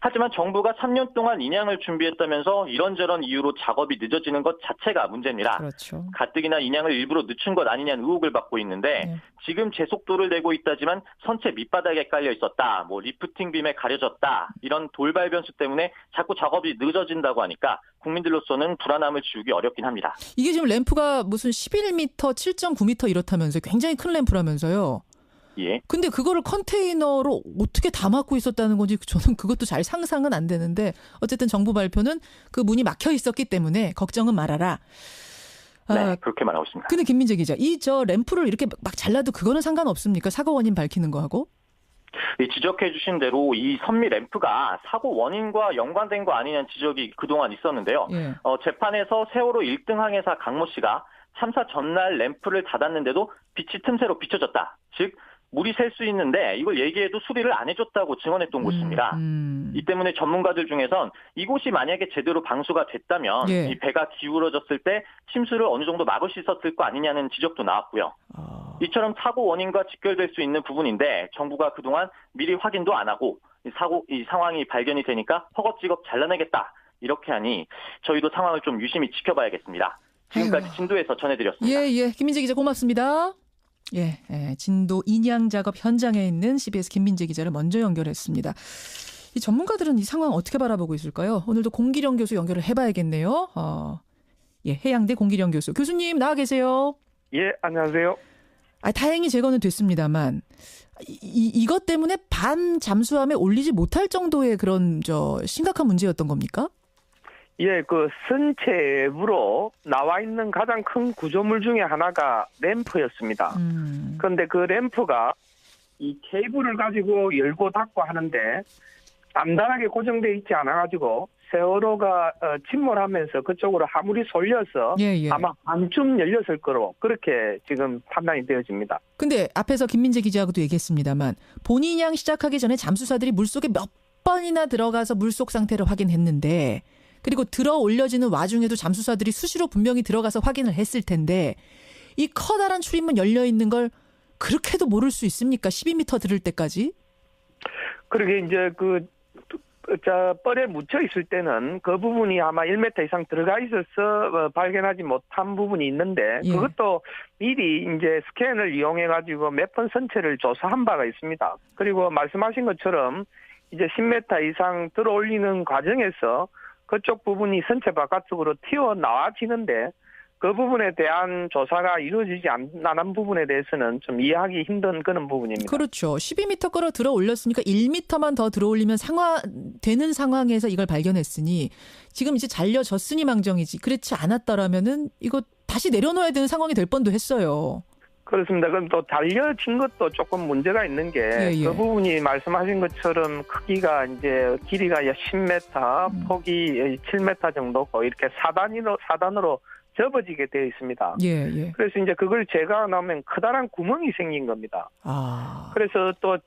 S6: 하지만 정부가 3년 동안 인양을 준비했다면서 이런저런 이유로 작업이 늦어지는 것 자체가 문제입니다.
S1: 그렇죠.
S6: 가뜩이나 인양을 일부러 늦춘 것 아니냐는 의혹을 받고 있는데 지금 제속도를 내고 있다지만 선체 밑바닥에 깔려 있었다, 뭐 리프팅 빔에 가려졌다 이런 돌발 변수 때문에 자꾸 작업이 늦어진다고 하니까 국민들로서는 불안함을 지우기 어렵긴 합니다.
S1: 이게 지금 램프가 무슨 11m, 7.9m 이렇다면서요. 굉장히 큰 램프라면서요. 근데 그거를 컨테이너로 어떻게 다 막고 있었다는 건지 저는 그것도 잘 상상은 안 되는데 어쨌든 정부 발표는 그 문이 막혀 있었기 때문에 걱정은 말아라.
S6: 네, 그렇게 말하고 있습니다.
S1: 근데 김민재 기자, 저 램프를 이렇게 막 잘라도 그거는 상관없습니까? 사고 원인 밝히는 거하고?
S6: 지적해 주신 대로 이 선미 램프가 사고 원인과 연관된 거 아니냐는 지적이 그동안 있었는데요. 재판에서 세월호 1등 항해사 강모 씨가 참사 전날 램프를 닫았는데도 빛이 틈새로 비춰졌다. 즉 물이 셀 수 있는데 이걸 얘기해도 수리를 안 해줬다고 증언했던 곳입니다. 이 때문에 전문가들 중에선 이곳이 만약에 제대로 방수가 됐다면 이 배가 기울어졌을 때 침수를 어느 정도 막을 수 있었을 거 아니냐는 지적도 나왔고요. 이처럼 사고 원인과 직결될 수 있는 부분인데 정부가 그동안 미리 확인도 안 하고 이 상황이 발견이 되니까 허겁지겁 잘라내겠다 이렇게 하니 저희도 상황을 좀 유심히 지켜봐야겠습니다. 지금까지 진도에서 전해드렸습니다.
S1: 예. 김민재 기자 고맙습니다. 예, 진도 인양 작업 현장에 있는 CBS 김민재 기자를 먼저 연결했습니다. 이 전문가들은 이 상황 어떻게 바라보고 있을까요? 오늘도 공기령 교수 연결을 해봐야겠네요. 해양대 공기령 교수. 교수님 나와 계세요.
S7: 예, 안녕하세요.
S1: 다행히 제거는 됐습니다만 이것 때문에 반 잠수함에 올리지 못할 정도의 그런 심각한 문제였던 겁니까?
S7: 예, 선체 외부로 나와 있는 가장 큰 구조물 중에 하나가 램프였습니다. 그런데 그 램프가 이 케이블을 가지고 열고 닫고 하는데 단단하게 고정되어 있지 않아가지고 세월호가 침몰하면서 그쪽으로 화물이 쏠려서 아마 반쯤 열렸을 거로 그렇게 지금 판단이 되어집니다.
S1: 근데 앞에서 김민재 기자하고도 얘기했습니다만 본인양 시작하기 전에 잠수사들이 물속에 몇 번이나 들어가서 물속 상태를 확인했는데 그리고 들어 올려지는 와중에도 잠수사들이 수시로 분명히 들어가서 확인을 했을 텐데 이 커다란 출입문 열려 있는 걸 그렇게도 모를 수 있습니까? 12m 들을 때까지?
S7: 그러게 이제 뻘에 묻혀 있을 때는 그 부분이 아마 1m 이상 들어가 있어서 발견하지 못한 부분이 있는데 그것도 미리 이제 스캔을 이용해 가지고 몇 번 선체를 조사한 바가 있습니다. 그리고 말씀하신 것처럼 이제 10m 이상 들어 올리는 과정에서 그쪽 부분이 선체 바깥쪽으로 튀어나와지는데 그 부분에 대한 조사가 이루어지지 않은 부분에 대해서는 좀 이해하기 힘든 그런 부분입니다.
S1: 그렇죠. 12m 끌어 들어 올렸으니까 1m만 더 들어 올리면 되는 상황에서 이걸 발견했으니 지금 이제 잘려졌으니 망정이지. 그렇지 않았더라면은 이거 다시 내려놓아야 되는 상황이 될 뻔도 했어요.
S7: 그렇습니다. 그럼 또 달려진 것도 조금 문제가 있는 게 그 부분이 말씀하신 것처럼 크기가 이제 길이가 10m, 폭이 7m 정도고 이렇게 4단으로 접어지게 되어 있습니다. 그래서 이제 그걸 제거하면 커다란 구멍이 생긴 겁니다. 그래서 또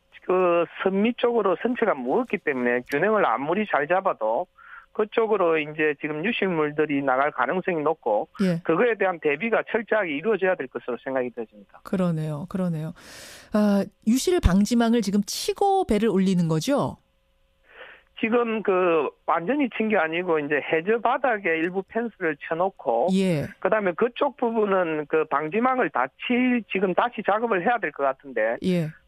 S7: 선 밑쪽으로 선체가 무겁기 때문에 균형을 아무리 잘 잡아도 그쪽으로 이제 지금 유실물들이 나갈 가능성이 높고 그거에 대한 대비가 철저하게 이루어져야 될 것으로 생각이 되집니다.
S1: 그러네요. 유실 방지망을 지금 치고 배를 올리는 거죠?
S7: 지금 완전히 친 게 아니고 이제 해저 바닥에 일부 펜스를 쳐놓고 그다음에 그쪽 부분은 방지망을 지금 다시 작업을 해야 될 것 같은데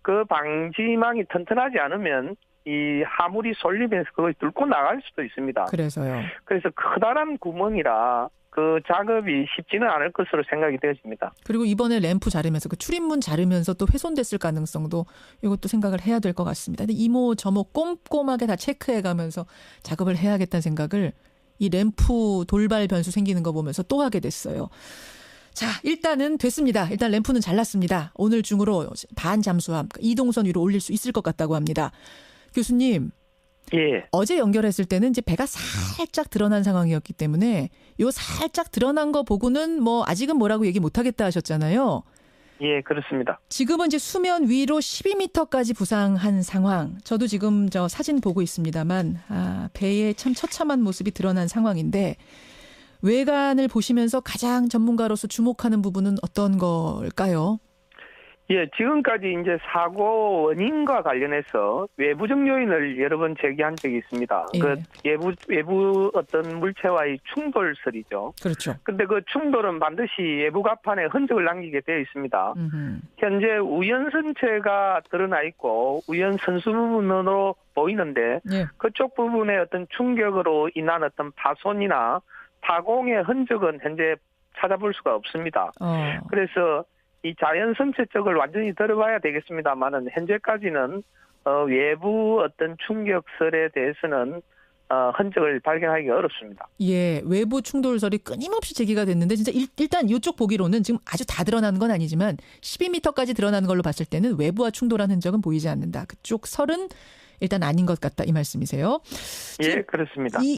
S7: 그 방지망이 튼튼하지 않으면 이 화물이 쏠리면서 그걸 뚫고 나갈 수도 있습니다. 그래서 커다란 구멍이라 그 작업이 쉽지는 않을 것으로 생각이 되어집니다.
S1: 그리고 이번에 램프 자르면서 출입문 자르면서 또 훼손됐을 가능성도 이것도 생각을 해야 될 것 같습니다. 근데 이모 저모 꼼꼼하게 다 체크해가면서 작업을 해야겠다는 생각을 이 램프 돌발 변수 생기는 거 보면서 또 하게 됐어요. 자, 일단은 됐습니다. 일단 램프는 잘랐습니다. 오늘 중으로 반 잠수함 이동선 위로 올릴 수 있을 것 같다고 합니다. 교수님. 어제 연결했을 때는 이제 배가 살짝 드러난 상황이었기 때문에 요 살짝 드러난 거 보고는 아직은 뭐라고 얘기 못 하겠다 하셨잖아요.
S7: 예, 그렇습니다.
S1: 지금은 이제 수면 위로 12m까지 부상한 상황. 저도 지금 사진 보고 있습니다만 배의 참 처참한 모습이 드러난 상황인데 외관을 보시면서 가장 전문가로서 주목하는 부분은 어떤 걸까요?
S7: 예, 지금까지 이제 사고 원인과 관련해서 외부적 요인을 여러 번 제기한 적이 있습니다. 외부 어떤 물체와의 충돌설이죠.
S1: 그렇죠.
S7: 근데 그 충돌은 반드시 외부 갑판에 흔적을 남기게 되어 있습니다. 현재 우연 선체가 드러나 있고 우연 선수 부분으로 보이는데 그쪽 부분의 어떤 충격으로 인한 어떤 파손이나 파공의 흔적은 현재 찾아볼 수가 없습니다. 그래서 이 자연 선체 쪽을 완전히 들어봐야 되겠습니다만은 현재까지는 외부 어떤 충격설에 대해서는 흔적을 발견하기 어렵습니다.
S1: 외부 충돌설이 끊임없이 제기가 됐는데 진짜 일단 이쪽 보기로는 지금 아주 다 드러나는 건 아니지만 12m까지 드러나는 걸로 봤을 때는 외부와 충돌한 흔적은 보이지 않는다. 그쪽 설은 일단 아닌 것 같다 이 말씀이세요?
S7: 예, 그렇습니다.